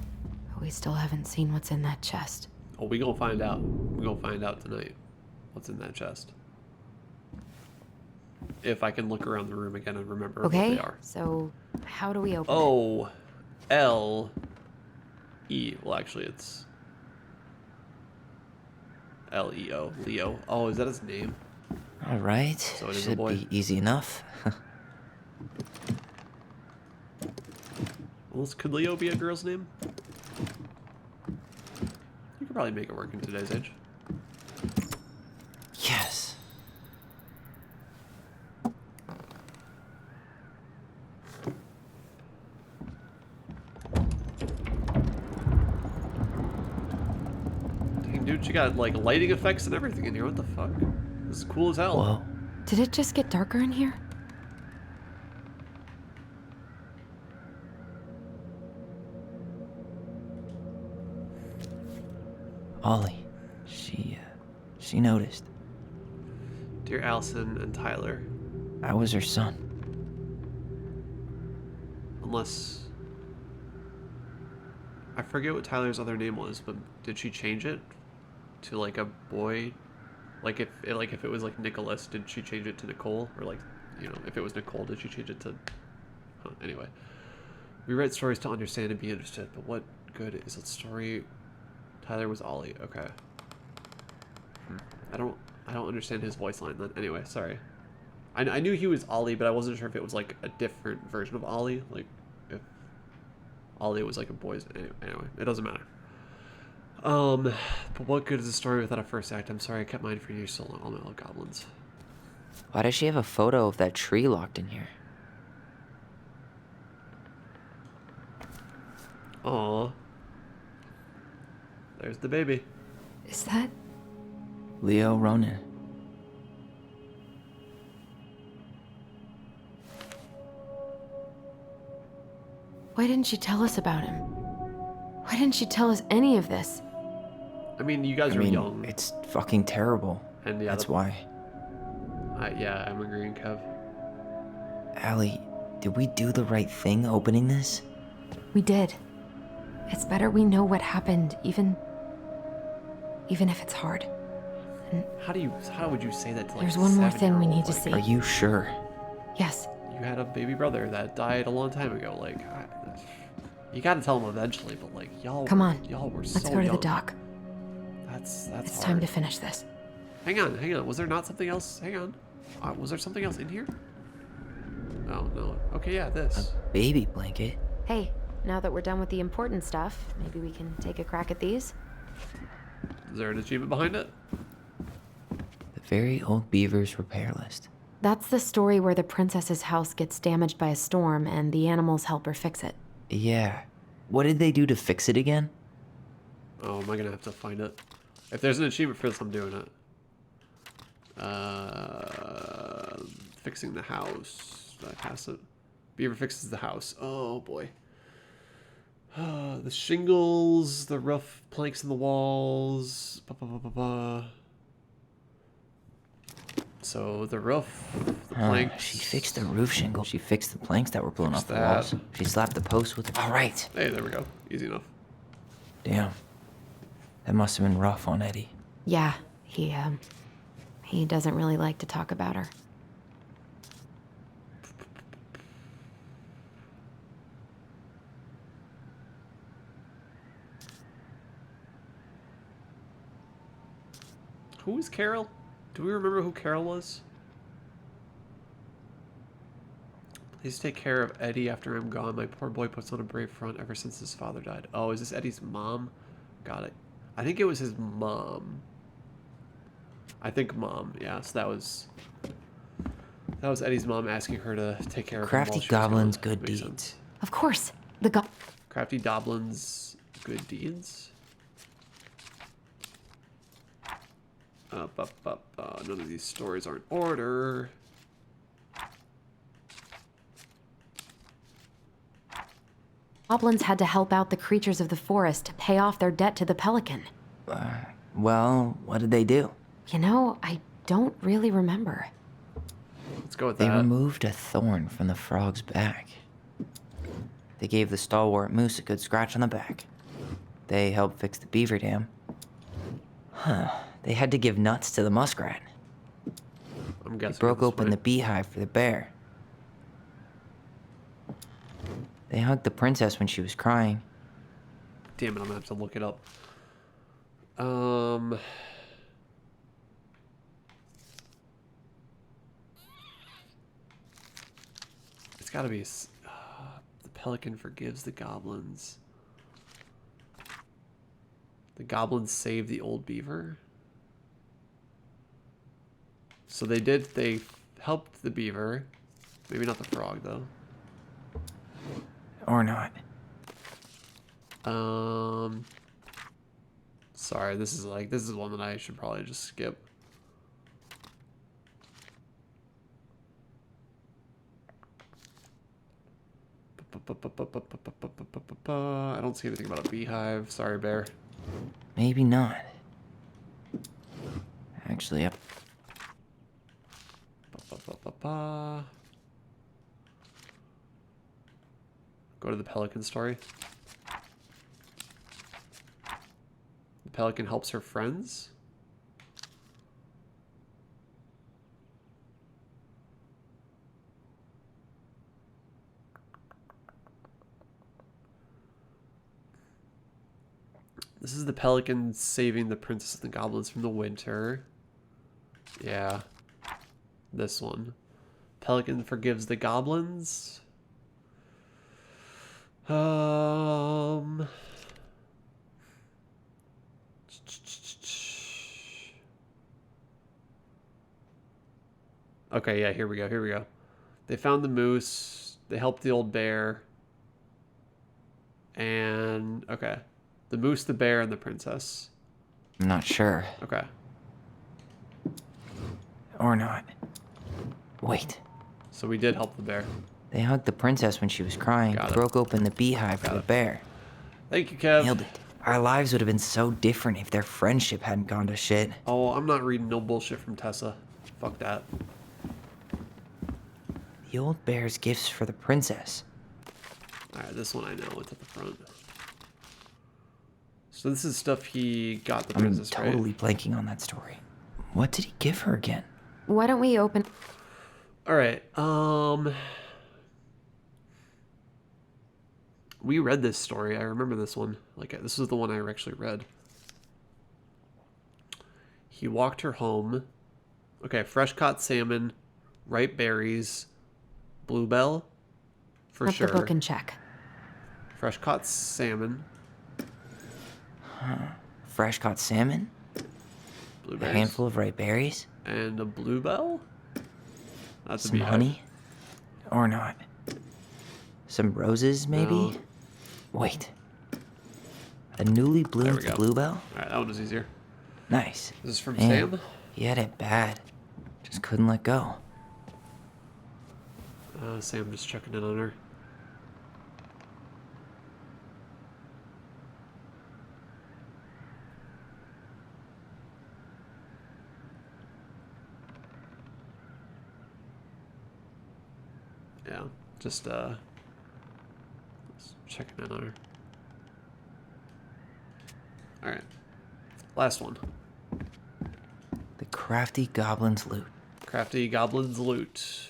we still haven't seen what's in that chest. Oh, we gonna find out. We gonna find out tonight what's in that chest. If I can look around the room again and remember what they are. So how do we open it? O-L-E. Well, actually, it's L-E-O. Leo. Oh, is that his name? All right. So it is a Should boy. be easy enough. Well, could Leo be a girl's name? You could probably make it work in today's age. Yes. Dang, dude, she got like lighting effects and everything in here. What the fuck? This is cool as hell. Whoa. Did it just get darker in here? Ollie. She noticed. Dear Allison and Tyler. I was her son. Unless... I forget what Tyler's other name was, but did she change it to like a boy? Like if it was like Nicholas, did she change it to Nicole? Or like, you know, if it was Nicole, did she change it to... Anyway. We write stories to understand and be interested, but what good is a story? Tyler was Ollie. Okay. I don't understand his voice line then. Anyway, sorry. I knew he was Ollie, but I wasn't sure if it was like a different version of Ollie. Like if Ollie was like a boy's. Anyway, it doesn't matter. But what good is a story without a first act? I'm sorry, I kept mine for you so long. All my little goblins. Why does she have a photo of that tree locked in here? Aw. There's the baby. Is that... Leo Ronan. Why didn't she tell us about him? Why didn't she tell us any of this? I mean, you guys are young. It's fucking terrible. And yeah, that's why. Yeah, I'm agreeing, Kev. Allie, did we do the right thing opening this? We did. It's better we know what happened, even if it's hard. And how would you say that to like there's one more thing we need to see. Are you sure? Yes. You had a baby brother that died a long time ago. Like, you gotta tell him eventually, but like, y'all. Come on. Y'all were so Let's go to young. the dock. That's It's hard. time to finish this. Hang on. Was there not something else? Hang on. Was there something else in here? Oh, no. Okay, yeah, this. A baby blanket? Hey, now that we're done with the important stuff, maybe we can take a crack at these? Is there an achievement behind it? The Very Old Beavers repair list. That's the story where the princess's house gets damaged by a storm and the animals help her fix it. Yeah. What did they do to fix it again? Oh, am I gonna have to find it? If there's an achievement for this, I'm doing it. Fixing the house. Did I pass it? Beaver fixes the house. Oh boy. The shingles, the rough planks in the walls. So the roof, the planks. She fixed the roof shingle. She fixed the planks that were blown off the that. walls. She slapped the post with. All right. Hey, there we go. Easy enough. Damn. That must have been rough on Eddie. Yeah, he doesn't really like to talk about her. Who is Carol? Do we remember who Carol was? Please take care of Eddie after I'm gone. My poor boy puts on a brave front ever since his father died. Oh, is this Eddie's mom? Got it. I think it was his mom. I think mom, yeah. So that was Eddie's mom asking her to take care of him Crafty while she was Goblin's gone. good Makes deeds. sense. Of course. Crafty Goblin's good deeds? None of these stories are in order. Goblins had to help out the creatures of the forest to pay off their debt to the pelican. Well, what did they do? You know, I don't really remember. Let's go with They that. removed a thorn from the frog's back. They gave the stalwart moose a good scratch on the back. They helped fix the beaver dam. Huh. They had to give nuts to the muskrat. I'm guessing They broke this open way. the beehive for the bear. They hugged the princess when she was crying. Damn it, I'm gonna have to look it up. It's gotta be... the pelican forgives the goblins. The goblins saved the old beaver. So they helped the beaver. Maybe not the frog, though. Or not. Sorry, this is one that I should probably just skip. I don't see anything about a beehive. Sorry, bear. Maybe not. Actually, yep. Go to the pelican story. The pelican helps her friends. This is the pelican saving the princess and the goblins from the winter. Yeah. This one. Pelican forgives the goblins. Okay, yeah, here we go. They found the moose. They helped the old bear. And, okay. The moose, the bear, and the princess. I'm not sure. Okay. Or not. Wait. So we did help the bear. They hugged the princess when she was crying, Got it. broke open the beehive for Got the it. bear. Thank you, Kev. Nailed it. Our lives would have been so different if their friendship hadn't gone to shit. Oh, I'm not reading no bullshit from Tessa. Fuck that. The old bear's gifts for the princess. Alright, this one I know. It's at the front. So this is stuff he got the I'm princess, totally right? blanking on that story. What did he give her again? Why don't we open... Alright, we read this story. I remember this one. Like, this is the one I actually read. He walked her home. Okay, fresh caught salmon, ripe berries, bluebell, for Let sure. the book and check. Fresh caught salmon, Fresh caught salmon? A blueberries, handful of ripe berries? and a bluebell. That's a Some beehive. honey? Or not. Some roses, maybe? No. Wait. A newly There we bloomed go. bluebell? Alright, that one was easier. Nice. This is from Man, Sam. he had it bad. Just couldn't let go. Sam just checking in on her. Yeah, just checking in on her. Alright. Last one. The crafty goblin's loot. Crafty Goblin's Loot.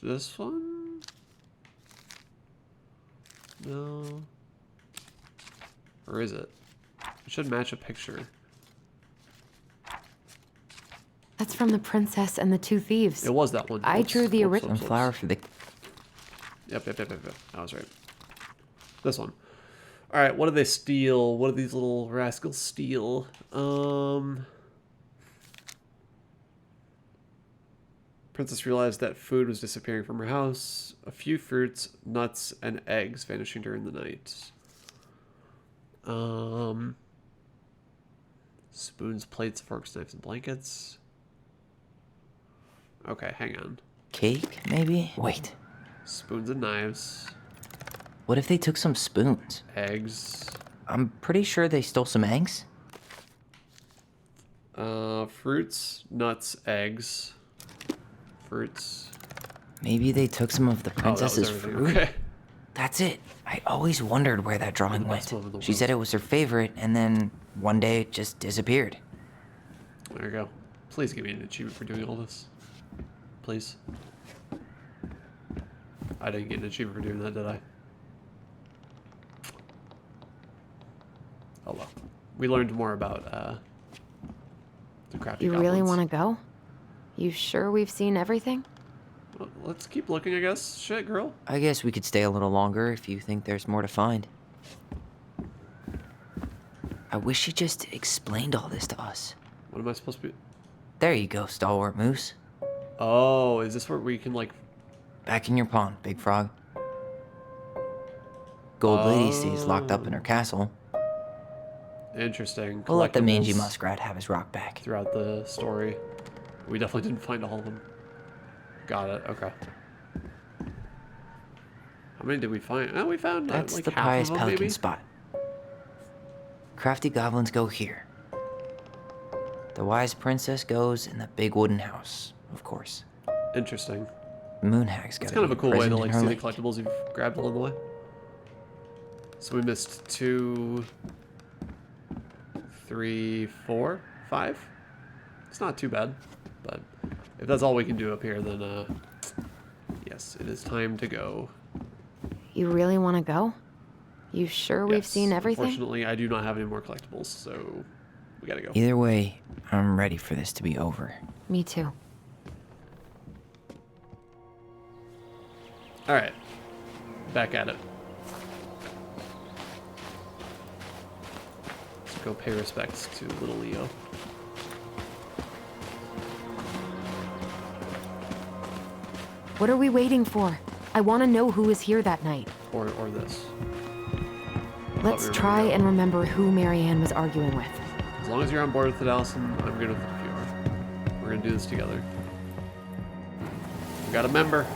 This one? No. Or is it? It should match a picture. That's from The Princess and the Two Thieves. It was that one. I drew the original. Some flour for the... Yep. I was right. This one. Alright, what do they steal? What do these little rascals steal? Princess realized that food was disappearing from her house. A few fruits, nuts, and eggs vanishing during the night. Spoons, plates, forks, knives, and blankets. Okay, hang on. Cake, maybe? Wait. Spoons and knives. What if they took some spoons? Eggs. I'm pretty sure they stole some eggs. Fruits, nuts, eggs. Fruits. Maybe they took some of the princess's fruit. Okay. That's it. I always wondered where that drawing went. She said it was her favorite, and then one day it just disappeared. There you go. Please give me an achievement for doing all this. Please. I didn't get an achievement for doing that, did I? Oh well. We learned more about the crafty You really goblins. want to go? You sure we've seen everything? Well, let's keep looking, I guess. Shit, girl. I guess we could stay a little longer if you think there's more to find. I wish she just explained all this to us. What am I supposed to be? There you go, Stalwart Moose. Oh, is this where we can, like... Back in your pond, Big Frog. Gold Lady stays locked up in her castle. Interesting. We'll let the mangy Collectibles muskrat have his rock back. throughout the story. We definitely didn't find all of them. Got it. Okay. How many did we find? Oh, we found That's like the half Pious of them, Pelican maybe? spot. Crafty goblins go here. The wise princess goes in the big wooden house, of course. Interesting. Moonhag's got It's kind of a cool way to like see the lake. collectibles you've grabbed along the way. So we missed 2, 3, 4, 5. It's not too bad, but if that's all we can do up here, then yes, it is time to go. You really want to go? You sure we've Yes, seen everything? Unfortunately, I do not have any more collectibles, so we gotta go. Either way, I'm ready for this to be over. Me too. All right, back at it. Let's go pay respects to little Leo. What are we waiting for? I want to know who was here that night. Or this. Let's we were try gonna go. and remember who Marianne was arguing with. As long as you're on board with it, Allison, I'm good with it if you are. We're gonna do this together. We got a member.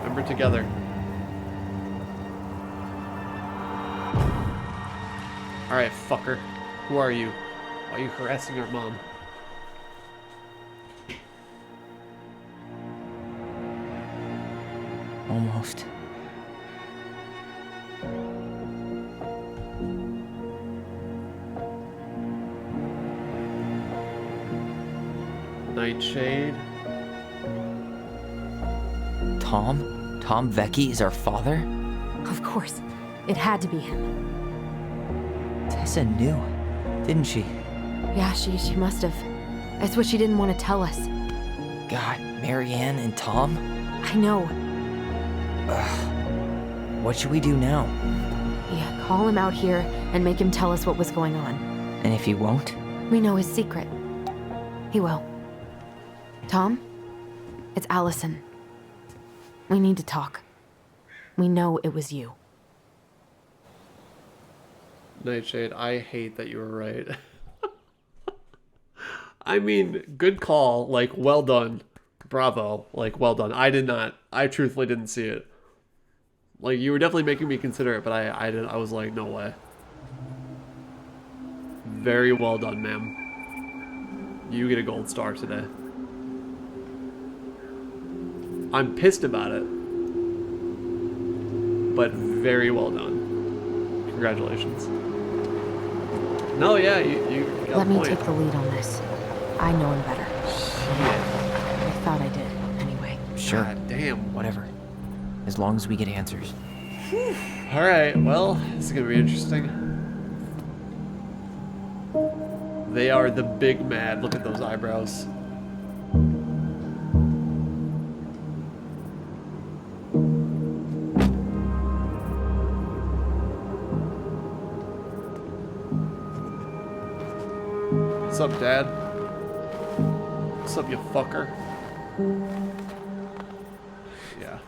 Member together. Alright, fucker. Who are you? Why are you harassing our mom? Almost. Nightshade. Tom? Tom Vecchi is our father? Of course. It had to be him. Tessa knew, didn't she? Yeah, she must have. That's what she didn't want to tell us. God, Marianne and Tom? I know. What should we do now? Yeah, call him out here and make him tell us what was going on. And if he won't? We know his secret. He will. Tom? It's Allison. We need to talk. We know it was you. Nightshade, I hate that you were right. I mean, good call. Like, well done. Bravo. Like, well done. I truthfully didn't see it. Like, you were definitely making me consider it, but I was like, no way. Very well done, ma'am. You get a gold star today. I'm pissed about it. But very well done. Congratulations. No, yeah, you got Let a me point. take the lead on this. I know him better. Shit. I thought I did, anyway. Sure. God damn. Whatever. As long as we get answers. Alright, well, this is gonna be interesting. They are the big mad. Look at those eyebrows. What's up, Dad? What's up, you fucker? Yeah,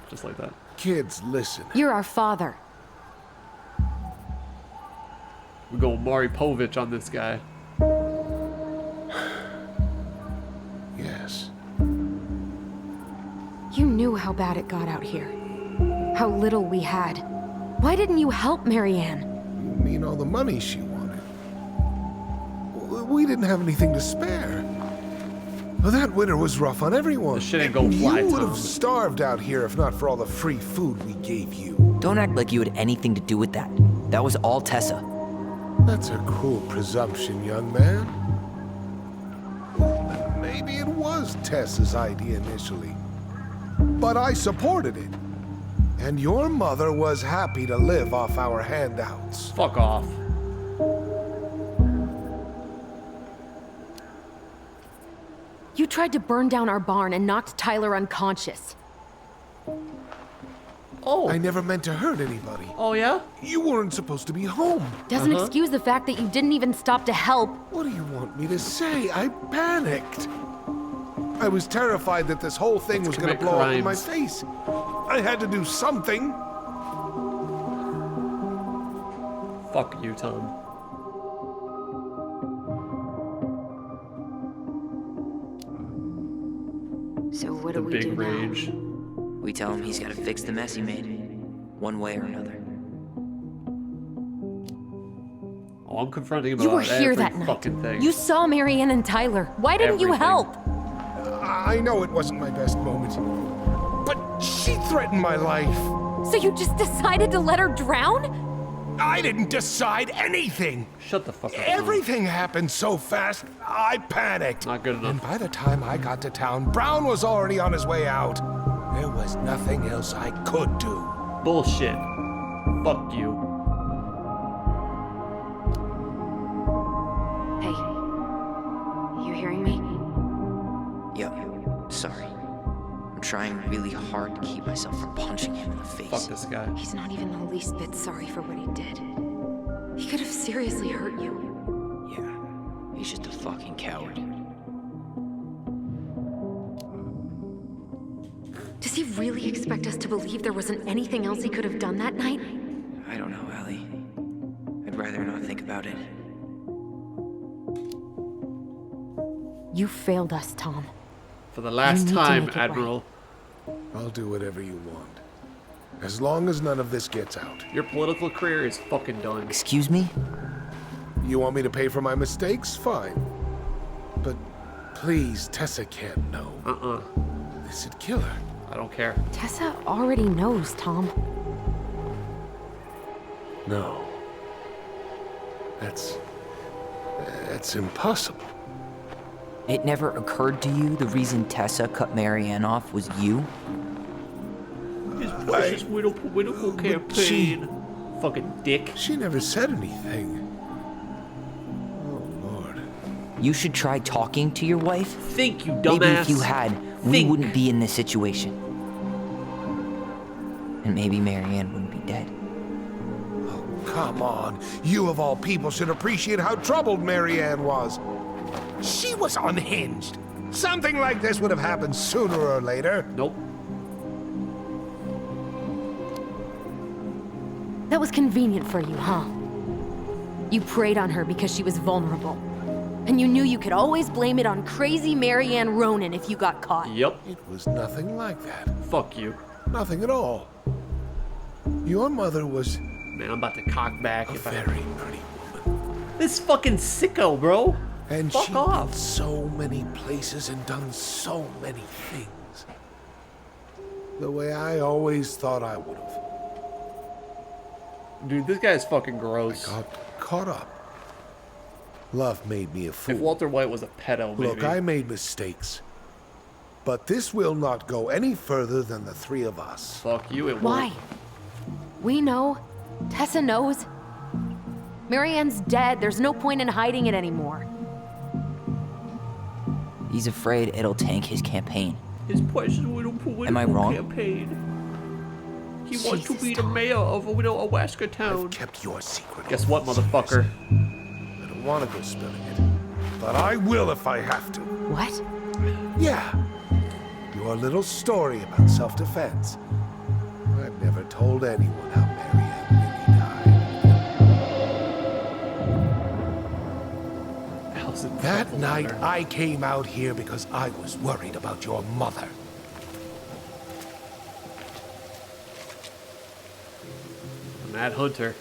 just like that. Kids, listen. You're our father. We go Mari Povich on this guy. how bad it got out here. How little we had. Why didn't you help Marianne? You mean all the money she wanted? We didn't have anything to spare. Well, that winter was rough on everyone. This shit ain't gonna fly, You would Tom. have starved out here if not for all the free food we gave you. Don't act like you had anything to do with that. That was all Tessa. That's a cruel presumption, young man. Maybe it was Tessa's idea initially, but I supported it. And your mother was happy to live off our handouts. Fuck off. You tried to burn down our barn and knocked Tyler unconscious. Oh. I never meant to hurt anybody. Oh, yeah? You weren't supposed to be home. Doesn't excuse the fact that you didn't even stop to help. What do you want me to say? I panicked. I was terrified that this whole thing was going to blow up in my face. I had to do something. Fuck you, Tom. So what The do we do big rage. We tell him he's got to fix the mess he made, one way or another. Oh, I'm confronting him You were about here every that night. fucking thing. You saw Marianne and Tyler. Why didn't you Everything. help? I know it wasn't my best moment, but she threatened my life. So you just decided to let her drown? I didn't decide anything. Shut the fuck up. Everything happened so fast, I panicked. Not good enough. And by the time I got to town, Brown was already on his way out. There was nothing else I could do. Bullshit. Fuck you. Hey, you hearing me? Yep, sorry. I'm trying really hard to keep myself from punching him in the face. Fuck this guy. He's not even the least bit sorry for what he did. He could have seriously hurt you. Yeah, he's just a fucking coward. Does he really expect us to believe there wasn't anything else he could have done that night? I don't know, Allie. I'd rather not think about it. You failed us, Tom. For the last You need to time, make it Admiral. I'll do whatever you want. As long as none of this gets out. Your political career is fucking done. Excuse me? You want me to pay for my mistakes? Fine. But please, Tessa can't know. This would kill her. I don't care. Tessa already knows, Tom. No. That's impossible. It never occurred to you the reason Tessa cut Marianne off was you? His precious political campaign. Fucking dick. She never said anything. Oh, Lord. You should try talking to your wife. Think, you dumbass. Maybe if you had, we wouldn't be in this situation. And maybe Marianne wouldn't be dead. Come on. You of all people should appreciate how troubled Marianne was. She was unhinged. Something like this would have happened sooner or later. Nope. That was convenient for you, huh? You preyed on her because she was vulnerable. And you knew you could always blame it on crazy Marianne Ronan if you got caught. Yep. It was nothing like that. Fuck you. Nothing at all. Your mother was... Man, I'm about to cock back if very pretty woman. This fucking sicko, bro. And Fuck she'd off. been so many places and done so many things. The way I always thought I would have. Dude, this guy is fucking gross. I got caught up. Love made me a fool. If Walter White was a pedo, maybe. Look, I made mistakes. But this will not go any further than the three of us. Fuck you, it Why? won't. We know. Tessa knows. Marianne's dead. There's no point in hiding it anymore. He's afraid it'll tank his campaign. His precious little political Am I wrong? campaign. He wants to be the mayor of Owaska town. I've kept your secret. Guess what, motherfucker? I don't want to go spilling it. But I will if I have to. What? Yeah. Your little story about self-defense. I've never told anyone how Marianne really died. That night, I came out here because I was worried about your mother. Mad Hunter.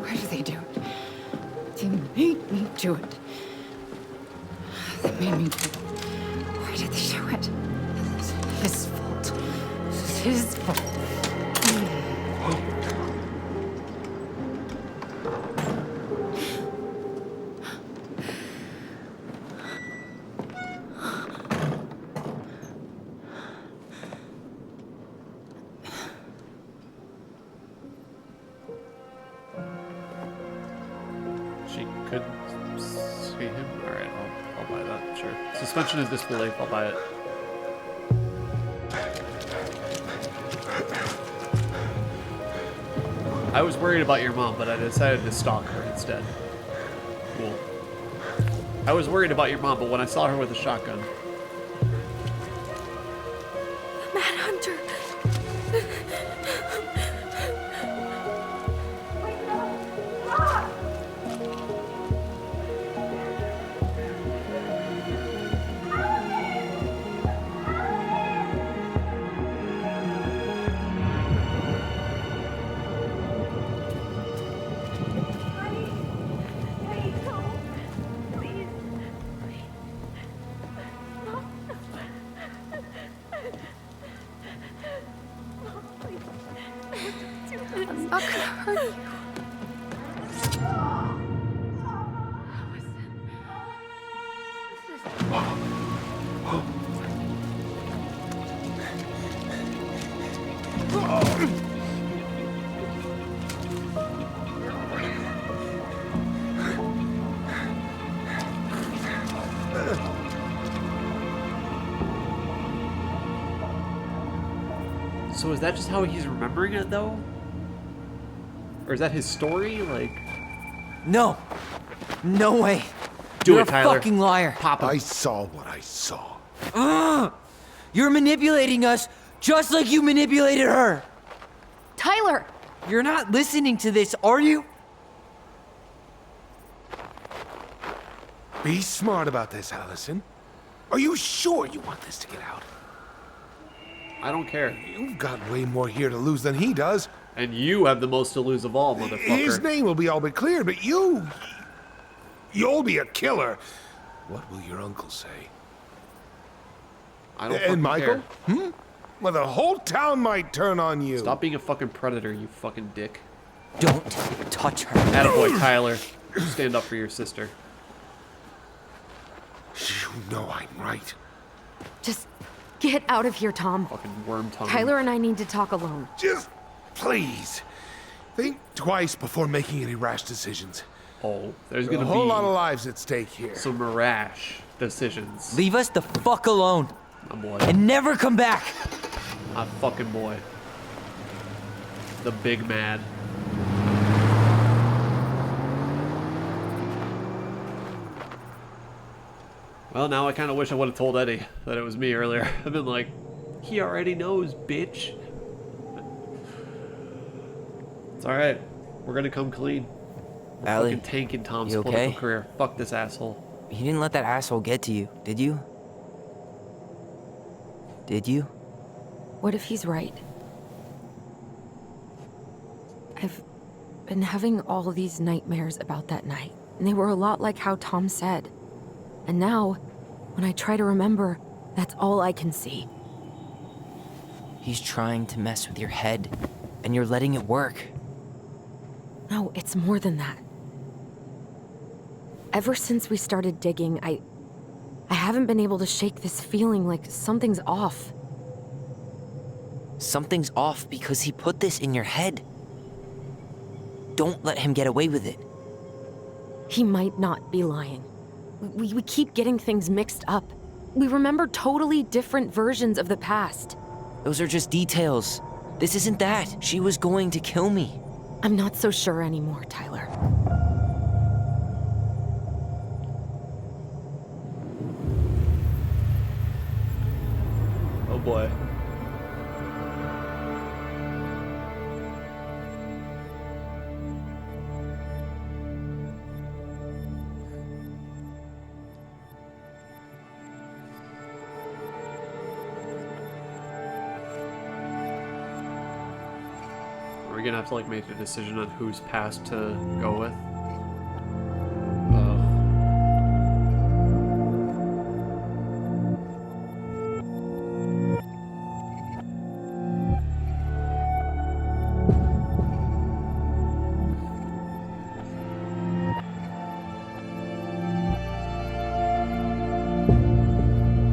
Why do they do it? They made me do it. They made me do it. Why did they do it? It's his fault. It's his fault. She could see him. Alright, I'll buy that, sure. Suspension of disbelief, I'll buy it. I was worried about your mom, but I decided to stalk her instead. Cool. I was worried about your mom, but when I saw her with a shotgun. Mad Hunter. I'm not gonna hurt you. So is that just how he's remembering it, though? Or is that his story? Like... No. No way. Do You're it, Tyler. a fucking liar. Pop him. I saw what I saw. You're manipulating us just like you manipulated her. Tyler! You're not listening to this, are you? Be smart about this, Allison. Are you sure you want this to get out? I don't care. You've got way more here to lose than he does. And you have the most to lose of all, motherfucker. His name will be all but cleared, but you'll be a killer. What will your uncle say? I don't And fucking Michael? care. Well, the whole town might turn on you. Stop being a fucking predator, you fucking dick. Don't touch her. Attaboy, Tyler. Stand up for your sister. You know I'm right. Just get out of here, Tom. Fucking worm tongue. Tyler and I need to talk alone. Just please think twice before making any rash decisions. Oh, there's There are gonna a whole be lot of lives at stake here. some rash decisions. Leave us the fuck alone. My boy. And never come back. My fucking boy. The big mad. Well, now I kind of wish I would have told Eddie that it was me earlier. I've been like, he already knows, bitch. It's alright. We're gonna come clean. We're Allie, fucking tanking Tom's you political okay? career. Fuck this asshole. You didn't let that asshole get to you, did you? Did you? What if he's right? I've been having all these nightmares about that night, and they were a lot like how Tom said. And now, when I try to remember, that's all I can see. He's trying to mess with your head, and you're letting it work. No, it's more than that. Ever since we started digging, I haven't been able to shake this feeling like something's off. Something's off because he put this in your head. Don't let him get away with it. He might not be lying. We keep getting things mixed up. We remember totally different versions of the past. Those are just details. This isn't that. She was going to kill me. I'm not so sure anymore, Tyler. Oh boy. gonna have to like make a decision on whose past to go with.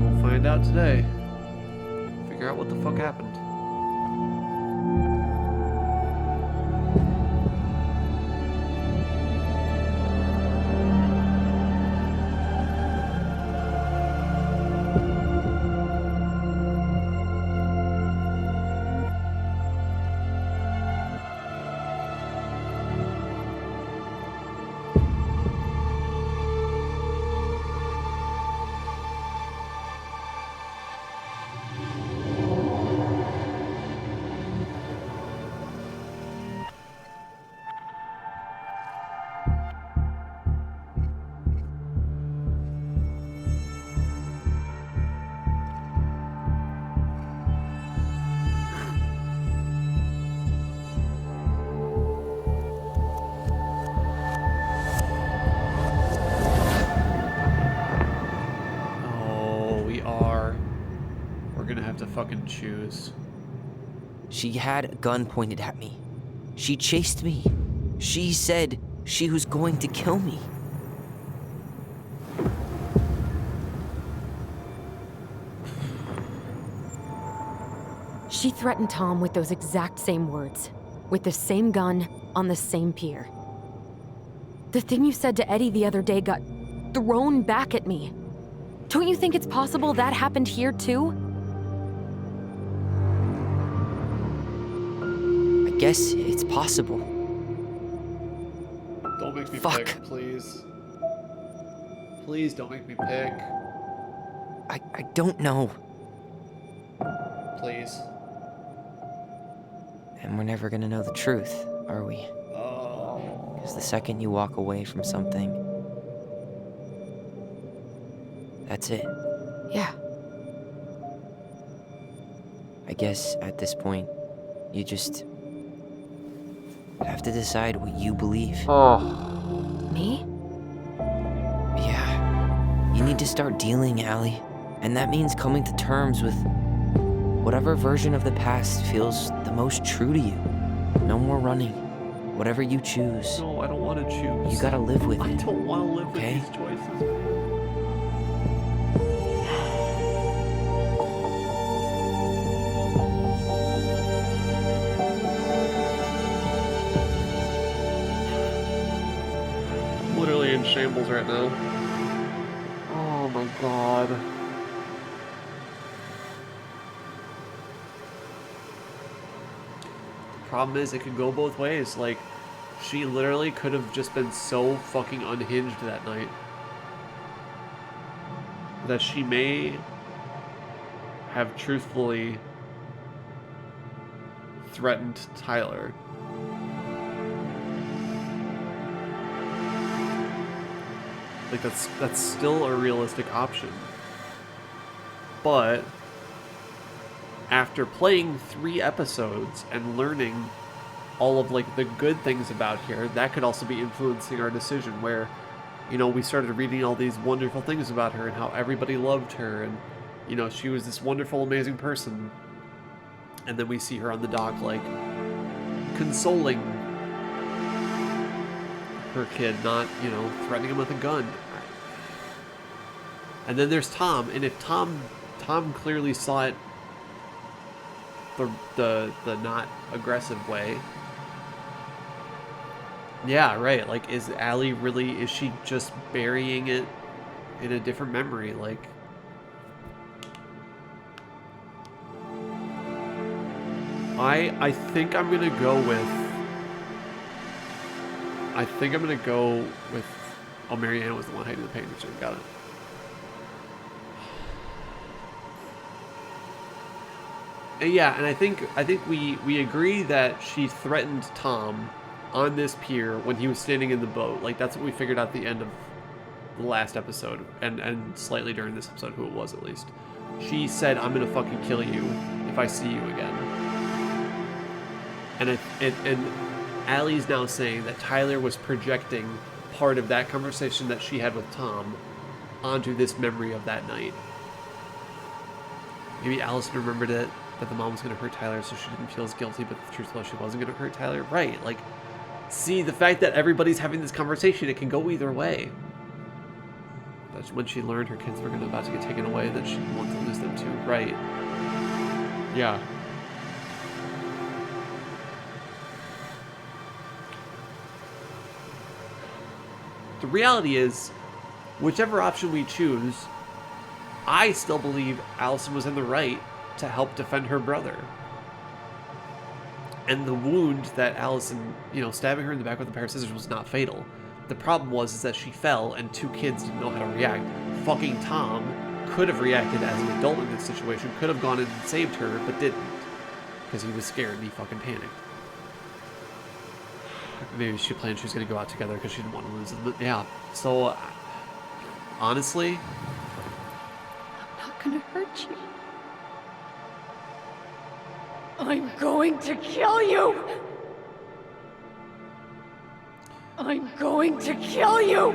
We'll find out today. Figure out what the fuck happened. To fucking choose. She had a gun pointed at me. She chased me. She said she was going to kill me. She threatened Tom with those exact same words, with the same gun on the same pier. The thing you said to Eddie the other day got thrown back at me. Don't you think it's possible that happened here too? I guess it's possible. Don't make me Fuck. pick, please. Please don't make me pick. I don't know. Please. And we're never gonna know the truth, are we? Oh. Because the second you walk away from something, that's it. Yeah. I guess at this point, you just have to decide what you believe. Me? Yeah. You need to start dealing, Allie. And that means coming to terms with whatever version of the past feels the most true to you. No more running. Whatever you choose. No, I don't want to choose. You gotta live with it. I don't want to live okay? with these choices. I'm literally in shambles right now. Oh my god. Problem is, it could go both ways. Like, she literally could have just been so fucking unhinged that night that she may have truthfully threatened Tyler. Like, that's still a realistic option. But after playing 3 episodes and learning all of like the good things about her, that could also be influencing our decision, where, you know, we started reading all these wonderful things about her and how everybody loved her, and, you know, she was this wonderful, amazing person. And then we see her on the dock, like, consoling her kid, not, you know, threatening him with a gun. And then there's Tom, and if Tom clearly saw it the not aggressive way. Yeah, right. Like, is Allie really, is she just burying it in a different memory? Like, I think I'm gonna go with, oh, Marianne was the one hiding the painting. Got it. Yeah, and I think we agree that she threatened Tom on this pier when he was standing in the boat. Like, that's what we figured out at the end of the last episode, and slightly during this episode, who it was at least. She said, "I'm gonna fucking kill you if I see you again." And Allie's now saying that Tyler was projecting part of that conversation that she had with Tom onto this memory of that night. Maybe Allison remembered it, that the mom was going to hurt Tyler, so she didn't feel as guilty, but the truth was she wasn't going to hurt Tyler. Right, like, see, the fact that everybody's having this conversation, it can go either way. But when she learned her kids were about to get taken away, that she didn't want to lose them too. Right. Yeah. The reality is, whichever option we choose, I still believe Allison was in the right to help defend her brother. And the wound that Allison, stabbing her in the back with a pair of scissors was not fatal. The problem was is that she fell and 2 kids didn't know how to react. Fucking Tom could have reacted as an adult in this situation, could have gone in and saved her, but didn't. Because he was scared and he fucking panicked. Maybe she planned she was going to go out together because she didn't want to lose them. Yeah, so honestly, I'm not gonna hurt you. I'm going to kill you! I'm going to kill you!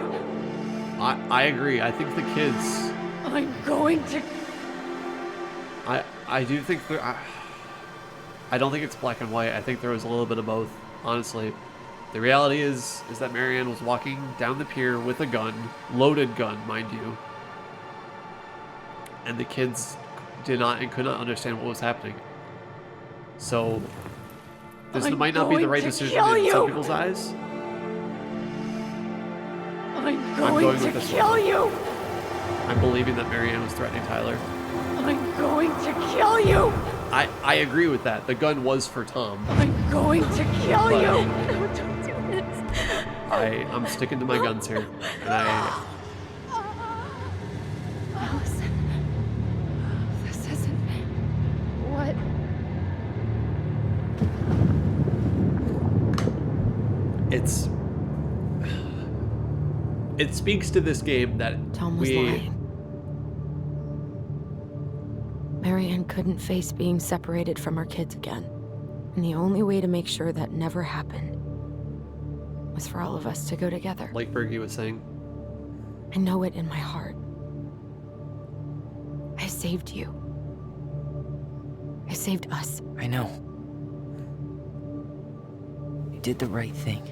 I agree. I think the kids... I'm going to... I do think... I don't think it's black and white. I think there was a little bit of both, honestly. The reality is that Marianne was walking down the pier with a gun, loaded gun, mind you. And the kids did not and could not understand what was happening. So, this might not be the right decision in some people's eyes. I'm going to kill you! I'm believing that Marianne was threatening Tyler. I'm going to kill you! I agree with that. The gun was for Tom. I'm going to kill you! No, don't do this. I'm sticking to my guns here. And Allison, this isn't what... It speaks to this game that Tom was lying. Marianne couldn't face being separated from her kids again. And the only way to make sure that never happened was for all of us to go together. Like Bergie was saying. I know it in my heart. I saved you. I saved us. I know. You did the right thing.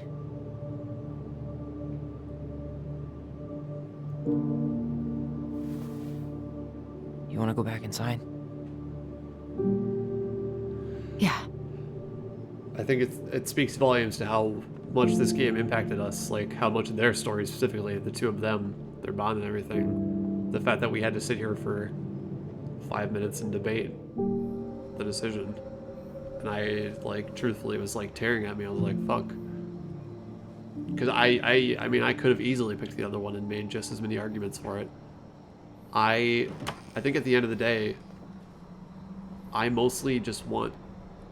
You want to go back inside? Yeah. I think it speaks volumes to how much this game impacted us, like how much of their story specifically, the two of them, their bond and everything. The fact that we had to sit here for 5 minutes and debate the decision. And I, truthfully was, tearing at me. I was like, fuck. Because I mean, I could have easily picked the other one and made just as many arguments for it. I think at the end of the day, I mostly just want...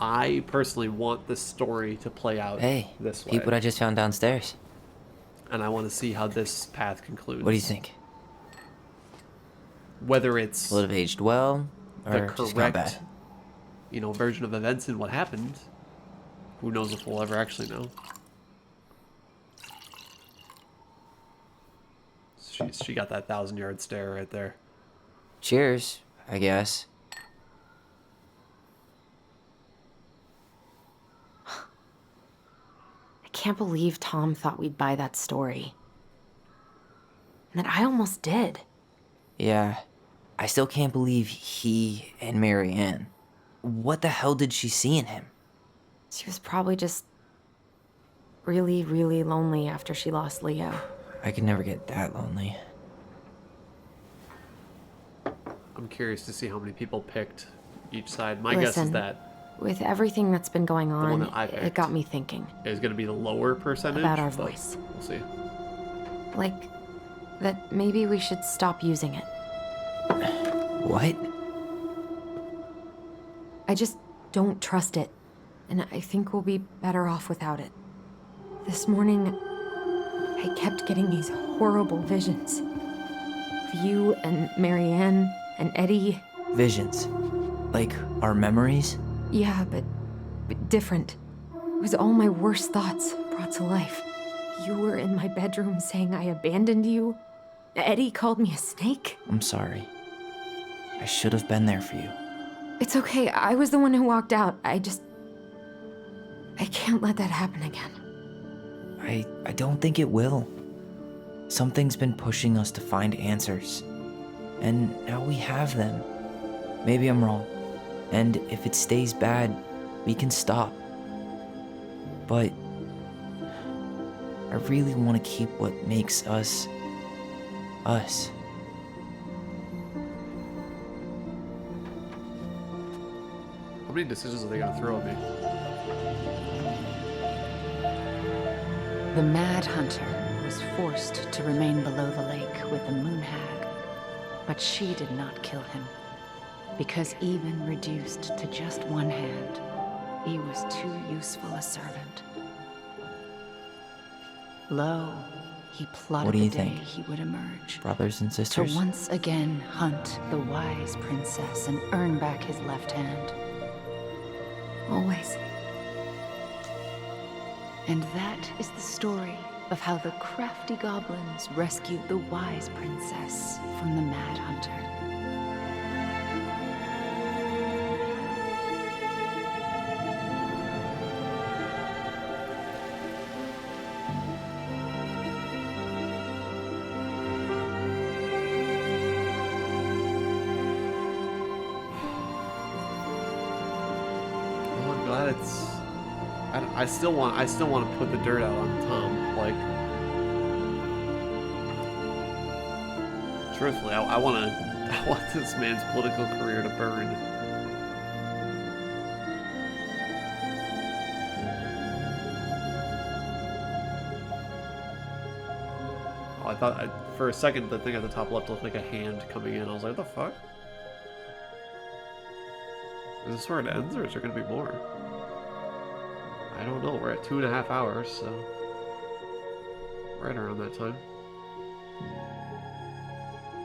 I personally want this story to play out this way. Peep what I just found downstairs. And I want to see how this path concludes. What do you think? Whether it's... Will it have aged well, or the just gone bad? correct, version of events and what happened. Who knows if we'll ever actually know. She got that 1,000-yard stare right there. Cheers, I guess. I can't believe Tom thought we'd buy that story. And that I almost did. Yeah. I still can't believe he and Marianne. What the hell did she see in him? She was probably just really, really lonely after she lost Leo. I could never get that lonely. I'm curious to see how many people picked each side. My guess is that with everything that's been going the one on, that I picked it got me thinking. Is going to be the lower percentage about our but voice. We'll see. Like, that maybe we should stop using it. What? I just don't trust it. And I think we'll be better off without it. This morning, I kept getting these horrible visions. Of you and Marianne and Eddie. Visions? Like our memories? Yeah, but different. was all my worst thoughts brought to life. You were in my bedroom saying I abandoned you. Eddie called me a snake. I'm sorry. I should have been there for you. It's okay. I was the one who walked out. I can't let that happen again. I don't think it will. Something's been pushing us to find answers. And now we have them. Maybe I'm wrong. And if it stays bad, we can stop. But I really want to keep what makes us, us. How many decisions are they gonna throw at me? The Mad Hunter was forced to remain below the lake with the Moon Hag, but she did not kill him, because even reduced to just one hand, he was too useful a servant. Lo, he plotted What do you the day think? he would emerge. Brothers and sisters? To once again hunt the wise princess and earn back his left hand. Always. And that is the story of how the crafty goblins rescued the wise princess from the Mad Hunter. Oh, I'm glad it's. I still want to put the dirt out on Tom. Like, truthfully, I want this man's political career to burn. Oh, I thought for a second the thing at the top left looked like a hand coming in. I was like, what the fuck? Is this where it ends, or is there gonna be more? I don't know. We're at 2.5 hours, so right around that time.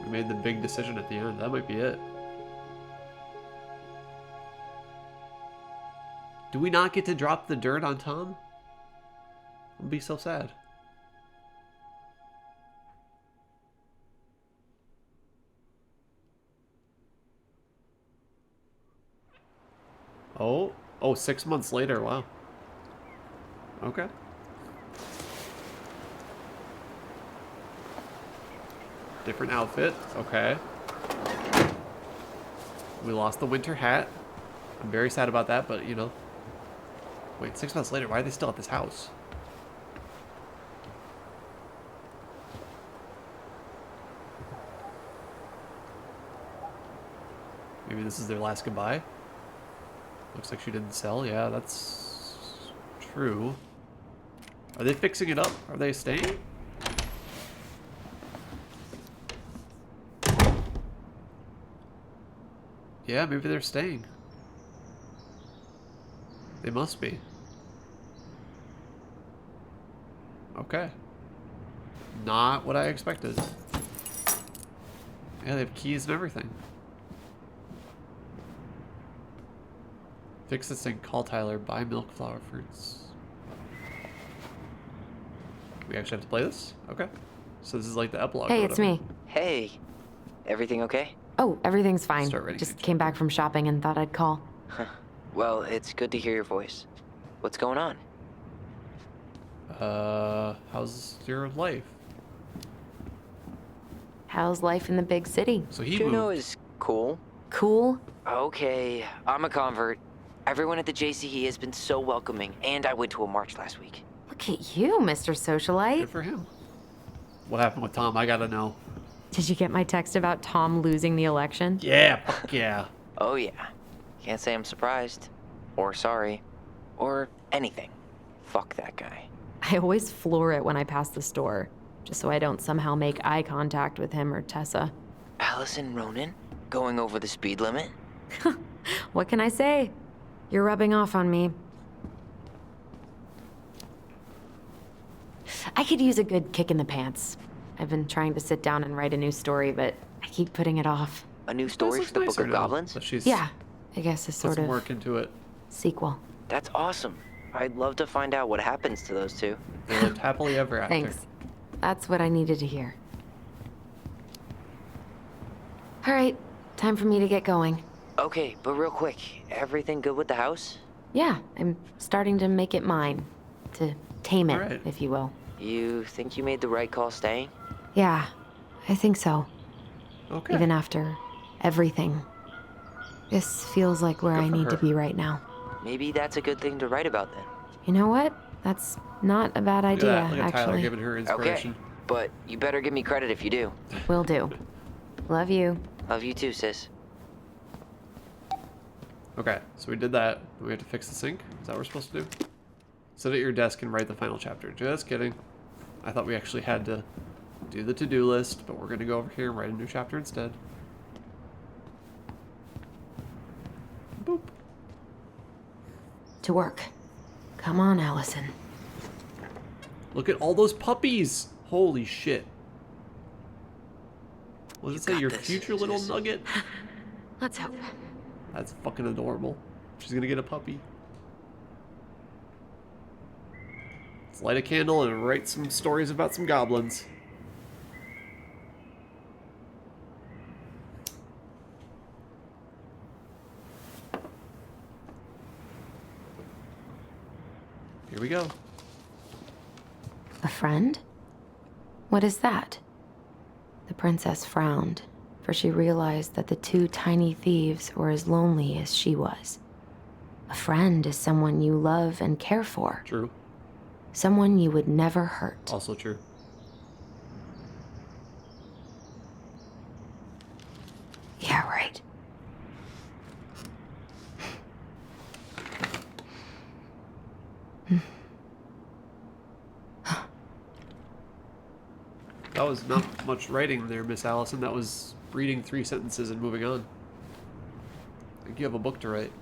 We made the big decision at the end. That might be it. Do we not get to drop the dirt on Tom? I'll be so sad. Oh, 6 months later. Wow. Okay. Different outfit. Okay. We lost the winter hat. I'm very sad about that, but you know. Wait, 6 months later, why are they still at this house? Maybe this is their last goodbye? Looks like she didn't sell. Yeah, that's true. Are they fixing it up? Are they staying? Yeah, maybe they're staying. They must be. Okay. Not what I expected. Yeah, they have keys and everything. Fix this thing, call Tyler, buy milk, flour, fruits. We actually have to play this? Okay. So this is like the epilogue. Hey, or it's whatever. me. Hey, everything okay? Oh, everything's fine. Start reading Just it. came back from shopping and thought I'd call. Well, it's good to hear your voice. What's going on? How's your life? How's life in the big city? So he Juno moved. is cool. Cool? Okay, I'm a convert. Everyone at the JCE has been so welcoming, and I went to a march last week. Look at you, Mr. Socialite. Good for him. What happened with Tom? I gotta know. Did you get my text about Tom losing the election? Yeah, fuck yeah. Oh yeah. Can't say I'm surprised. Or sorry. Or anything. Fuck that guy. I always floor it when I pass the store, just so I don't somehow make eye contact with him or Tessa. Allison Ronan? Going over the speed limit? What can I say? You're rubbing off on me. I could use a good kick in the pants. I've been trying to sit down and write a new story, but I keep putting it off. A new story for the Book of Goblins? So she's Yeah, I guess a put sort some of work into it. sequel. That's awesome. I'd love to find out what happens to those two. They lived happily ever after. Thanks. That's what I needed to hear. All right, time for me to get going. Okay, but real quick, everything good with the house? Yeah, I'm starting to make it mine. To tame it, Alright. if you will. You think you made the right call staying? Yeah, I think so. Okay. Even after everything. This feels like where Good I for need to her. be right now. Maybe that's a good thing to write about then. You know what? That's not a bad Look at idea, that. Look at Tyler actually. giving her inspiration. Okay, but you better give me credit if you do. Will do. Love you. Love you too, sis. Okay, so we did that. We have to fix the sink. Is that what we're supposed to do? Sit at your desk and write the final chapter. Just kidding. I thought we actually had to do the to-do list, but we're going to go over here and write a new chapter instead. Boop. To work. Come on, Allison. Look at all those puppies! Holy shit. What does it say? Your future little nugget? Let's hope. That's fucking adorable. She's gonna get a puppy. Let's light a candle and write some stories about some goblins. Here we go. A friend? What is that? The princess frowned, for she realized that the two tiny thieves were as lonely as she was. A friend is someone you love and care for. True. Someone you would never hurt. Also true. Yeah, right. That was not much writing there, Miss Allison. That was reading 3 sentences and moving on. I think you have a book to write.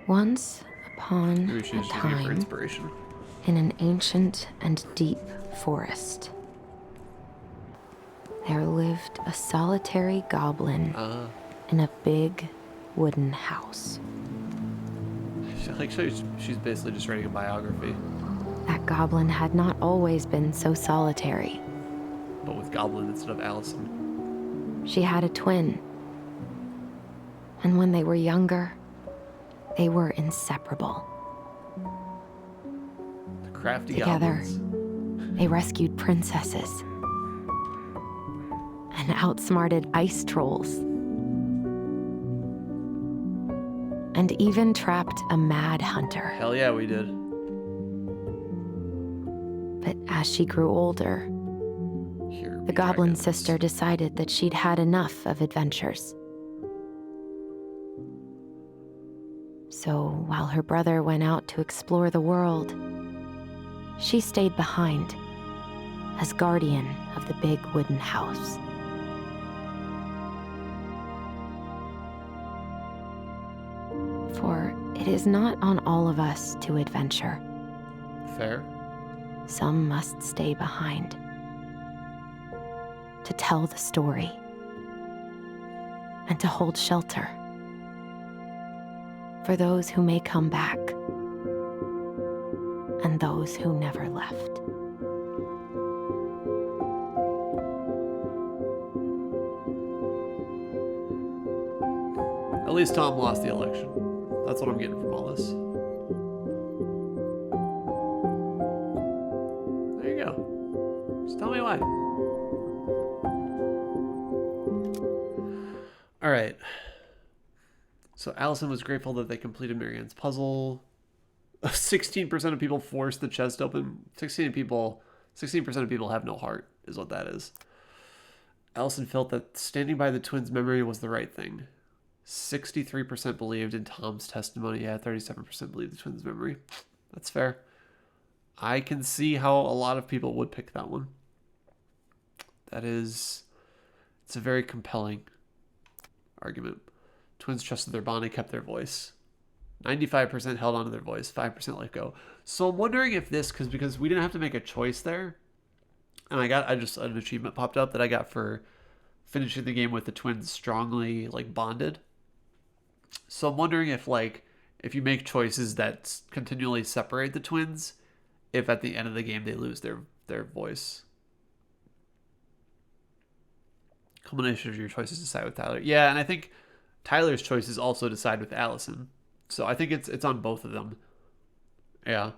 Once upon Maybe she's a just using it for time, inspiration. in an ancient and deep forest, there lived a solitary goblin in a big wooden house. She's basically just writing a biography, That goblin had not always been so solitary. but with Goblin instead of Allison. She had a twin. And when they were younger, they were inseparable. The crafty Together, goblins. they rescued princesses and outsmarted ice trolls. And even trapped a mad hunter. Hell yeah, we did. But as she grew older, the goblin sister decided that she'd had enough of adventures. So while her brother went out to explore the world, she stayed behind as guardian of the big wooden house. For it is not on all of us to adventure. Fair. Some must stay behind to tell the story and to hold shelter for those who may come back and those who never left. At least Tom lost the election. That's what I'm getting from all this. There you go. Just tell me why. All right. So Allison was grateful that they completed Marianne's puzzle. 16% of people forced the chest open. 16% of people have no heart, is what that is. Allison felt that standing by the twins' memory was the right thing. 63% believed in Tom's testimony. Yeah, 37% believed the twins' memory. That's fair. I can see how a lot of people would pick that one. It's a very compelling argument. Twins trusted their bond and kept their voice. 95% held onto their voice, 5% let go. So I'm wondering if this, because we didn't have to make a choice there, and I just an achievement popped up that I got for finishing the game with the twins strongly like bonded. So I'm wondering if like if you make choices that continually separate the twins, if at the end of the game they lose their voice. Combination of your choices decide with Tyler. Yeah, and I think Tyler's choices also decide with Allison. So I think it's on both of them. Yeah.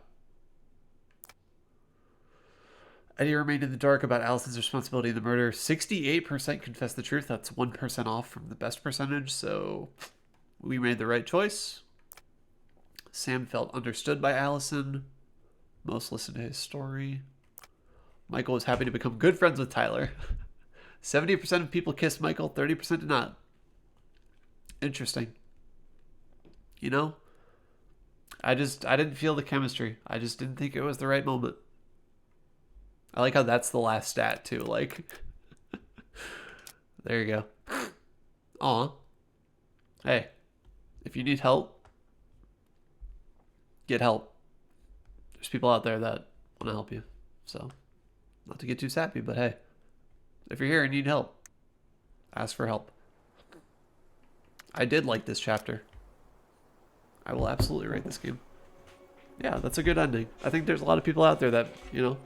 Eddie remained in the dark about Allison's responsibility in the murder. 68% confessed the truth. That's 1% off from the best percentage. So we made the right choice. Sam felt understood by Allison. Most listened to his story. Michael was happy to become good friends with Tyler. 70% of people kissed Michael. 30% did not. Interesting. You know? I didn't feel the chemistry. I just didn't think it was the right moment. I like how that's the last stat, too. Like, there you go. Aw. Hey, if you need help, get help. There's people out there that want to help you. So, not to get too sappy, but hey, if you're here and need help, ask for help. I did like this chapter. I will absolutely rate this game. Yeah, that's a good ending. I think there's a lot of people out there that, you know,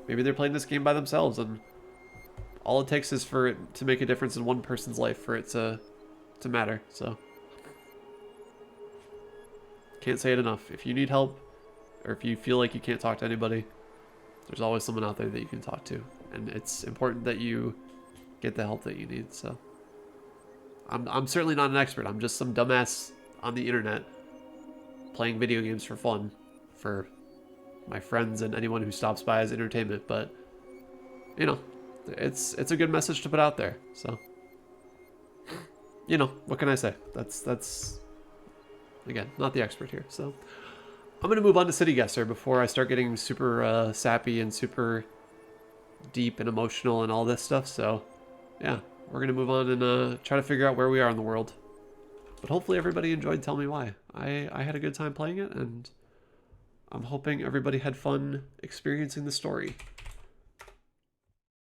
maybe they're playing this game by themselves, and all it takes is for it to make a difference in one person's life for it to matter. So, can't say it enough. If you need help, or if you feel like you can't talk to anybody, there's always someone out there that you can talk to. And it's important that you get the help that you need. So, I'm certainly not an expert. I'm just some dumbass on the internet playing video games for fun, for my friends and anyone who stops by as entertainment. But, you know, it's a good message to put out there. So, you know, what can I say? That's again, not the expert here. So, I'm going to move on to City Guesser before I start getting super sappy and super deep and emotional and all this stuff. So, yeah, we're going to move on and try to figure out where we are in the world. But hopefully everybody enjoyed Tell Me Why. I had a good time playing it, and I'm hoping everybody had fun experiencing the story.